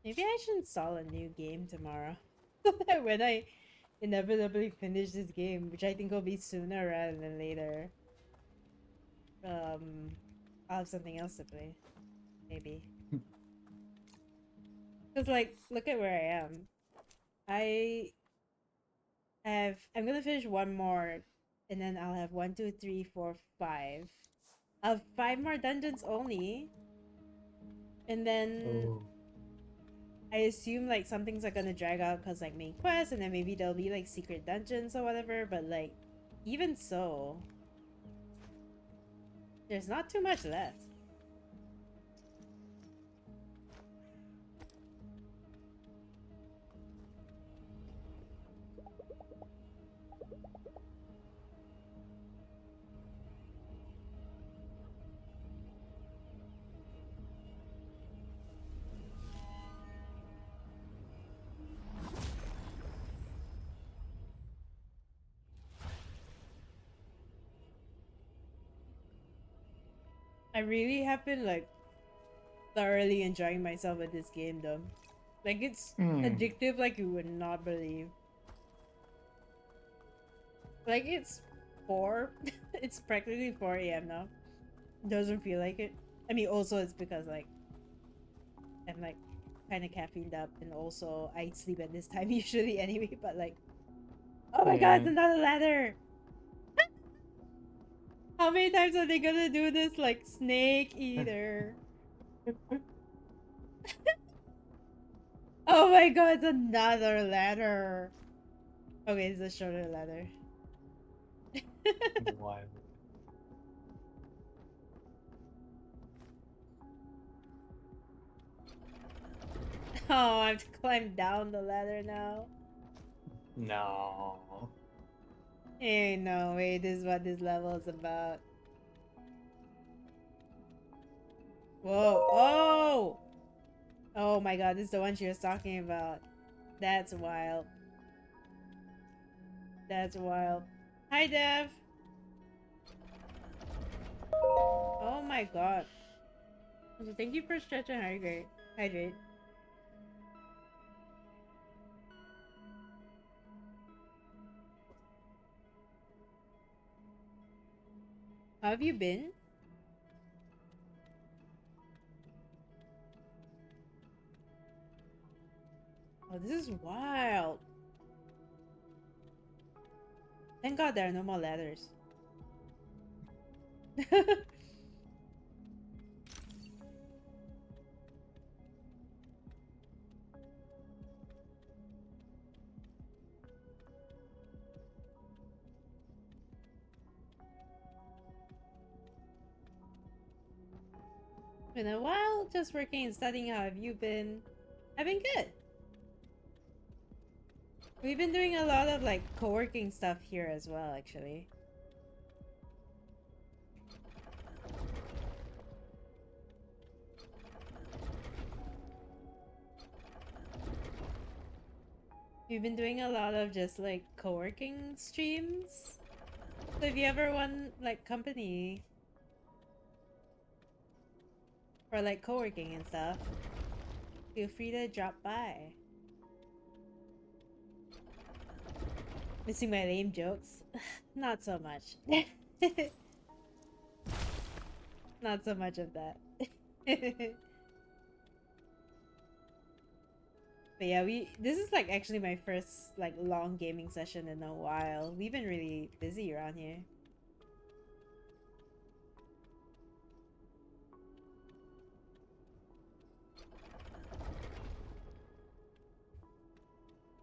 Maybe I should install a new game tomorrow. When I inevitably finish this game, which I think will be sooner rather than later. I'll have something else to play. Maybe. Because, like, look at where I am. I'm gonna finish one more, and then I'll have 1, 2, 3, 4, 5. I'll have 5 more dungeons only. And then Oh, I assume like some things are gonna drag out because like main quests, and then maybe there'll be like secret dungeons or whatever. But like, even so, there's not too much left. I really have been like thoroughly enjoying myself with this game though. Like it's mm, addictive like you would not believe. Like it's 4. It's practically 4 a.m. now. Doesn't feel like it. I mean also it's because like I'm like kind of caffeined up, and also I sleep at this time usually anyway, but like, oh my god, yeah. it's another ladder. How many times are they gonna do this? Like, snake eater. Oh my god, it's another ladder. Okay, it's a shorter ladder. Wild. Oh, I have to climb down the ladder now. No. Hey, no way, this is what this level is about. Whoa, oh! Oh my god, this is the one she was talking about. That's wild. That's wild. Hi, Dev! Oh my god. Also, thank you for stretch and hydrate. Hydrate. How have you been? Oh, this is wild. Thank god there are no more ladders. Been a while, just working and studying. How have you been? I've been good. We've been doing a lot of like co-working stuff here as well, actually. We've been doing a lot of just like co-working streams. So if you ever want like company for like co-working and stuff, feel free to drop by. Missing my lame jokes? Not so much. Not so much of that. But yeah, this is like actually my first like long gaming session in a while. We've been really busy around here.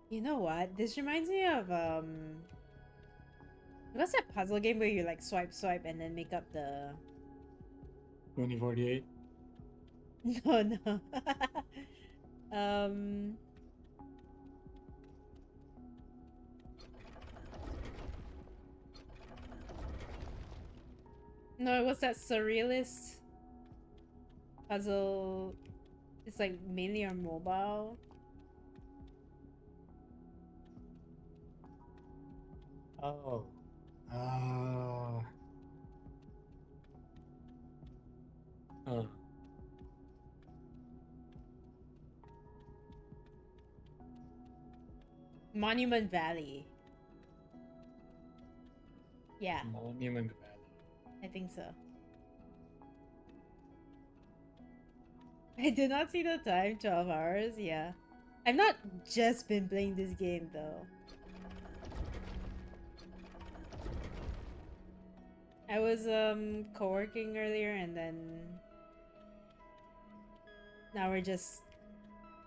You know what? This reminds me of what's that puzzle game where you like swipe and then make up the 2048. No, no. um No, it was that surrealist puzzle. It's like mainly on mobile. Oh. Uh, uh, Monument Valley. Yeah, Monument Valley. I think so. I did not see the time, 12 hours, yeah. I've not just been playing this game though. I was co-working earlier and then now we're just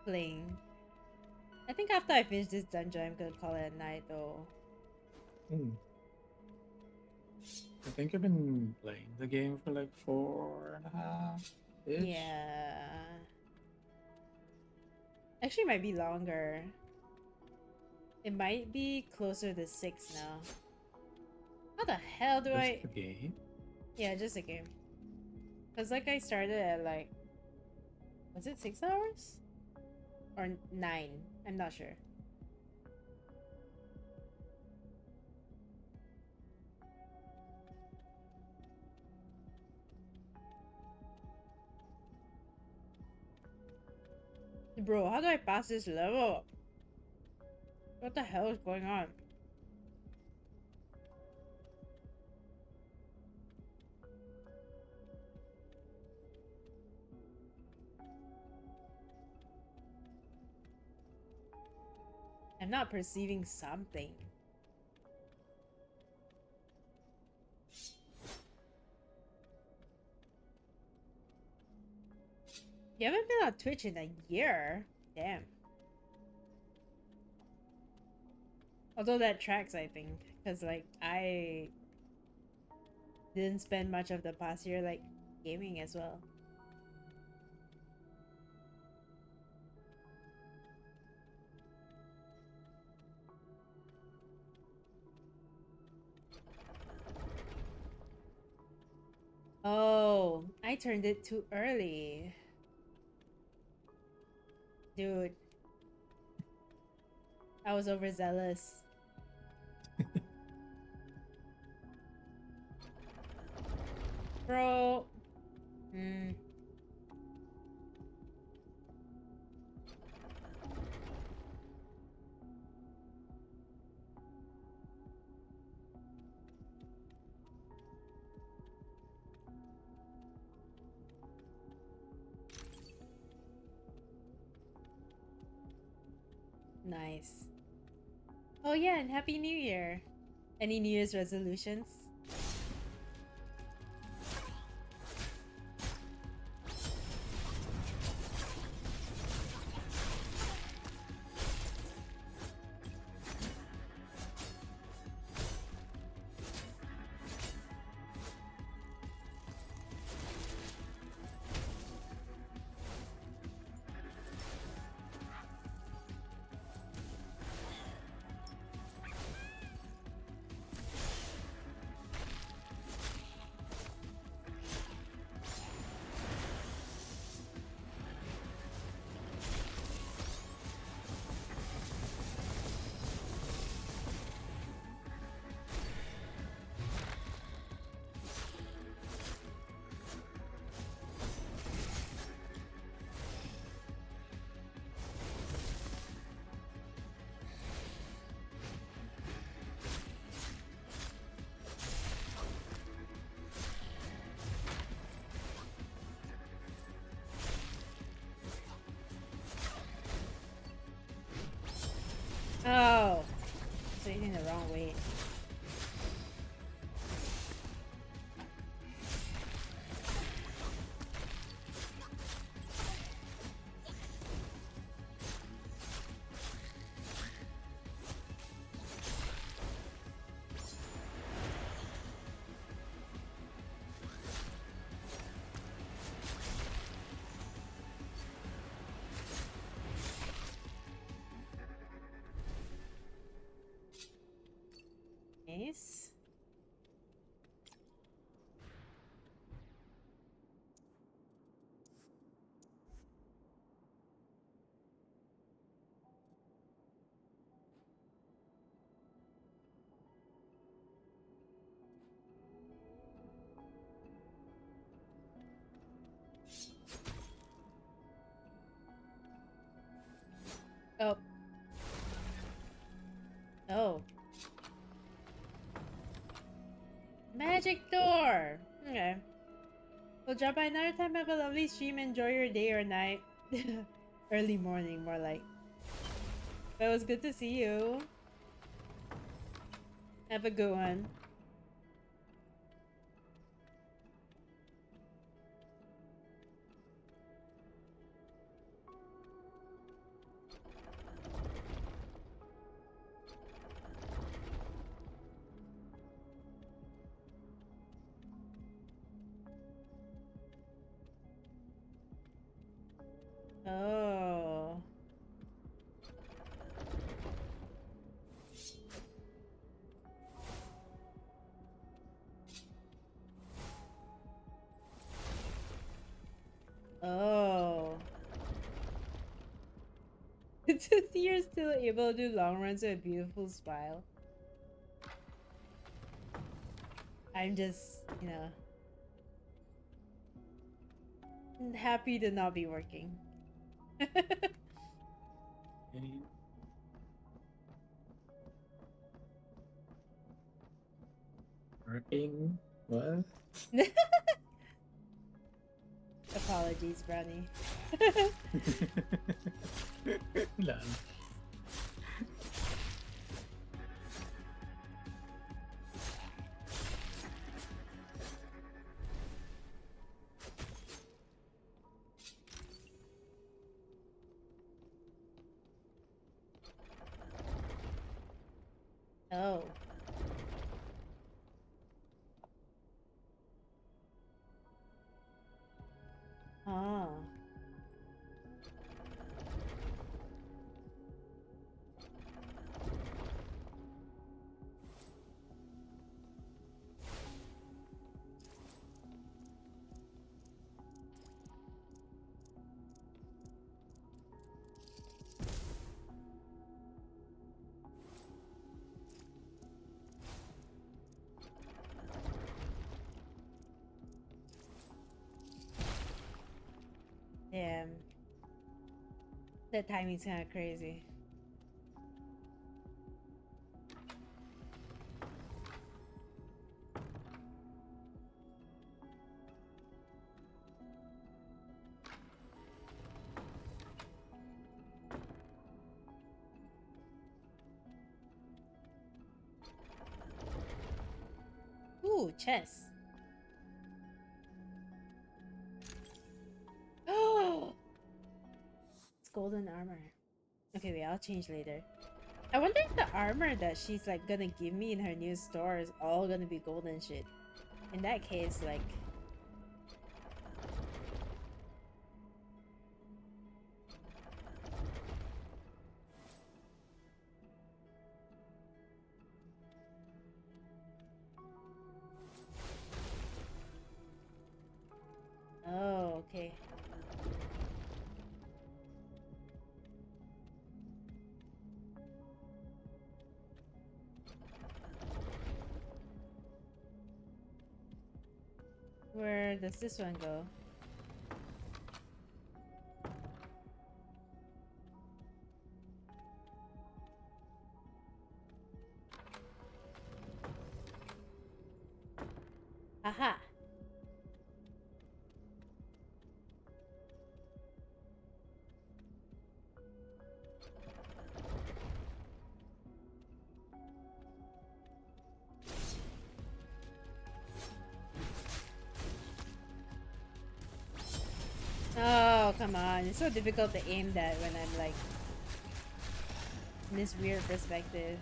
playing. I think after I finish this dungeon I'm gonna call it a night though. Hmm. I think I've been playing the game for like 4.5-ish. Yeah. Actually might be longer. It might be closer to 6 now. How the hell do Just I... the game. Yeah, just a game. Cause like I started at like... Was it 6 hours? Or 9? I'm not sure. Bro, how do I pass this level? What the hell is going on? I'm not perceiving something. You haven't been on Twitch in a year. Damn. Although that tracks, I think. Because, like, I didn't spend much of the past year, like, gaming as well. Oh, I turned it too early. Dude. I was overzealous. Bro. Hmm. Nice. Oh yeah, and Happy New Year. Any New Year's resolutions? Oh. Facing the wrong way. Nice. Oh. Magic door! Okay. We'll drop by another time. Have a lovely stream. Enjoy your day or night. Early morning, more like. But it was good to see you. Have a good one. Oh. Oh. To see you're still able to do long runs with a beautiful smile. I'm just, happy to not be working. Working? What? Apologies, Brownie. Lang. Oh. Oh. Damn. The timing's kind of crazy. Ooh, chess. Oh, it's golden armor. Okay, wait, I'll change later. I wonder if the armor that she's like gonna give me in her new store is all gonna be golden shit. In that case, like, oh, okay. Where does this one go? Aha! Oh, come on. It's so difficult to aim that when I'm like in this weird perspective.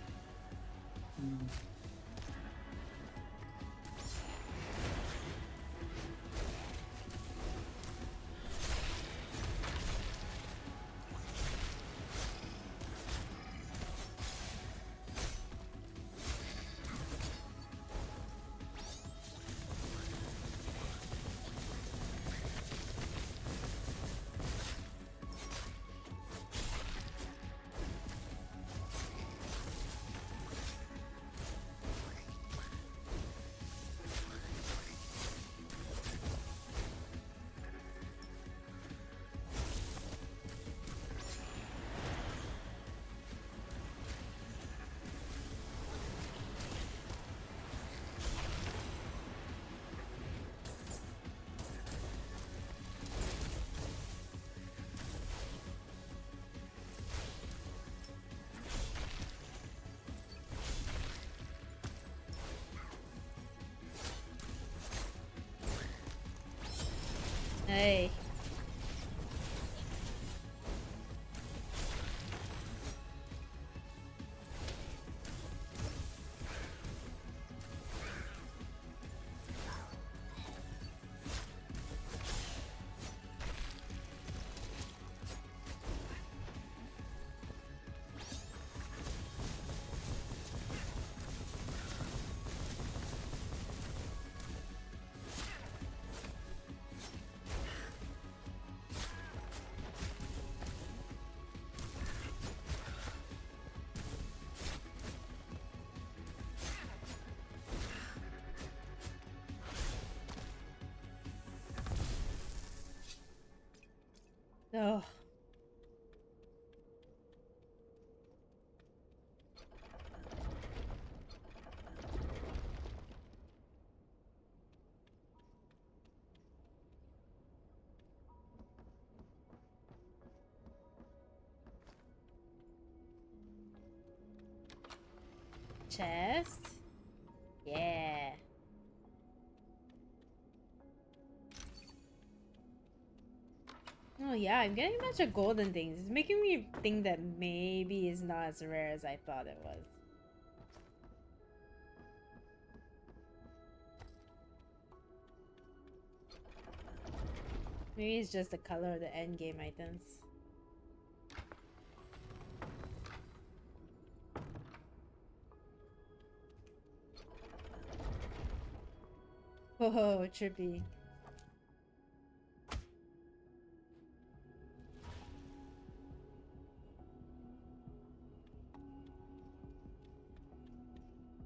Hey. Oh. Chest? Yeah. Oh yeah, I'm getting a bunch of golden things. It's making me think that maybe it's not as rare as I thought it was. Maybe it's just the color of the end game items. Oh, trippy.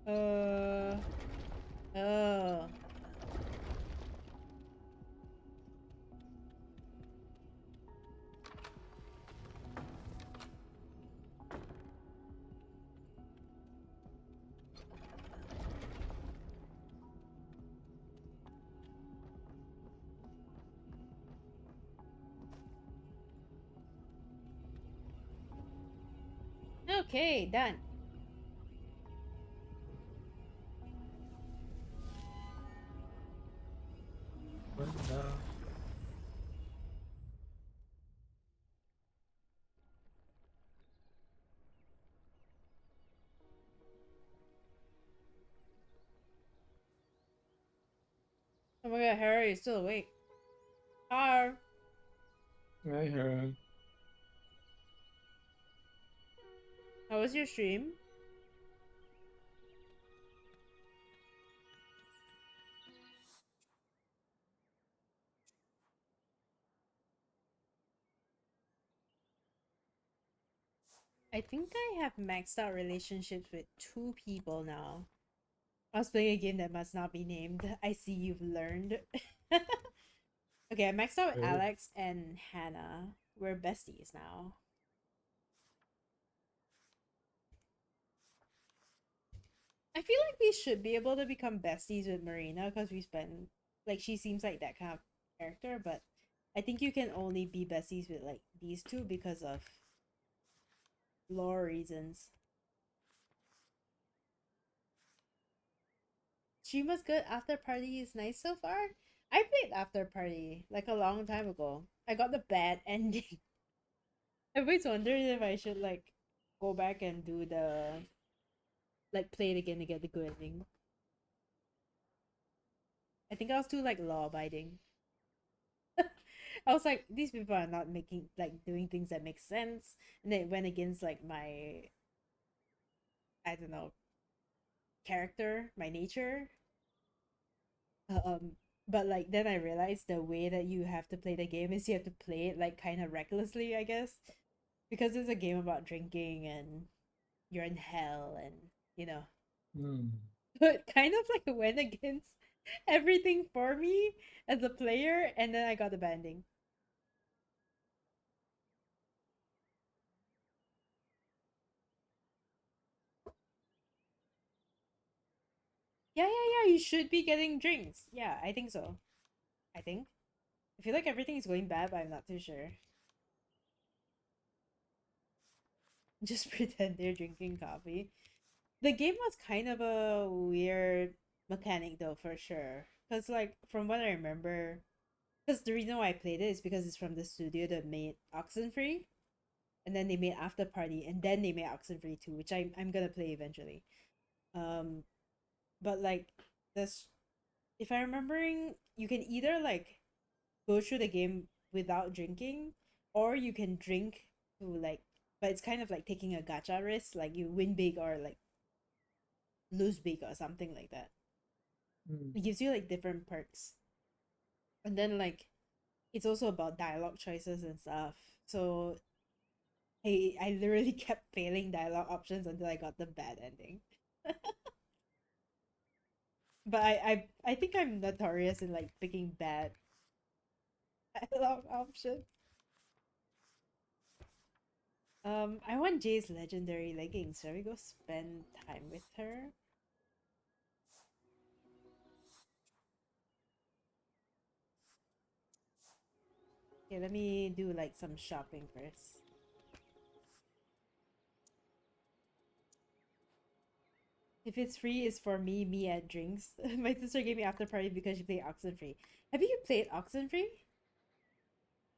Uh. Oh. Okay, done. What the? Oh my god, Harry, you're still awake. Har. I heard. How was your stream? I think I have maxed out relationships with 2 people now. I was playing a game that must not be named. I see you've learned. Okay, I maxed out Right? Alex and Hannah. We're besties now. I feel like we should be able to become besties with Marina because we spend like she seems like that kind of character, but I think you can only be besties with like these two because of lore reasons. Stream was good. After party is nice so far. I played after party like a long time ago. I got the bad ending. I've always wondered if I should like go back and do the like play it again to get the good ending. I think I was too like law abiding. I was like, these people are not making like doing things that make sense, and it went against like my I don't know character, my nature. Um, but like then I realized the way that you have to play the game is you have to play it like kind of recklessly, I guess, because it's a game about drinking and you're in hell and you know. Hmm. But kind of like went against everything for me as a player, and then I got the banding. Yeah, yeah, yeah. You should be getting drinks. Yeah, I think so. I think. I feel like everything is going bad, but I'm not too sure. Just pretend they're drinking coffee. The game was kind of a weird mechanic, though, for sure. Because, like, from what I remember, Because the reason why I played it is because it's from the studio that made Oxenfree, and then they made After Party, and then they made Oxenfree 2, which I'm gonna play eventually. Um, but like this, if I'm remembering, you can either like go through the game without drinking, or you can drink to like, but it's kind of like taking a gacha risk, like you win big or like lose big or something like that. Mm. It gives you like different perks, and then like it's also about dialogue choices and stuff. So I literally kept failing dialogue options until I got the bad ending. But I think I'm notorious in like picking bad dialogue options. I want Jay's legendary leggings. Shall we go spend time with her? Okay, let me do like some shopping first. If it's free, it's for me at drinks. My sister gave me after party because she played Oxenfree. Have you played Oxenfree?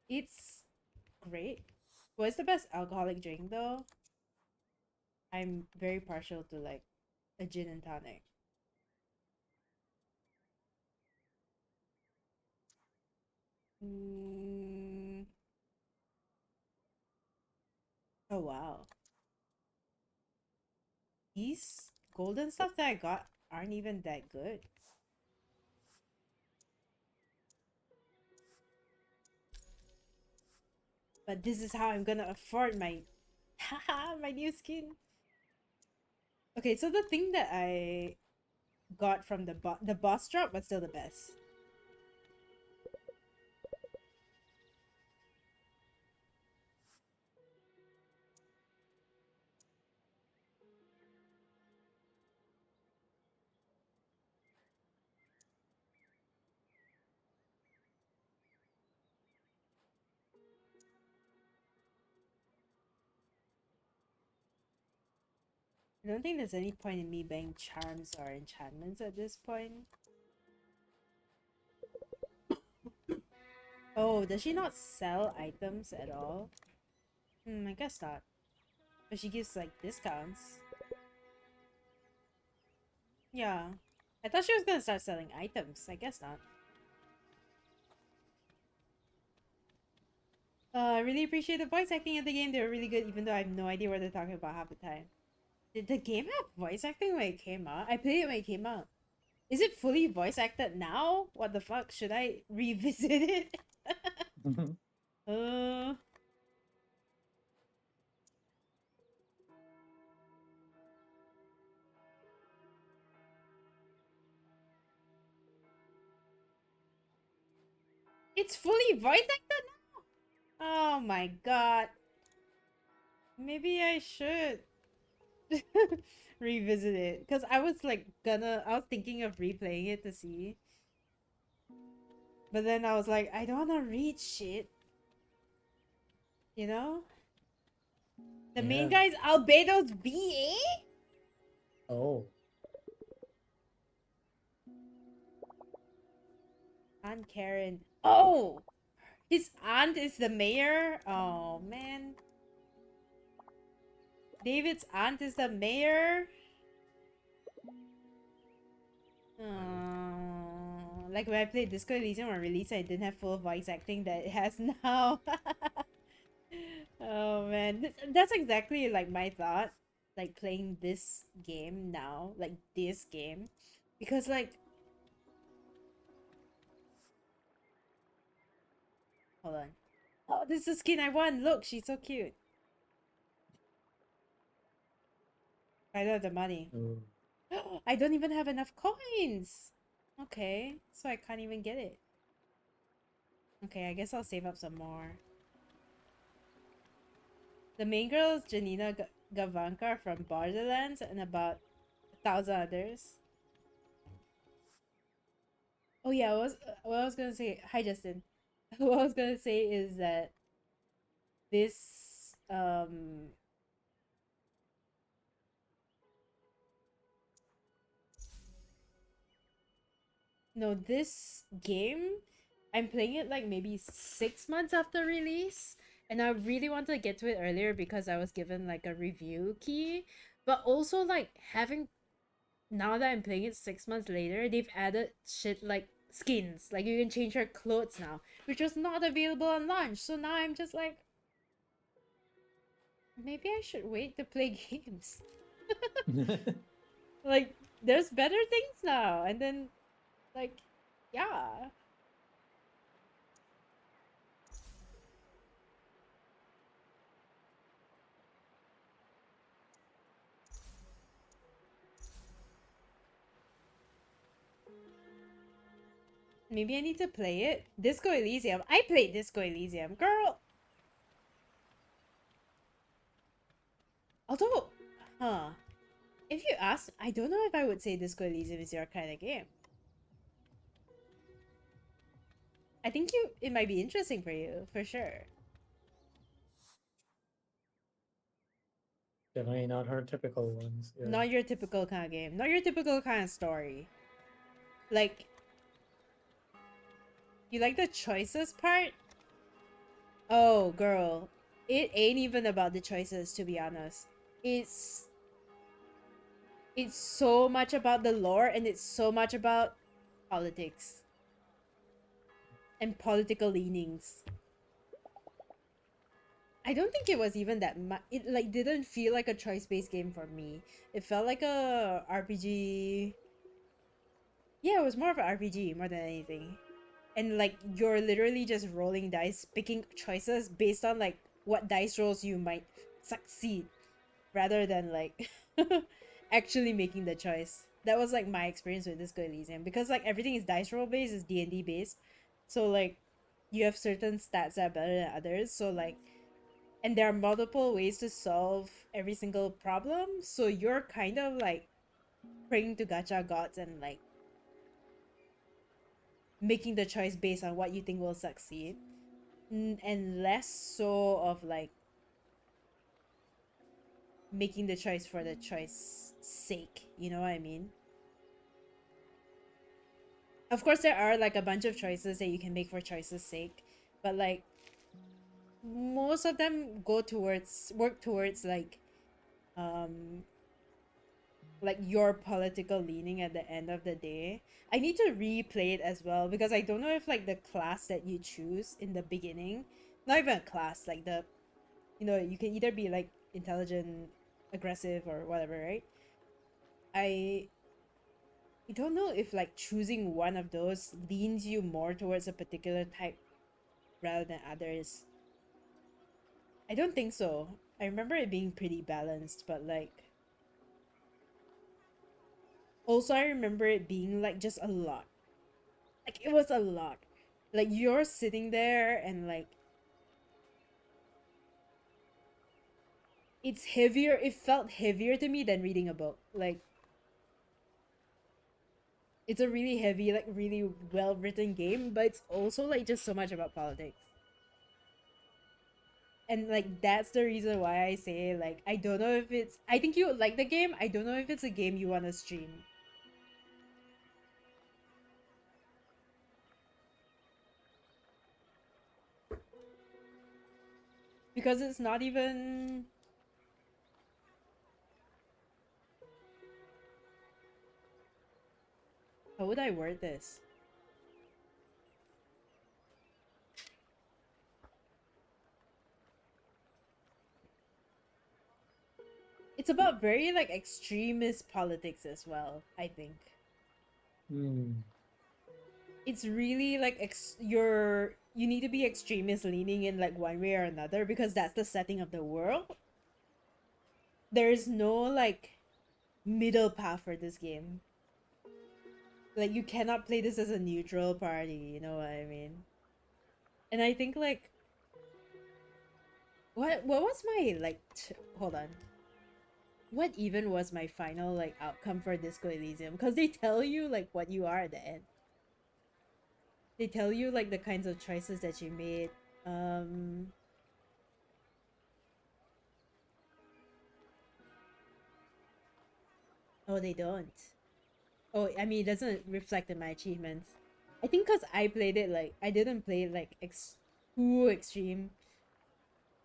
It's great. What's the best alcoholic drink though? I'm very partial to like a gin and tonic. Mm. Oh wow. These golden stuff that I got aren't even that good. But this is how I'm gonna afford my haha my new skin. Okay, so the thing that I got from the boss drop was still the best. I don't think there's any point in me buying charms or enchantments at this point. Oh, does she not sell items at all? I guess not. But she gives like discounts. Yeah. I thought she was gonna start selling items. I guess not. I really appreciate the voice acting of the game. They were really good, even though I have no idea what they're talking about half the time. Did the game have voice acting when it came out? I played it when it came out. Is it fully voice acted now? What the fuck? Should I revisit it? uh, it's fully voice acted now? Oh my god. Maybe I should revisit it. Because I was like I was thinking of replaying it to see. But then I was like, I don't want to read shit. You know? The main Yeah. guy's Albedo's VA? Oh. Aunt Karen. Oh! His aunt is the mayor? Oh, man. David's aunt is the mayor? Oh, like when I played Disco Elysium on release, I didn't have full voice acting that it has now. Oh man, that's exactly like my thought. Like playing this game now, like this game, because like, hold on. Oh, this is the skin I want. Look, she's so cute. I don't have the money. Oh. I don't even have enough coins. Okay, so I can't even get it. Okay, I guess I'll save up some more. The main girl is Janina Gavanka from Borderlands and about 1,000 others. Oh yeah, what I was gonna say. Hi Justin. What I was gonna say is that this no, this game I'm playing it like maybe 6 months after release, and I really wanted to get to it earlier because I was given like a review key. But also like having now that I'm playing it 6 months later, they've added shit like skins. Like you can change your clothes now, which was not available on launch. So now I'm just like, maybe I should wait to play games. Like there's better things now, and then like yeah. Maybe I need to play it. Disco Elysium. I played Disco Elysium, girl. Although, huh? If you ask, I don't know if I would say Disco Elysium is your kind of game. I think it might be interesting for you, for sure. Definitely not her typical ones. Yeah. Not your typical kind of game. Not your typical kind of story. Like, you like the choices part? Oh, girl. It ain't even about the choices, to be honest. It's it's so much about the lore and it's so much about politics and political leanings. I don't think it was even that much. It like didn't feel like a choice-based game for me. It felt like a RPG. Yeah, it was more of an RPG more than anything. And like you're literally just rolling dice, picking choices based on like what dice rolls you might succeed, rather than like actually making the choice. That was like my experience with Disco Elysium because like everything is dice roll based, is D&D based. So like you have certain stats that are better than others. So like and there are multiple ways to solve every single problem. So you're kind of like praying to gacha gods and like making the choice based on what you think will succeed, and less so of like making the choice for the choice sake. You know what I mean? Of course, there are like a bunch of choices that you can make for choice's sake, but like most of them work towards um like your political leaning at the end of the day. I need to replay it as well because I don't know if like the class that you choose in the beginning, not even a class, like the you can either be like intelligent, aggressive or whatever, right? I I don't know if like choosing one of those leans you more towards a particular type rather than others. I don't think so. I remember it being pretty balanced, but like also I remember it being like just a lot. Like it was a lot. Like you're sitting there and like it's heavier. It felt heavier to me than reading a book. Like it's a really heavy, like really well written game, but it's also like just so much about politics. And like that's the reason why I say like I don't know if it's I think you would like the game. I don't know if it's a game you want to stream. Because it's not even how would I word this? It's about very like extremist politics as well, I think. Hmm. It's really like you need to be extremist leaning in like one way or another because that's the setting of the world. There is no like middle path for this game. Like you cannot play this as a neutral party, you know what I mean? And I think like what was my like hold on. What even was my final like outcome for Disco Elysium? Because they tell you like what you are at the end. They tell you like the kinds of choices that you made. Um oh they don't. Oh, I mean it doesn't reflect in my achievements. I think because I played it like I didn't play it like too extreme,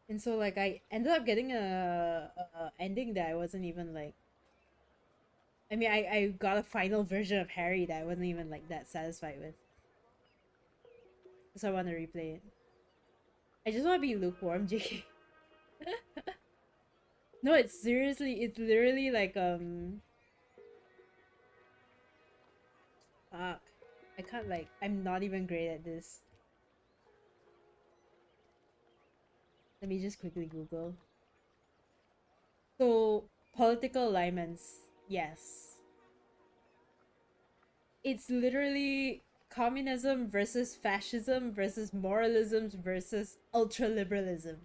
and so like I ended up getting a ending that I wasn't even like. I mean, I got a final version of Harry that I wasn't even like that satisfied with, so I want to replay it. I just want to be lukewarm, JK. No, it's seriously, it's literally like fuck. I can't like. I'm not even great at this. Let me just quickly Google. So political alignments, yes. It's literally communism versus fascism versus moralism versus ultraliberalism.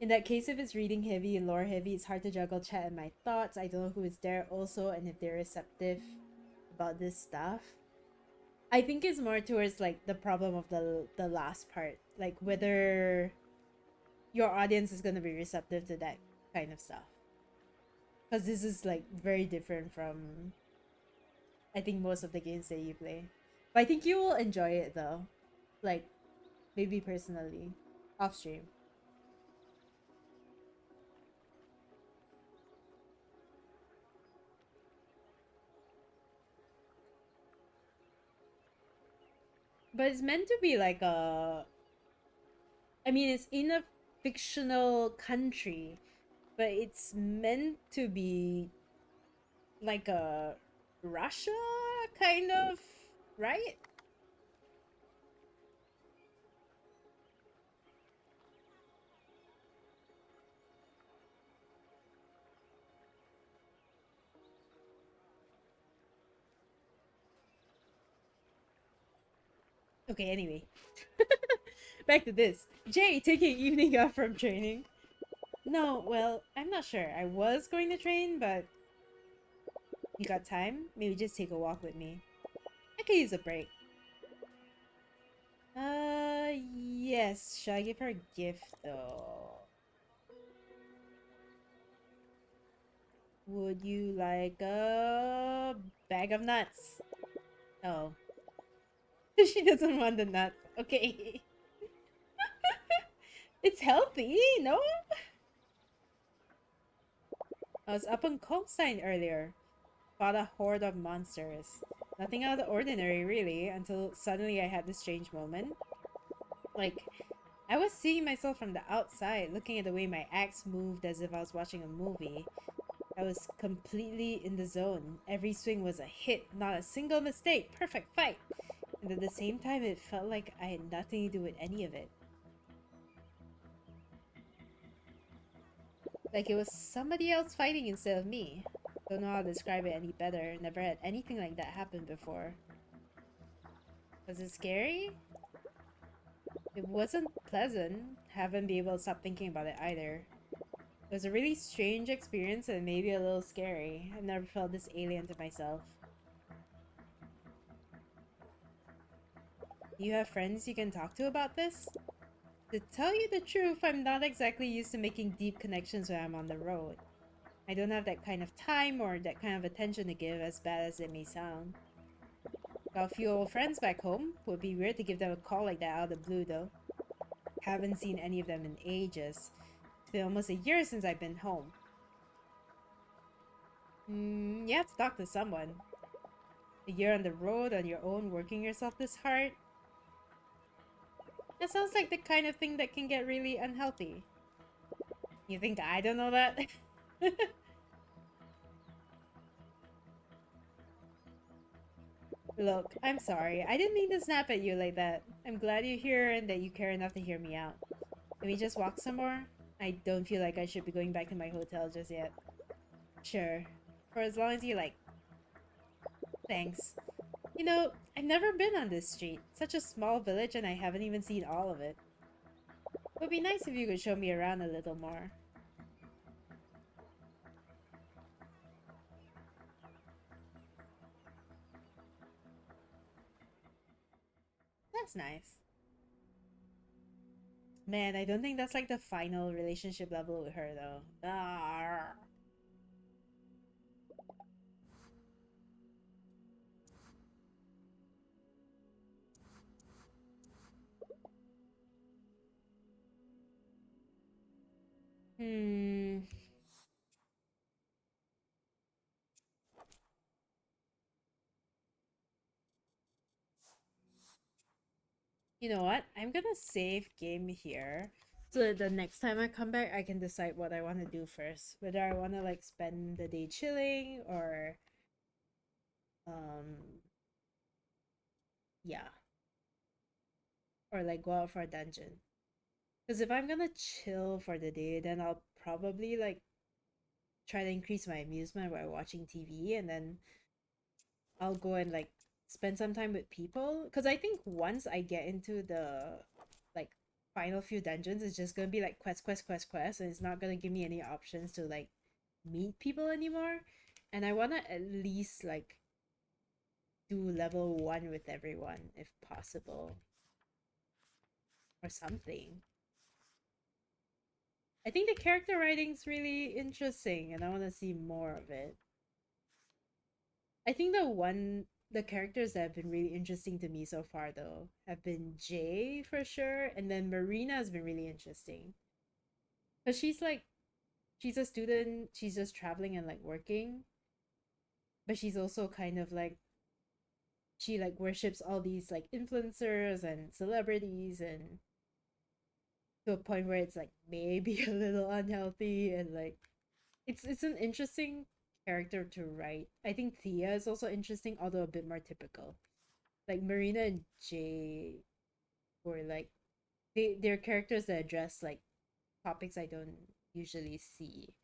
In that case, if it's reading heavy and lore heavy, it's hard to juggle chat and my thoughts. I don't know who is there also and if they're receptive about this stuff. I think it's more towards like the problem of the last part, like whether your audience is gonna be receptive to that kind of stuff. Because this is like very different from I think most of the games that you play. But I think you will enjoy it though. Like maybe personally. Off stream. But it's meant to be like a I mean it's in a fictional country, but it's meant to be like a Russia kind of, right? Okay, anyway. Back to this. Jay taking evening off from training. No, well, I'm not sure. I was going to train, but you got time? Maybe just take a walk with me. I could use a break. Yes. Should I give her a gift though? Would you like a bag of nuts? Oh. She doesn't want the nuts. Okay. It's healthy, no? I was up on Coastline earlier. Fought a horde of monsters. Nothing out of the ordinary, really, until suddenly I had this strange moment. Like, I was seeing myself from the outside, looking at the way my axe moved as if I was watching a movie. I was completely in the zone. Every swing was a hit, not a single mistake. Perfect fight. And at the same time, it felt like I had nothing to do with any of it. Like it was somebody else fighting instead of me. Don't know how to describe it any better. Never had anything like that happen before. Was it scary? It wasn't pleasant. Haven't been able to stop thinking about it either. It was a really strange experience and maybe a little scary. I've never felt this alien to myself. Do you have friends you can talk to about this? To tell you the truth, I'm not exactly used to making deep connections when I'm on the road. I don't have that kind of time or that kind of attention to give, as bad as it may sound. Got a few old friends back home. Would be weird to give them a call like that out of the blue, though. Haven't seen any of them in ages. It's been almost a year since I've been home. You have to talk to someone. A year on the road, on your own, working yourself this hard. That sounds like the kind of thing that can get really unhealthy. You think I don't know that? Look, I'm sorry. I didn't mean to snap at you like that. I'm glad you're here and that you care enough to hear me out. Can we just walk some more? I don't feel like I should be going back to my hotel just yet. Sure. For as long as you like. Thanks. You know, I've never been on this street. Such a small village and I haven't even seen all of it. It would be nice if you could show me around a little more. That's nice. Man, I don't think that's like the final relationship level with her though. Ah. Hmm. You know what? I'm gonna save game here. So that the next time I come back, I can decide what I want to do first. Whether I want to like spend the day chilling or um yeah, or like go out for a dungeon. Because if I'm gonna chill for the day, then I'll probably like try to increase my amusement by watching TV, and then I'll go and like spend some time with people. Because I think once I get into the like final few dungeons, it's just gonna be like quest, quest, quest, quest, and it's not gonna give me any options to like meet people anymore. And I wanna at least like do level 1 with everyone if possible, or something. I think the character writing's really interesting, and I want to see more of it. I think the characters that have been really interesting to me so far though have been Jay for sure, and then Marina has been really interesting. Cause she's a student, she's just traveling and like working, but she's also kind of like she like worships all these like influencers and celebrities, and to a point where it's like maybe a little unhealthy, and like it's an interesting character to write. I think Thea is also interesting, although a bit more typical. Like Marina and Jay were like they're characters that address like topics I don't usually see.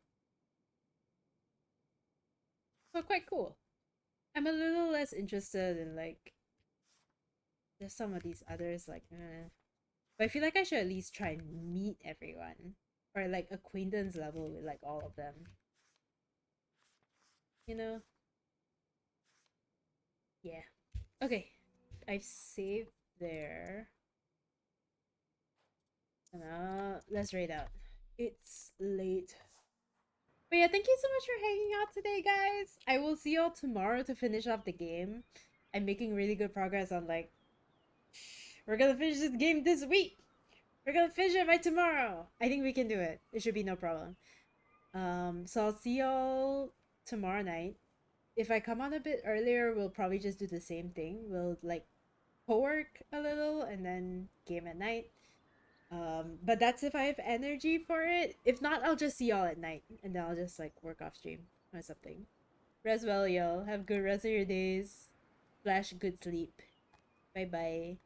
So quite cool. I'm a little less interested in like there's some of these others like but I feel like I should at least try and meet everyone, or like acquaintance level with like all of them. You know? Yeah. Okay. I've saved there. And let's rate out. It's late. But yeah, thank you so much for hanging out today, guys. I will see y'all tomorrow to finish off the game. I'm making really good progress on like we're gonna finish this game this week. We're gonna finish it by tomorrow. I think we can do it. It should be no problem. So I'll see y'all tomorrow night. If I come on a bit earlier, we'll probably just do the same thing. We'll like co-work a little and then game at night. But that's if I have energy for it. If not, I'll just see y'all at night and then I'll just like work off stream or something. Rest well, y'all. Have good rest of your days. Slash good sleep. Bye bye.